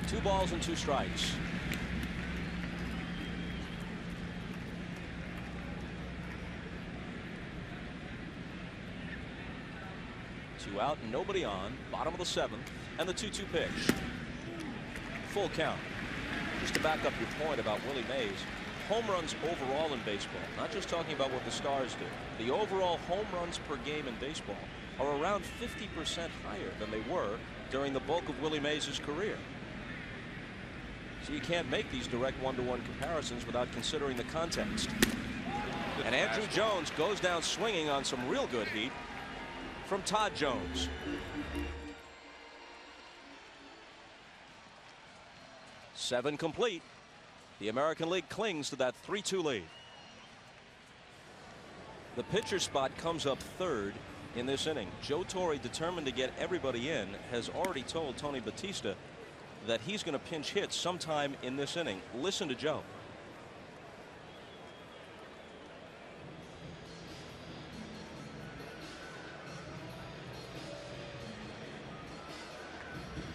Two balls and two strikes. Two out, nobody on, bottom of the seventh, and the 2-2 pitch. Full count. Just to back up your point about Willie Mays, home runs overall in baseball, not just talking about what the Stars do, the overall home runs per game in baseball are around 50% higher than they were during the bulk of Willie Mays' career. So you can't make these direct one-to-one comparisons without considering the context. And Andrew Jones goes down swinging on some real good heat from Todd Jones. Seven complete. The American League clings to that 3-2 lead. The pitcher spot comes up third in this inning. Joe Torre, determined to get everybody in, has already told Tony Batista that he's going to pinch hit sometime in this inning. Listen to Joe.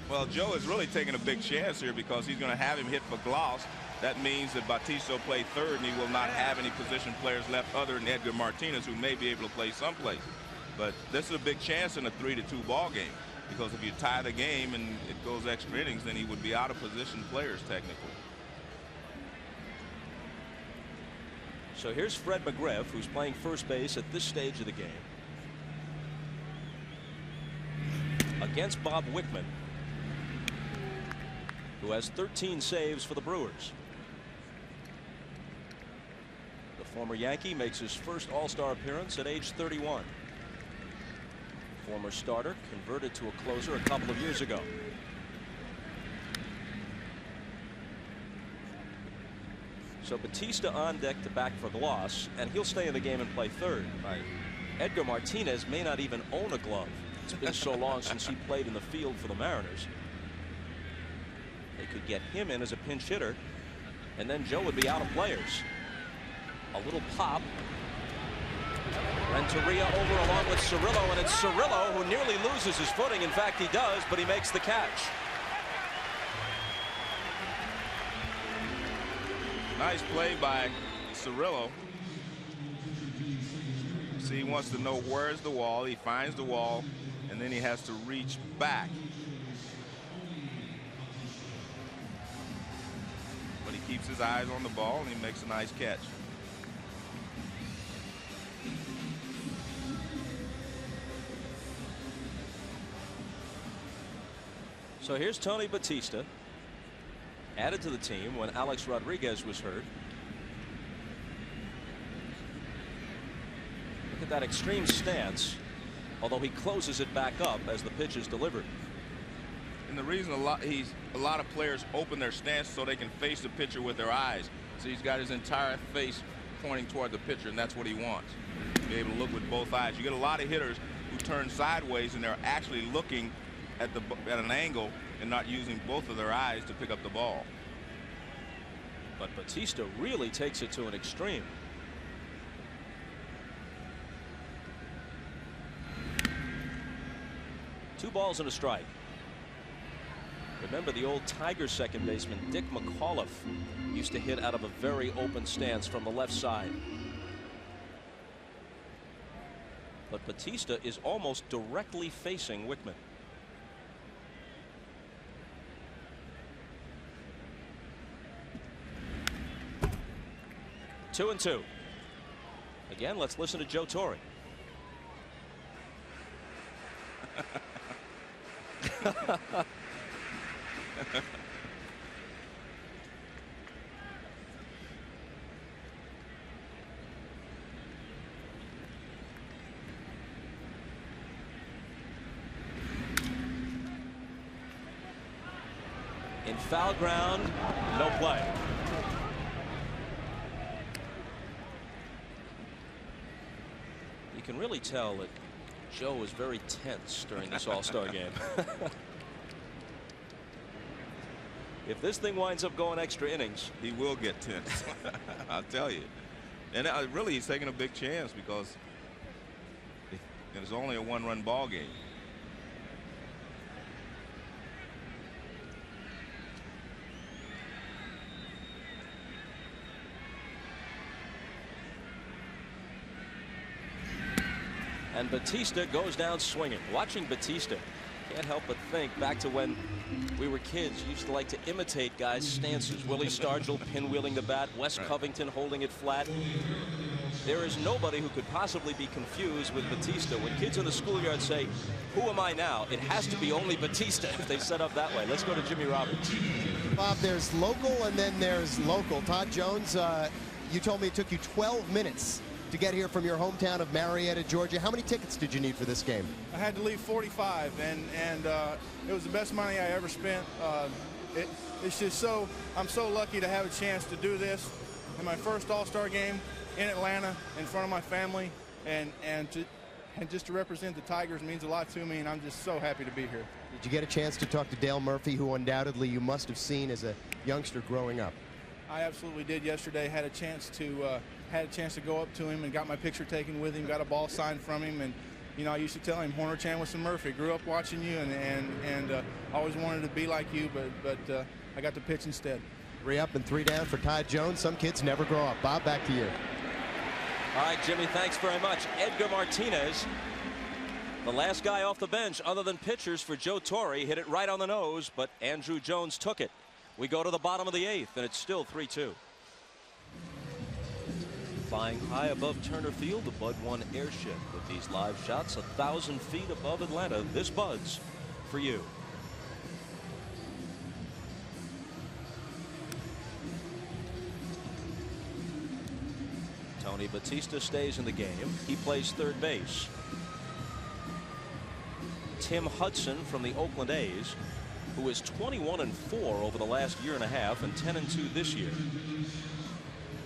Well, Joe is really taking a big chance here because he's going to have him hit for Gloss. That means that Batista will play third and he will not have any position players left other than Edgar Martinez, who may be able to play someplace. But this is a big chance in a 3-2 ball game, because if you tie the game and it goes extra innings, then he would be out of position players technically. So here's Fred McGriff, who's playing first base at this stage of the game against Bob Wickman, who has 13 saves for the Brewers. The former Yankee makes his first All-Star appearance at age 31. Former starter, converted to a closer a couple of years ago. So Batista on deck to back for Gloss, and he'll stay in the game and play third. Right. Edgar Martinez may not even own a glove. It's been so long since he played in the field for the Mariners. They could get him in as a pinch hitter, and then Joe would be out of players. A little pop. Renteria over along with Cirillo, and it's Cirillo who nearly loses his footing. In fact, he does, but he makes the catch. Nice play by Cirillo. See, he wants to know where's the wall. He finds the wall, and then he has to reach back. But he keeps his eyes on the ball, and he makes a nice catch. So here's Tony Batista, added to the team when Alex Rodriguez was hurt. Look at that extreme stance, although he closes it back up as the pitch is delivered. And the reason a lot of players open their stance so they can face the pitcher with their eyes. So he's got his entire face pointing toward the pitcher, and that's what he wants. Be able to look with both eyes. You get a lot of hitters who turn sideways and they're actually looking at an angle and not using both of their eyes to pick up the ball. But Batista really takes it to an extreme. Two balls and a strike. Remember the old Tigers second baseman Dick McAuliffe used to hit out of a very open stance from the left side. But Batista is almost directly facing Wickman. Two and two. Again, let's listen to Joe Torre. In foul ground, no play. You can really tell that Joe was very tense during this All-Star game. If this thing winds up going extra innings, he will get tense. I'll tell you. And really, he's taking a big chance because it's only a one-run ball game. And Batista goes down swinging. Watching Batista, can't help but think back to when we were kids. Used to like to imitate guys' stances. Willie Stargell pinwheeling the bat, Wes Covington holding it flat. There is nobody who could possibly be confused with Batista. When kids in the schoolyard say, "Who am I now?" it has to be only Batista if they set up that way. Let's go to Jimmy Roberts. Bob, there's local and then there's local. Todd Jones, you told me it took you 12 minutes to get here from your hometown of Marietta, Georgia. How many tickets did you need for this game? I had to leave 45, and it was the best money I ever spent. It's just I'm so lucky to have a chance to do this in my first All-Star game in Atlanta in front of my family, and just to represent the Tigers means a lot to me, and I'm just so happy to be here. Did you get a chance to talk to Dale Murphy, who undoubtedly you must have seen as a youngster growing up? I absolutely did yesterday. Had a chance to go up to him and got my picture taken with him, got a ball signed from him, and you know, I used to tell him, Horner Chandler Murphy, grew up watching you and always wanted to be like you, but I got to pitch instead. 3 up and 3 down for Todd Jones. Some kids never grow up. Bob, back to you. All right, Jimmy, thanks very much. Edgar Martinez, the last guy off the bench other than pitchers for Joe Torre, hit it right on the nose, but Andrew Jones took it. We go to the bottom of the 8th, and it's still 3-2. Flying high above Turner Field, the Bud 1 airship with these live shots 1,000 feet above Atlanta. This Bud's for you. Tony Batista stays in the game. He plays third base. Tim Hudson from the Oakland A's, who is 21-4 over the last year and a half and 10-2 this year,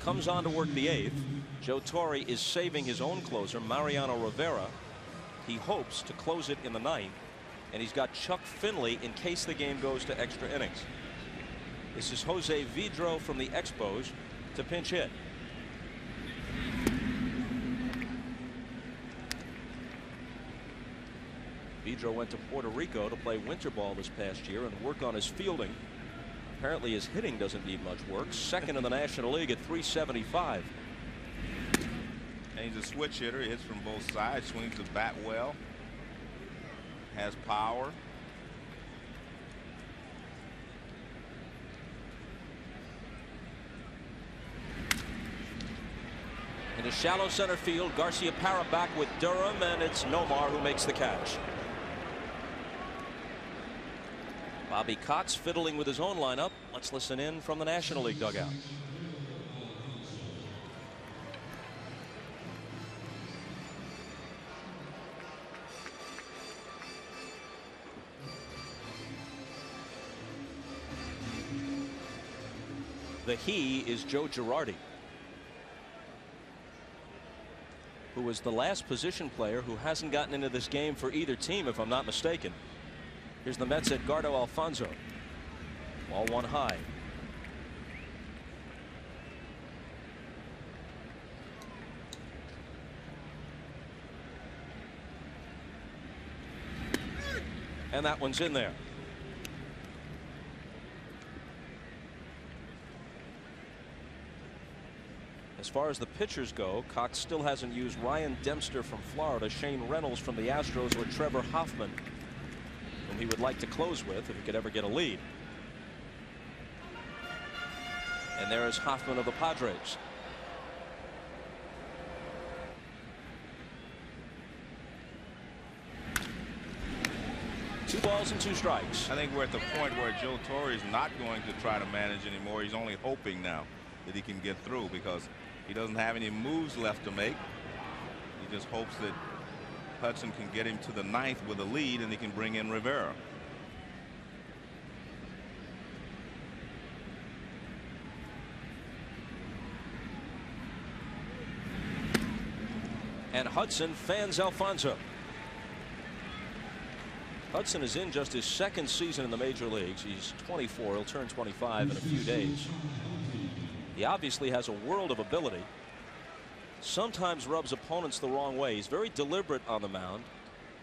comes on to work the 8th. Joe Torre is saving his own closer, Mariano Rivera. He hopes to close it in the 9th, and he's got Chuck Finley in case the game goes to extra innings. This is Jose Vidro from the Expos to pinch hit. Vidro went to Puerto Rico to play winter ball this past year and work on his fielding. Apparently his hitting doesn't need much work. Second in the National League at .375. And he's a switch hitter. He hits from both sides, swings the bat well, has power. In a shallow center field, Garcia Parra back with Durham, and it's Nomar who makes the catch. Bobby Cox fiddling with his own lineup. Let's listen in from the National League dugout. The he is Joe Girardi, who was the last position player who hasn't gotten into this game for either team, if I'm not mistaken. Here's the Mets Edgardo Alfonzo. Ball one high. And that one's in there. As far as the pitchers go, Cox still hasn't used Ryan Dempster from Florida, Shane Reynolds from the Astros, or Trevor Hoffman, whom he would like to close with if he could ever get a lead. And there is Hoffman of the Padres. Two balls and two strikes. I think we're at the point where Joe Torre is not going to try to manage anymore. He's only hoping now that he can get through, because he doesn't have any moves left to make. He just hopes that Hudson can get him to the ninth with a lead, and he can bring in Rivera. And Hudson fans Alfonzo. Hudson is in just his second season in the major leagues. He's 24. He'll turn 25 in a few days. He obviously has a world of ability. Sometimes rubs opponents the wrong way. He's very deliberate on the mound,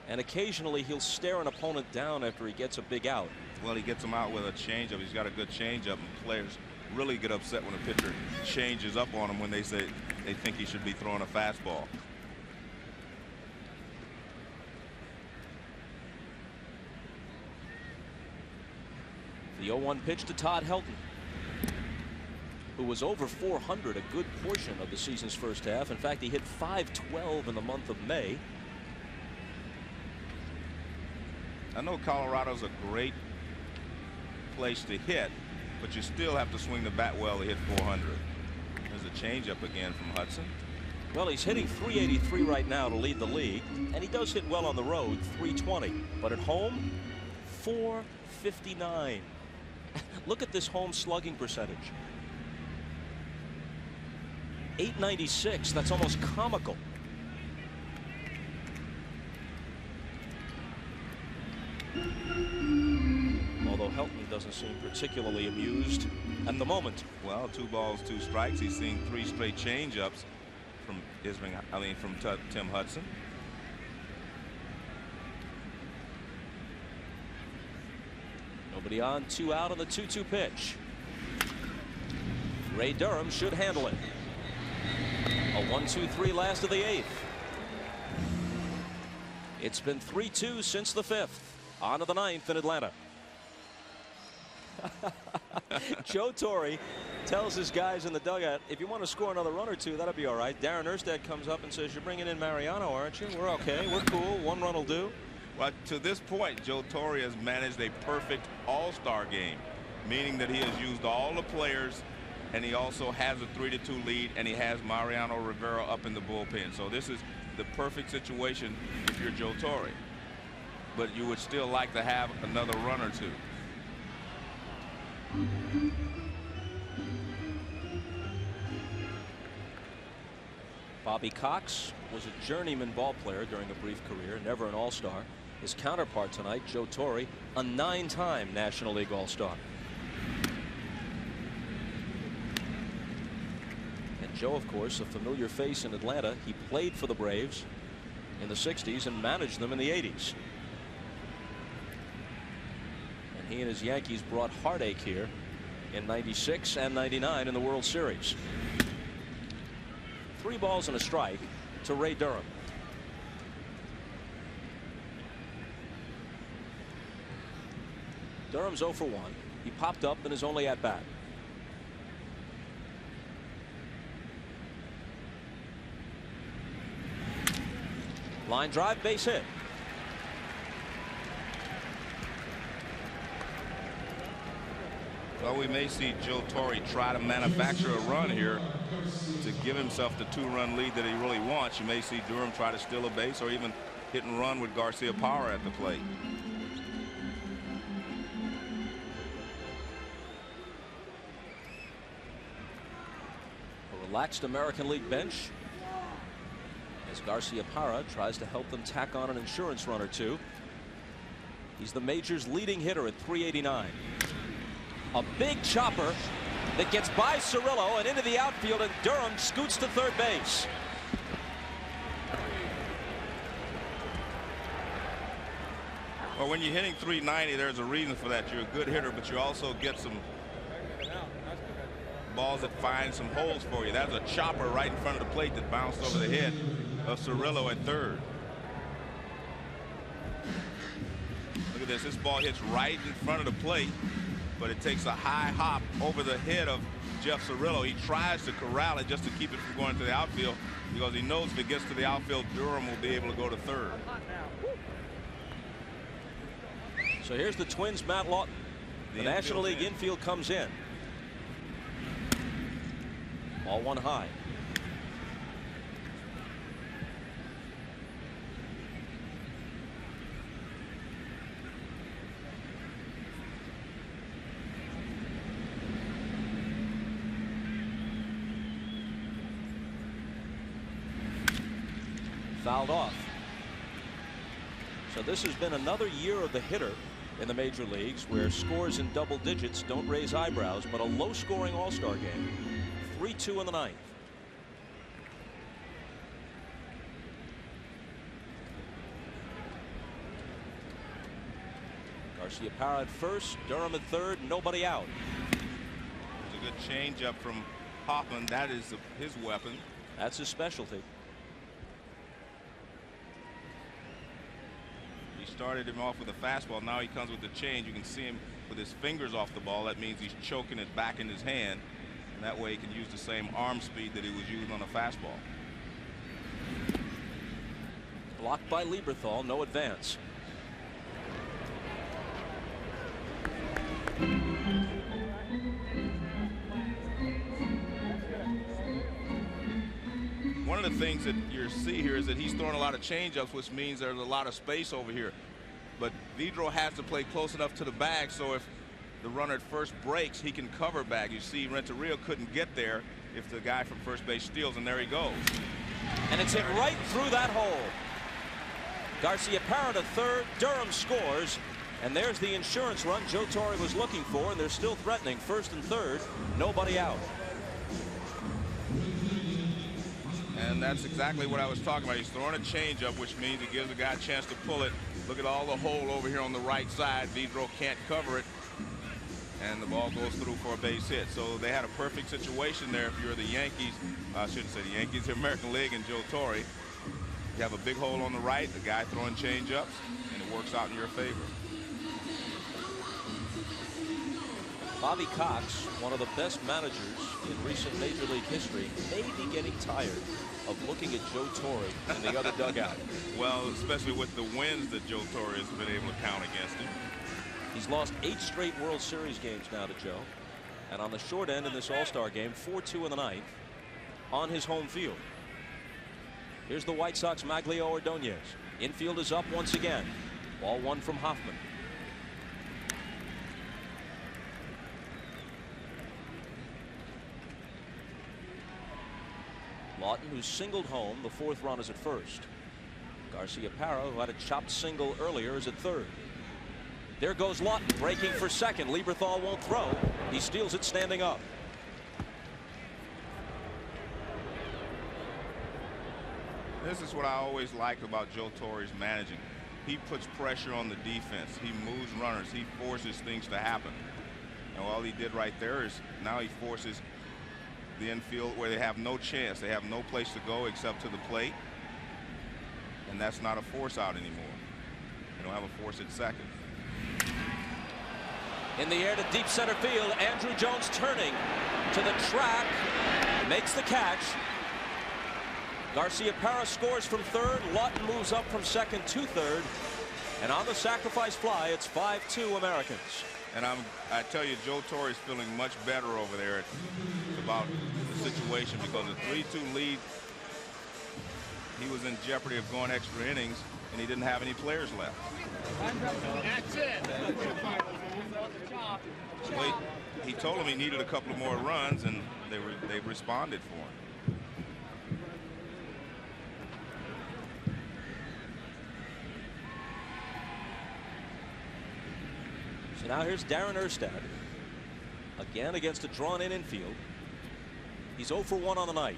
and occasionally he'll stare an opponent down after he gets a big out. Well, he gets him out with a changeup. He's got a good changeup, and players really get upset when a pitcher changes up on him when they say they think he should be throwing a fastball. The 0-1 pitch to Todd Helton, who was over 400 a good portion of the season's first half. In fact, he hit .512 in the month of May. I know Colorado's a great place to hit, but you still have to swing the bat well to hit 400. There's a changeup again from Hudson. Well, he's hitting .383 right now to lead the league, and he does hit well on the road, .320. But at home, .459. Look at this home slugging percentage. .896. That's almost comical. Although Helton doesn't seem particularly amused at the moment. Well, 2 balls, 2 strikes. He's seeing 3 straight changeups from Tim Hudson. Nobody on, 2 out on the 2-2 pitch. Ray Durham should handle it. A 1-2-3 last of the 8th. It's been 3-2 since the 5th. On to the 9th in Atlanta. Joe Torre tells his guys in the dugout, if you want to score another run or two, that'll be all right. Darren Erstad comes up and says, you're bringing in Mariano, aren't you? We're okay. We're cool. 1 run will do. But to this point, Joe Torre has managed a perfect all-star game, meaning that he has used all the players, and he also has a 3-2 lead, and he has Mariano Rivera up in the bullpen. So this is the perfect situation if you're Joe Torre. But you would still like to have another run or two. Bobby Cox was a journeyman ball player during a brief career, never an all-star. His counterpart tonight, Joe Torre, a 9-time National League All-Star. Joe, of course, a familiar face in Atlanta. He played for the Braves in the 60s and managed them in the 80s. And he and his Yankees brought heartache here in 96 and 99 in the World Series. 3 balls and a strike to Ray Durham. Durham's 0 for 1. He popped up in his only at bat. Line drive, base hit. Well, we may see Joe Torre try to manufacture a run here to give himself the 2-run lead that he really wants. You may see Durham try to steal a base or even hit and run with Garcia Power at the plate. A relaxed American League bench as Garcia Parra tries to help them tack on an insurance run or two. He's the major's leading hitter at .389. A big chopper that gets by Cirillo and into the outfield, and Durham scoots to third base. Well, when you're hitting .390, there's a reason for that. You're a good hitter, but you also get some balls that find some holes for you. That's a chopper right in front of the plate that bounced over the head of Cirillo at third. Look at this. This ball hits right in front of the plate, but it takes a high hop over the head of Jeff Cirillo. He tries to corral it just to keep it from going to the outfield, because he knows if it gets to the outfield, Durham will be able to go to third. So here's the Twins' Matt Lawton. The National League infield comes in. Ball 1 high. Fouled off. So this has been another year of the hitter in the major leagues, where scores in double digits don't raise eyebrows, but a low-scoring all-star game. 3-2 in the 9th. Garcia Parra at first, Durham at third, nobody out. It's a good changeup from Hoffman. That is his weapon. That's his specialty. He started him off with a fastball. Now he comes with the change. You can see him with his fingers off the ball. That means he's choking it back in his hand. And that way he can use the same arm speed that he was using on a fastball. Blocked by Lieberthal, no advance. One of the things that you see here is that he's throwing a lot of changeups, which means there's a lot of space over here. But Vidro has to play close enough to the bag, so if the runner at first breaks, he can cover back. You see Renteria couldn't get there if the guy from first base steals, and there he goes. And it's hit right through that hole. Garcia Parra to third, Durham scores, and there's the insurance run Joe Torre was looking for, and they're still threatening first and third, nobody out. And that's exactly what I was talking about. He's throwing a changeup, which means it gives the guy a chance to pull it. Look at all the hole over here on the right side. Vidro can't cover it, and the ball goes through for a base hit. So they had a perfect situation there. If you're the Yankees, I shouldn't say the Yankees, the American League, and Joe Torre. You have a big hole on the right, the guy throwing changeups, and it works out in your favor. Bobby Cox, one of the best managers in recent Major League history, may be getting tired of looking at Joe Torre in the other dugout. Well, especially with the wins that Joe Torre has been able to count against him. He's lost 8 straight World Series games now to Joe. And on the short end in this All-Star game, 4-2 in the 9th on his home field. Here's the White Sox Maglio Ordonez. Infield is up once again. Ball 1 from Hoffman. Lawton, who singled home, the 4th run is at first. Garcia Parra, who had a chopped single earlier, is at third. There goes Lawton, breaking for second. Lieberthal won't throw. He steals it standing up. This is what I always liked about Joe Torre's managing. He puts pressure on the defense. He moves runners. He forces things to happen. And all he did right there is now he forces the infield where they have no chance. They have no place to go except to the plate. And that's not a force out anymore. They don't have a force at second. In the air to deep center field. Andrew Jones turning to the track. Makes the catch. Garcia-Parra scores from third. Lawton moves up from second to third. And on the sacrifice fly, it's 5-2 Americans. And I tell you, Joe Torre is feeling much better over there about the situation, because a 3-2 lead, he was in jeopardy of going extra innings, and he didn't have any players left. That's it. Well, he told him he needed a couple of more runs, and they responded for him. So now here's Darren Erstad again against a drawn-in infield. He's 0 for 1 on the night.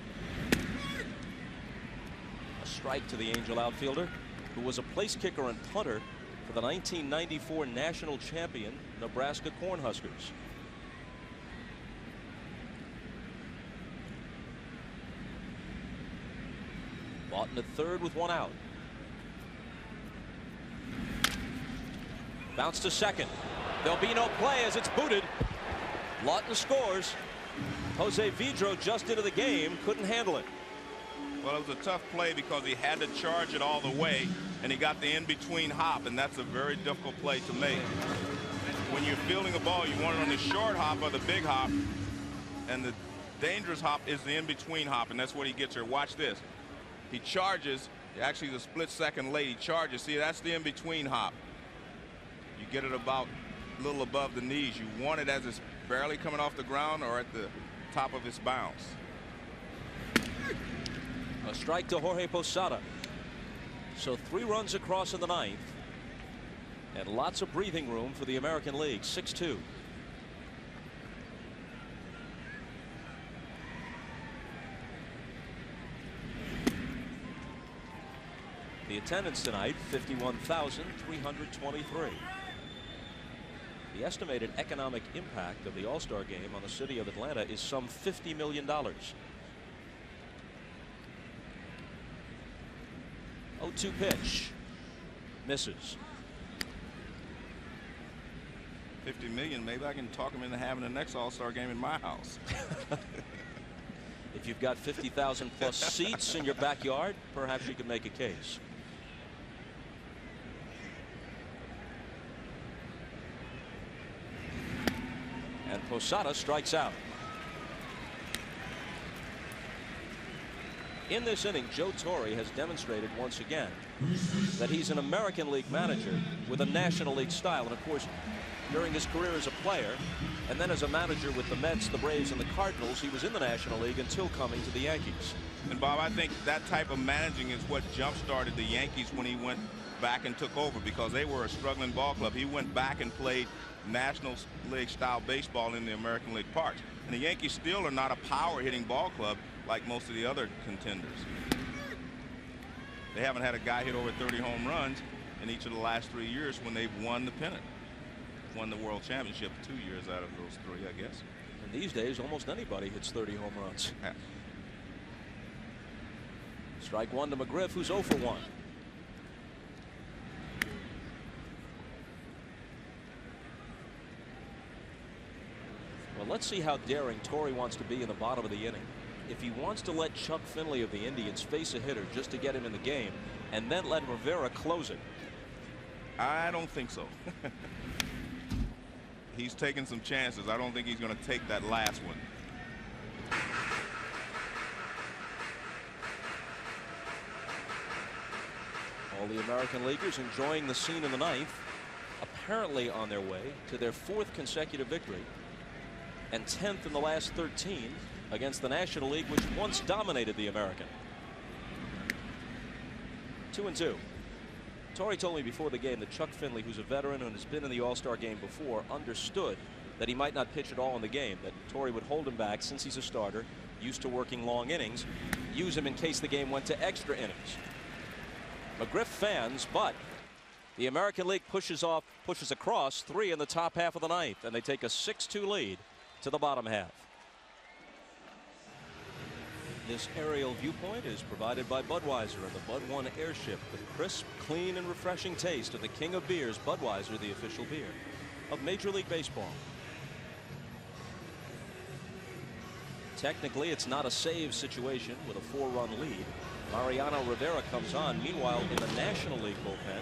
A strike to the Angel outfielder, who was a place kicker and punter for the 1994 national champion Nebraska Cornhuskers. Lawton at third with 1 out. Bounce to second. There'll be no play as it's booted. Lawton scores. Jose Vidro just into the game, couldn't handle it. Well, it was a tough play because he had to charge it all the way, and he got the in-between hop, and that's a very difficult play to make. When you're fielding a ball, you want it on the short hop or the big hop, and the dangerous hop is the in-between hop, and that's what he gets here. Watch this. He charges. Actually, the split second late, he charges. See, that's the in-between hop. You get it about a little above the knees. You want it as it's barely coming off the ground or at the top of its bounce. A strike to Jorge Posada. So 3 runs across in the 9th. And lots of breathing room for the American League. 6-2. The attendance tonight, 51,323. The estimated economic impact of the All-Star game on the city of Atlanta is some $50 million. 0-2 pitch. Misses. $50 million, maybe I can talk him into having the next All-Star game in my house. If you've got 50,000 plus seats in your backyard, perhaps you could make a case. And Posada strikes out. In this inning, Joe Torre has demonstrated once again that he's an American League manager with a National League style. And of course, during his career as a player and then as a manager with the Mets, the Braves, and the Cardinals, he was in the National League until coming to the Yankees. And Bob, I think that type of managing is what jump-started the Yankees when he went back and took over, because they were a struggling ball club. He went back and played National League style baseball in the American League parks. And the Yankees still are not a power hitting ball club like most of the other contenders. They haven't had a guy hit over 30 home runs in each of the last 3 years when they've won the pennant. Won the world championship 2 years out of those 3, I guess. And these days, almost anybody hits 30 home runs. Yeah. Strike 1 to McGriff, who's 0 for 1. Well, let's see how daring Torre wants to be in the bottom of the inning. If he wants to let Chuck Finley of the Indians face a hitter just to get him in the game and then let Rivera close it. I don't think so. He's taking some chances. I don't think he's going to take that last one. All the American Leaguers enjoying the scene in the 9th, apparently on their way to their 4th consecutive victory and 10th in the last 13 against the National League, which once dominated the American. 2-2. Torre told me before the game that Chuck Finley, who's a veteran and has been in the All-Star game before, understood that he might not pitch at all in the game, that Torre would hold him back since he's a starter, used to working long innings, use him in case the game went to extra innings. McGriff fans, but the American League pushes across 3 in the top half of the 9th, and they take a 6-2 lead to the bottom half. This aerial viewpoint is provided by Budweiser and the Bud One Airship, the crisp, clean, and refreshing taste of the king of beers, Budweiser, the official beer of Major League Baseball. Technically, it's not a save situation with a 4-run lead. Mariano Rivera comes on. Meanwhile, in the National League bullpen,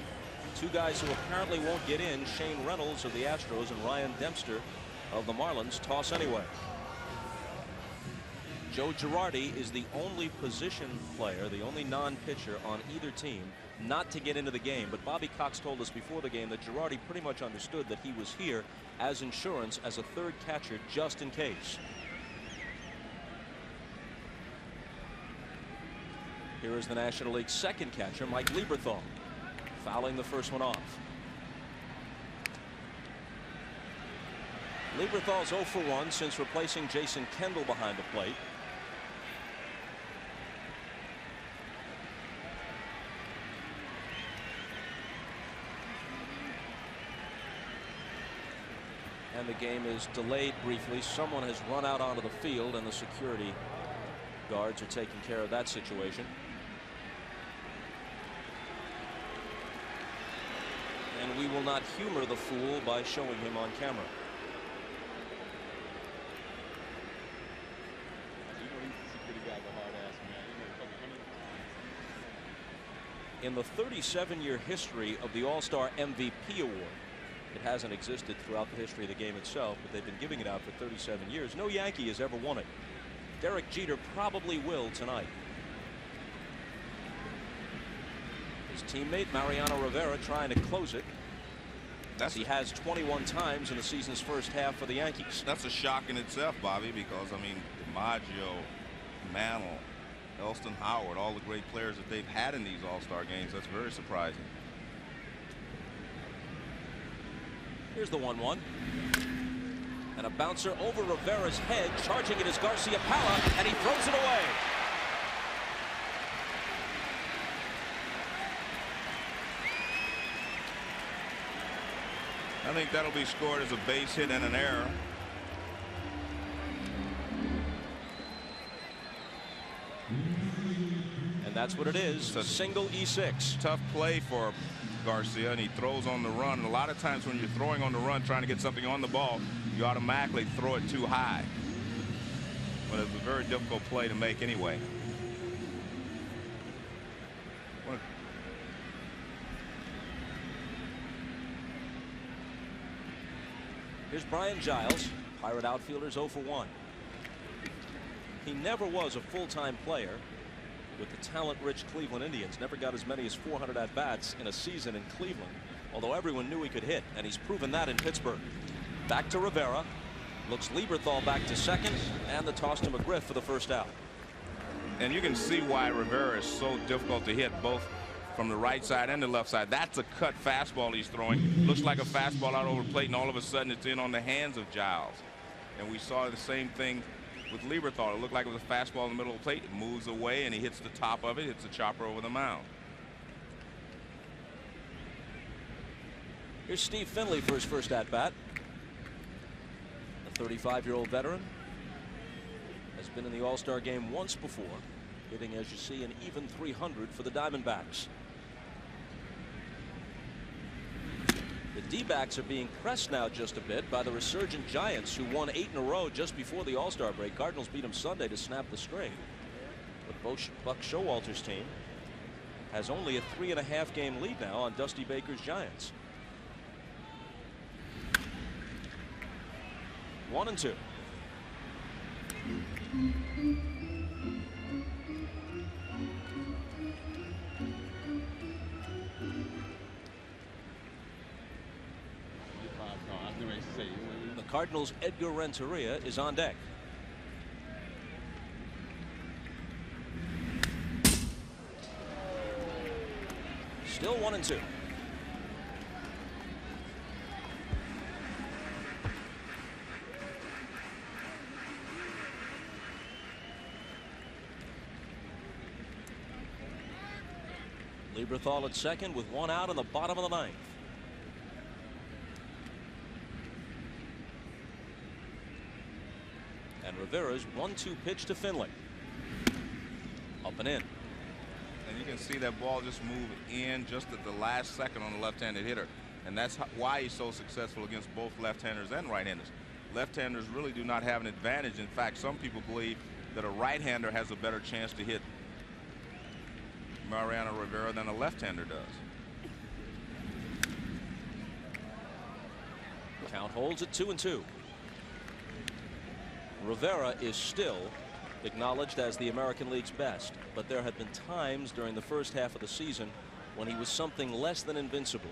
2 guys who apparently won't get in, Shane Reynolds of the Astros and Ryan Dempster of the Marlins, toss anyway. Joe Girardi is the only position player, the only non-pitcher on either team not to get into the game. But Bobby Cox told us before the game that Girardi pretty much understood that he was here as insurance, as a third catcher, just in case. Here is the National League's second catcher, Mike Lieberthal, fouling the first one off. Lieberthal's 0 for 1 since replacing Jason Kendall behind the plate. And the game is delayed briefly. Someone has run out onto the field, and the security guards are taking care of that situation. And we will not humor the fool by showing him on camera. In the 37-year history of the All-Star MVP award, it hasn't existed throughout the history of the game itself, but they've been giving it out for 37 years. No Yankee has ever won it. Derek Jeter probably will tonight. His teammate Mariano Rivera trying to close it. He has 21 times in the season's first half for the Yankees. That's a shock in itself, Bobby, because, I mean, DiMaggio, Mantle, Elston Howard, all the great players that they've had in these All-Star games, that's very surprising. Here's the 1-1. And a bouncer over Rivera's head. Charging it is Garcia-Pala, and he throws it away. I think that'll be scored as a base hit and an error. And that's what it is. It's a single E6. Tough play for Garcia, and he throws on the run. And a lot of times when you're throwing on the run trying to get something on the ball, you automatically throw it too high. But it's a very difficult play to make anyway. Here's Brian Giles. Pirate outfielders 0 for 1. He never was a full-time player with the talent-rich Cleveland Indians. Never got as many as 400 at-bats in a season in Cleveland, although everyone knew he could hit, and he's proven that in Pittsburgh. Back to Rivera. Looks Lieberthal back to second, and the toss to McGriff for the first out. And you can see why Rivera is so difficult to hit, both from the right side and the left side. That's a cut fastball he's throwing. Looks like a fastball out over the plate, and all of a sudden it's in on the hands of Giles. And we saw the same thing with Lieberthal. It looked like it was a fastball in the middle of the plate. It moves away, and he hits the top of it. Hits a chopper over the mound. Here's Steve Finley for his first at-bat. The 35-year-old veteran has been in the All-Star game once before, hitting, as you see, an even 300 for the Diamondbacks. The D-backs are being pressed now just a bit by the resurgent Giants, who won 8 in a row just before the All-Star break. Cardinals beat them Sunday to snap the string. But Buck Showalter's team has only a 3.5 game lead now on Dusty Baker's Giants. 1-2. The Cardinals' Edgar Renteria is on deck. Still 1-2. Lieberthal at second with one out in the bottom of the ninth. And Rivera's 1-2 pitch to Finley. Up and in. And you can see that ball just move in just at the last second on the left-handed hitter. And that's why he's so successful against both left-handers and right-handers. Left-handers really do not have an advantage. In fact, some people believe that a right-hander has a better chance to hit Mariano Rivera than a left-hander does. Count holds at 2-2. Rivera is still acknowledged as the American League's best, but there have been times during the first half of the season when he was something less than invincible.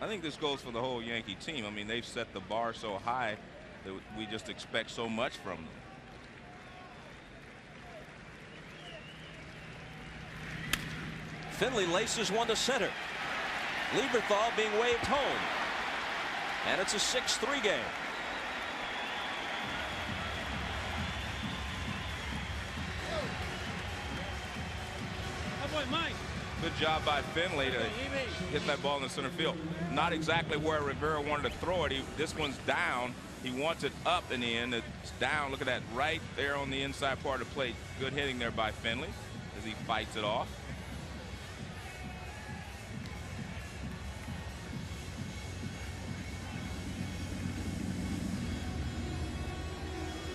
I think this goes for the whole Yankee team. I mean, they've set the bar so high that we just expect so much from them. Finley laces one to center. Lieberthal being waved home. And it's a 6-3 game. Good job by Finley to hit that ball in the center field. Not exactly where Rivera wanted to throw it. This one's down. He wants it up and in. It's down. Look at that right there on the inside part of the plate. Good hitting there by Finley as he fights it off.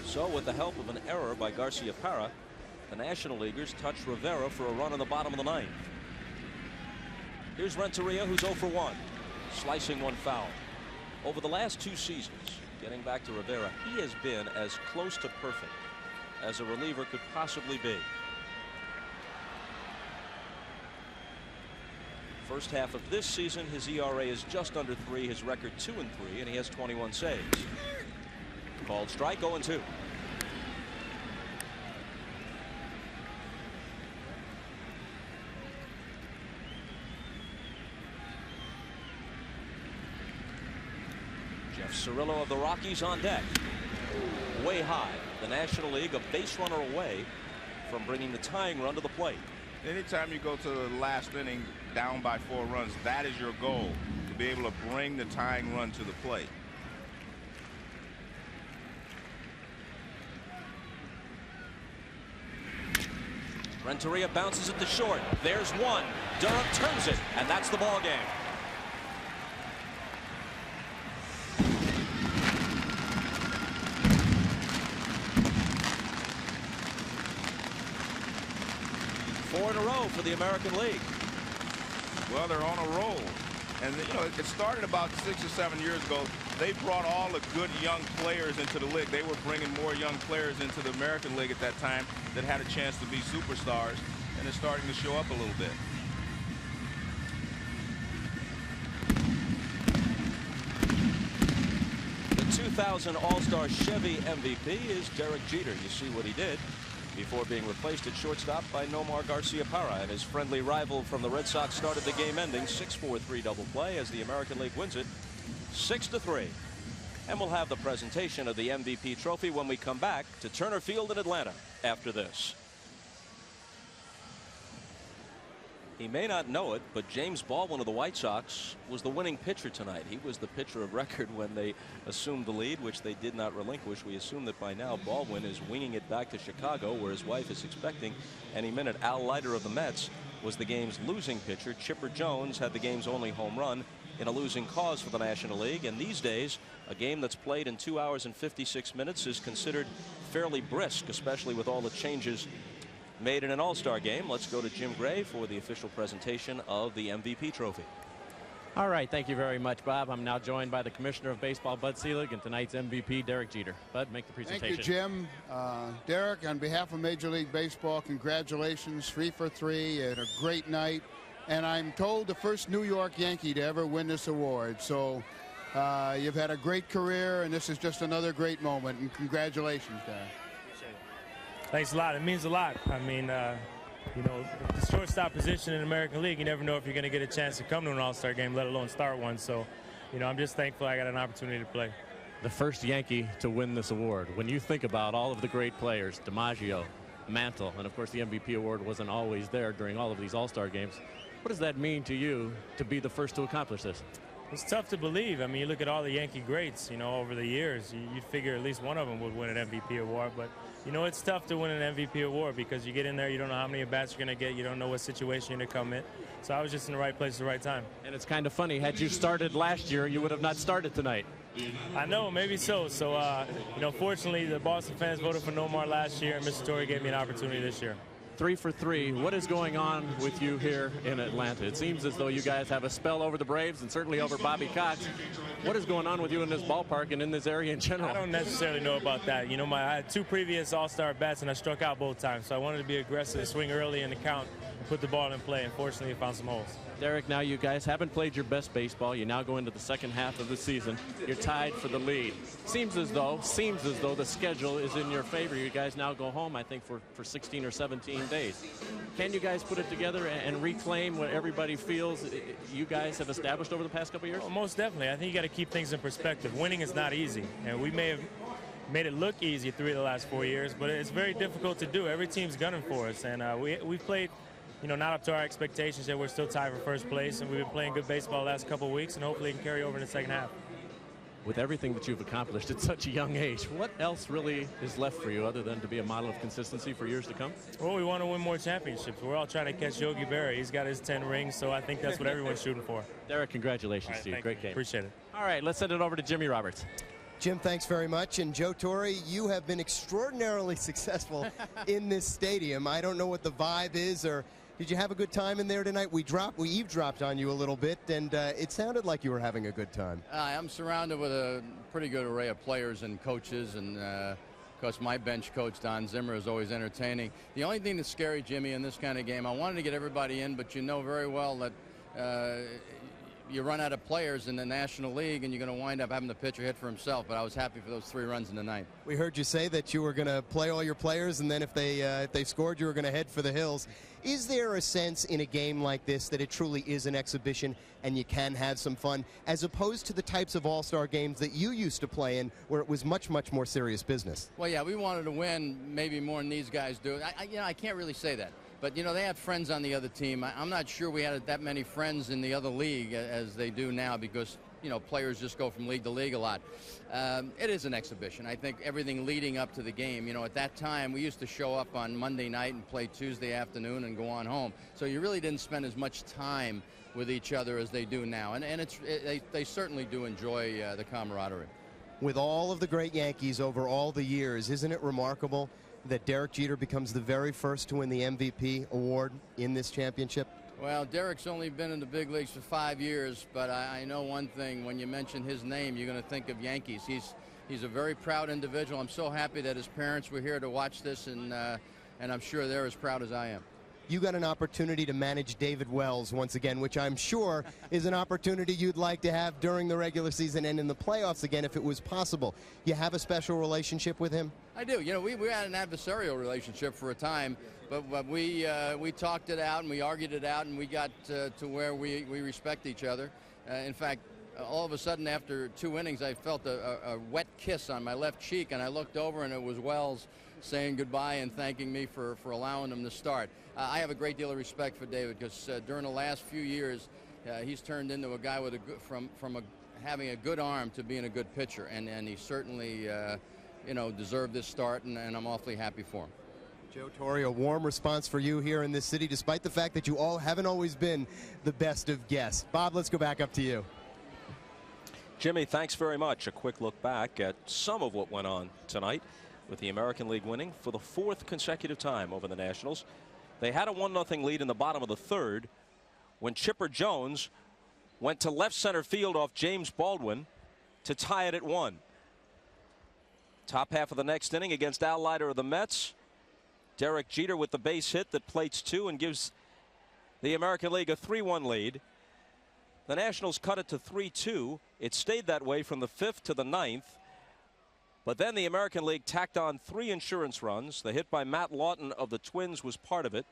So with the help of an error by Garciaparra, the National Leaguers touch Rivera for a run in the bottom of the ninth. Here's Renteria, who's 0 for 1, slicing one foul. Over the last 2 seasons, getting back to Rivera, he has been as close to perfect as a reliever could possibly be. First half of this season, his ERA is just under 3, his record 2-3, and he has 21 saves. Called strike, 0-2. Jeff Cirillo of the Rockies on deck. Way high. The National League a base runner away from bringing the tying run to the plate. Anytime you go to the last inning down by 4 runs, that is your goal, to be able to bring the tying run to the plate. Renteria bounces it to short. There's one. Durham turns it, and that's the ball game. Four in a row for the American League. Well, they're on a roll. And, you know, it started about 6 or 7 years ago. They brought all the good young players into the league. They were bringing more young players into the American League at that time that had a chance to be superstars, and it's starting to show up a little bit. The 2000 All-Star Chevy MVP is Derek Jeter. You see what he did before being replaced at shortstop by Nomar Garciaparra, and his friendly rival from the Red Sox started the game-ending 6-4-3 double play as the American League wins it 6-3. And we'll have the presentation of the MVP trophy when we come back to Turner Field in Atlanta after this. He may not know it, but James Baldwin of the White Sox was the winning pitcher tonight. He was the pitcher of record when they assumed the lead, which they did not relinquish. We assume that by now Baldwin is winging it back to Chicago, where his wife is expecting any minute. Al Leiter of the Mets was the game's losing pitcher. Chipper Jones had the game's only home run in a losing cause for the National League. And these days, a game that's played in 2 hours and 56 minutes is considered fairly brisk, especially with all the changes made in an All-Star game. Let's go to Jim Gray for the official presentation of the MVP trophy. All right, thank you very much, Bob. I'm now joined by the Commissioner of Baseball, Bud Selig, and tonight's MVP, Derek Jeter. Bud, make the presentation. Thank you, Jim. Derek, on behalf of Major League Baseball, congratulations. 3 for 3 and a great night. And I'm told the first New York Yankee to ever win this award. So you've had a great career, and this is just another great moment. And congratulations, Derek. Thanks a lot. It means a lot. I mean, you know, the shortstop position in the American League, you never know if you're going to get a chance to come to an All-Star game, let alone start one. So, you know, I'm just thankful I got an opportunity to play. The first Yankee to win this award. When you think about all of the great players, DiMaggio, mantle. And of course, the MVP award wasn't always there during all of these All-Star games. What does that mean to you to be the first to accomplish this? It's tough to believe. I mean, you look at all the Yankee greats, you know, over the years, you'd figure at least one of them would win an MVP award. But, you know, it's tough to win an MVP award because you get in there, you don't know how many at-bats you're going to get, you don't know what situation you're going to come in. So I was just in the right place at the right time. And it's kind of funny. Had you started last year, you would have not started tonight. I know, maybe so. So, you know, fortunately, the Boston fans voted for Nomar last year, and Mr. Torrey gave me an opportunity this year. 3 for 3. What is going on with you here in Atlanta? It seems as though you guys have a spell over the Braves and certainly over Bobby Cox. What is going on with you in this ballpark and in this area in general? I don't necessarily know about that. You know, I had 2 previous All-Star bats, and I struck out both times. So I wanted to be aggressive, swing early in the count, and put the ball in play. Unfortunately, I found some holes. Derek, now you guys haven't played your best baseball. You now go into the second half of the season. You're tied for the lead. Seems as though the schedule is in your favor. You guys now go home, I think, for 16 or 17 days. Can you guys put it together and reclaim what everybody feels you guys have established over the past couple of years? Well, most definitely. I think you got to keep things in perspective. Winning is not easy, and we may have made it look easy 3 of the last 4 years, but it's very difficult to do. Every team's gunning for us, and we've played, you know, not up to our expectations yet. We're still tied for first place, and we've been playing good baseball the last couple of weeks, and hopefully it can carry over in the second half. With everything that you've accomplished at such a young age, what else really is left for you other than to be a model of consistency for years to come? Well, we want to win more championships. We're all trying to catch Yogi Berra. He's got his 10 rings, so I think that's what everyone's shooting for. Derek, congratulations to you. Great game. Appreciate it. All right, let's send it over to Jimmy Roberts. Jim, thanks very much. And Joe Torre, you have been extraordinarily successful in this stadium. I don't know what the vibe is, or did you have a good time in there tonight? We eavesdropped on you a little bit, and it sounded like you were having a good time. I'm surrounded with a pretty good array of players and coaches, and of course my bench coach, Don Zimmer, is always entertaining. The only thing that's scary, Jimmy, in this kind of game, I wanted to get everybody in, but you know very well that you run out of players in the National League, and you're going to wind up having the pitcher hit for himself. But I was happy for those 3 runs in the ninth. We heard you say that you were going to play all your players, and then if they scored, you were going to head for the hills. Is there a sense in a game like this that it truly is an exhibition and you can have some fun, as opposed to the types of all-star games that you used to play in, where it was much, much more serious business? Well, yeah, we wanted to win maybe more than these guys do. I can't really say that. But, you know, they had friends on the other team. I'm not sure we had that many friends in the other league as they do now, because, you know, players just go from league to league a lot. It is an exhibition. I think everything leading up to the game, you know, at that time we used to show up on Monday night and play Tuesday afternoon and go on home. So you really didn't spend as much time with each other as they do now. And they certainly do enjoy the camaraderie. With all of the great Yankees over all the years, isn't it remarkable that Derek Jeter becomes the very first to win the MVP award in this championship? Well, Derek's only been in the big leagues for 5 years, but I know one thing: when you mention his name, you're going to think of Yankees. He's a very proud individual. I'm so happy that his parents were here to watch this, and I'm sure they're as proud as I am. You got an opportunity to manage David Wells once again, which I'm sure is an opportunity you'd like to have during the regular season and in the playoffs again if it was possible. You have a special relationship with him? I do. You know, we had an adversarial relationship for a time, but we talked it out and we argued it out, and we got to where we respect each other. In fact, all of a sudden after 2 innings, I felt a wet kiss on my left cheek, and I looked over and it was Wells saying goodbye and thanking me for allowing him to start. I have a great deal of respect for David, because during the last few years, he's turned into a guy with having a good arm to being a good pitcher, and he certainly you know, deserved this start, and I'm awfully happy for him. Joe Torre, a warm response for you here in this city, despite the fact that you all haven't always been the best of guests. Bob, let's go back up to you. Jimmy, thanks very much. A quick look back at some of what went on tonight, with the American League winning for the 4th consecutive time over the Nationals. They had a 1-0 lead in the bottom of the 3rd when Chipper Jones went to left center field off James Baldwin to tie it at 1. Top half of the next inning against Al Leiter of the Mets, Derek Jeter with the base hit that plates 2 and gives the American League a 3-1 lead. The Nationals cut it to 3-2. It stayed that way from the 5th to the 9th. But then the American League tacked on 3 insurance runs. The hit by Matt Lawton of the Twins was part of it.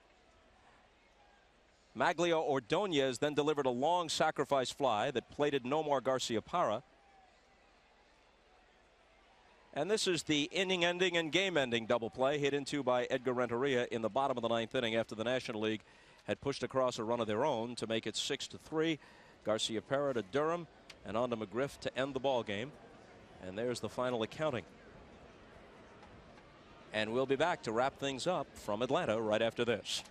Maglio Ordonez then delivered a long sacrifice fly that plated Nomar Garciaparra. And this is the inning-ending and game-ending double play hit into by Edgar Renteria in the bottom of the 9th inning after the National League had pushed across a run of their own to make it 6-3. Garcia Parra to Durham and on to McGriff to end the ball game. And there's the final accounting. And we'll be back to wrap things up from Atlanta right after this.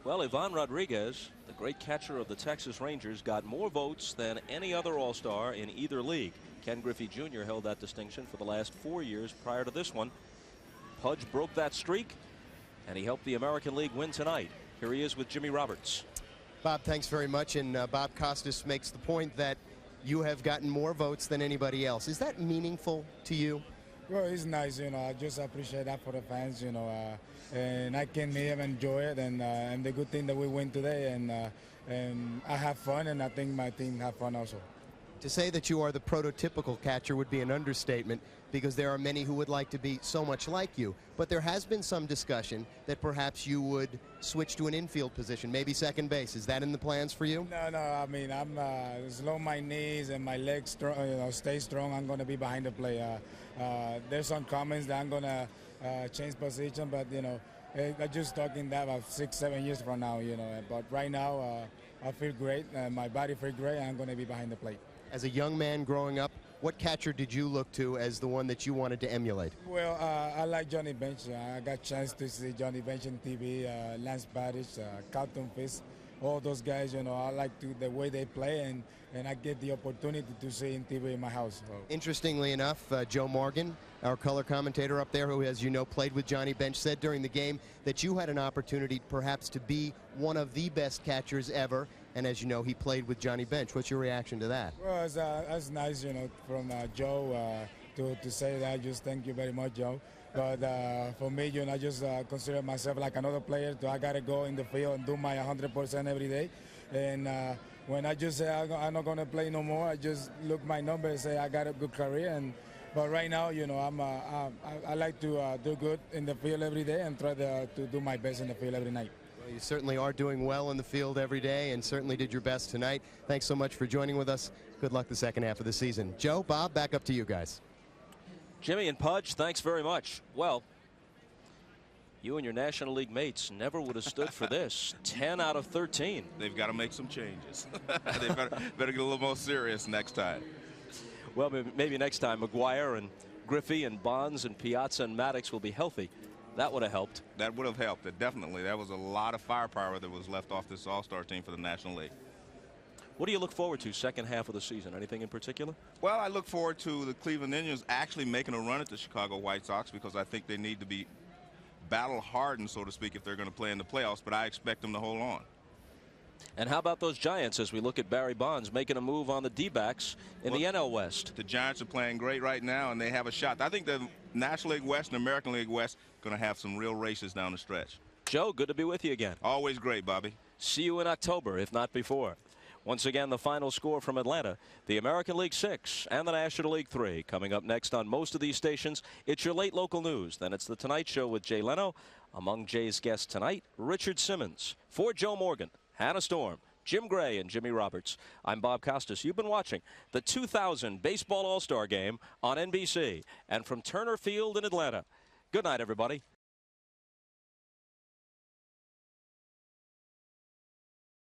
Well, Ivan Rodriguez, the great catcher of the Texas Rangers, got more votes than any other All-Star in either league. Ken Griffey Jr. held that distinction for the last 4 years prior to this one. Pudge broke that streak, and he helped the American League win tonight. Here he is with Jimmy Roberts. Bob, thanks very much. And Bob Costas makes the point that you have gotten more votes than anybody else. Is that meaningful to you? Well, it's nice, you know. I just appreciate that for the fans, you know, and I came here and enjoy it, and the good thing that we win today, and I have fun, and I think my team have fun also. To say that you are the prototypical catcher would be an understatement, because there are many who would like to be so much like you. But there has been some discussion that perhaps you would switch to an infield position, maybe second base. Is that in the plans for you? No. I mean, I'm as long my knees and my legs stay strong, I'm going to be behind the plate. There's some comments that I'm going to change position, but you know, I'm just talking that about 6-7 years from now, you know. But right now, I feel great. My body feels great. And I'm going to be behind the plate. As a young man growing up, what catcher did you look to as the one that you wanted to emulate? Well, I like Johnny Bench. I got a chance to see Johnny Bench on TV, Lance Parrish, Carlton Fisk, all those guys, you know, I like the way they play, and I get the opportunity to see in TV in my house. So. Interestingly enough, Joe Morgan, our color commentator up there, who, as you know, played with Johnny Bench, said during the game that you had an opportunity perhaps to be one of the best catchers ever. And as you know, he played with Johnny Bench. What's your reaction to that? Well, that's nice, you know, from Joe to say that. Just thank you very much, Joe. But for me, you know, I just consider myself like another player. So I got to go in the field and do my 100% every day. And when I just say I'm not going to play no more, I just look my number and say I got a good career. But right now, you know, I like to do good in the field every day and try to do my best in the field every night. Well, you certainly are doing well in the field every day and certainly did your best tonight. Thanks so much for joining with us. Good luck the second half of the season. Joe, Bob, back up to you guys. Jimmy and Pudge, thanks very much. Well, you and your National League mates never would have stood for this. 10 out of 13. They've got to make some changes. They better get a little more serious next time. Well, maybe next time McGuire and Griffey and Bonds and Piazza and Maddox will be healthy. That would have helped. That would have helped. Definitely. That was a lot of firepower that was left off this All-Star team for the National League. What do you look forward to second half of the season? Anything in particular? Well, I look forward to the Cleveland Indians actually making a run at the Chicago White Sox, because I think they need to be battle hardened, so to speak, if they're going to play in the playoffs, but I expect them to hold on. And how about those Giants as we look at Barry Bonds making a move on the D-backs in the NL West? The Giants are playing great right now, and they have a shot. I think the National League West and American League West are going to have some real races down the stretch. Joe, good to be with you again. Always great, Bobby. See you in October, if not before. Once again, the final score from Atlanta, the American League 6 and the National League 3. Coming up next on most of these stations, it's your late local news. Then it's The Tonight Show with Jay Leno. Among Jay's guests tonight, Richard Simmons. For Joe Morgan, Hannah Storm, Jim Gray, and Jimmy Roberts. I'm Bob Costas. You've been watching the 2000 Baseball All-Star Game on NBC and from Turner Field in Atlanta. Good night, everybody.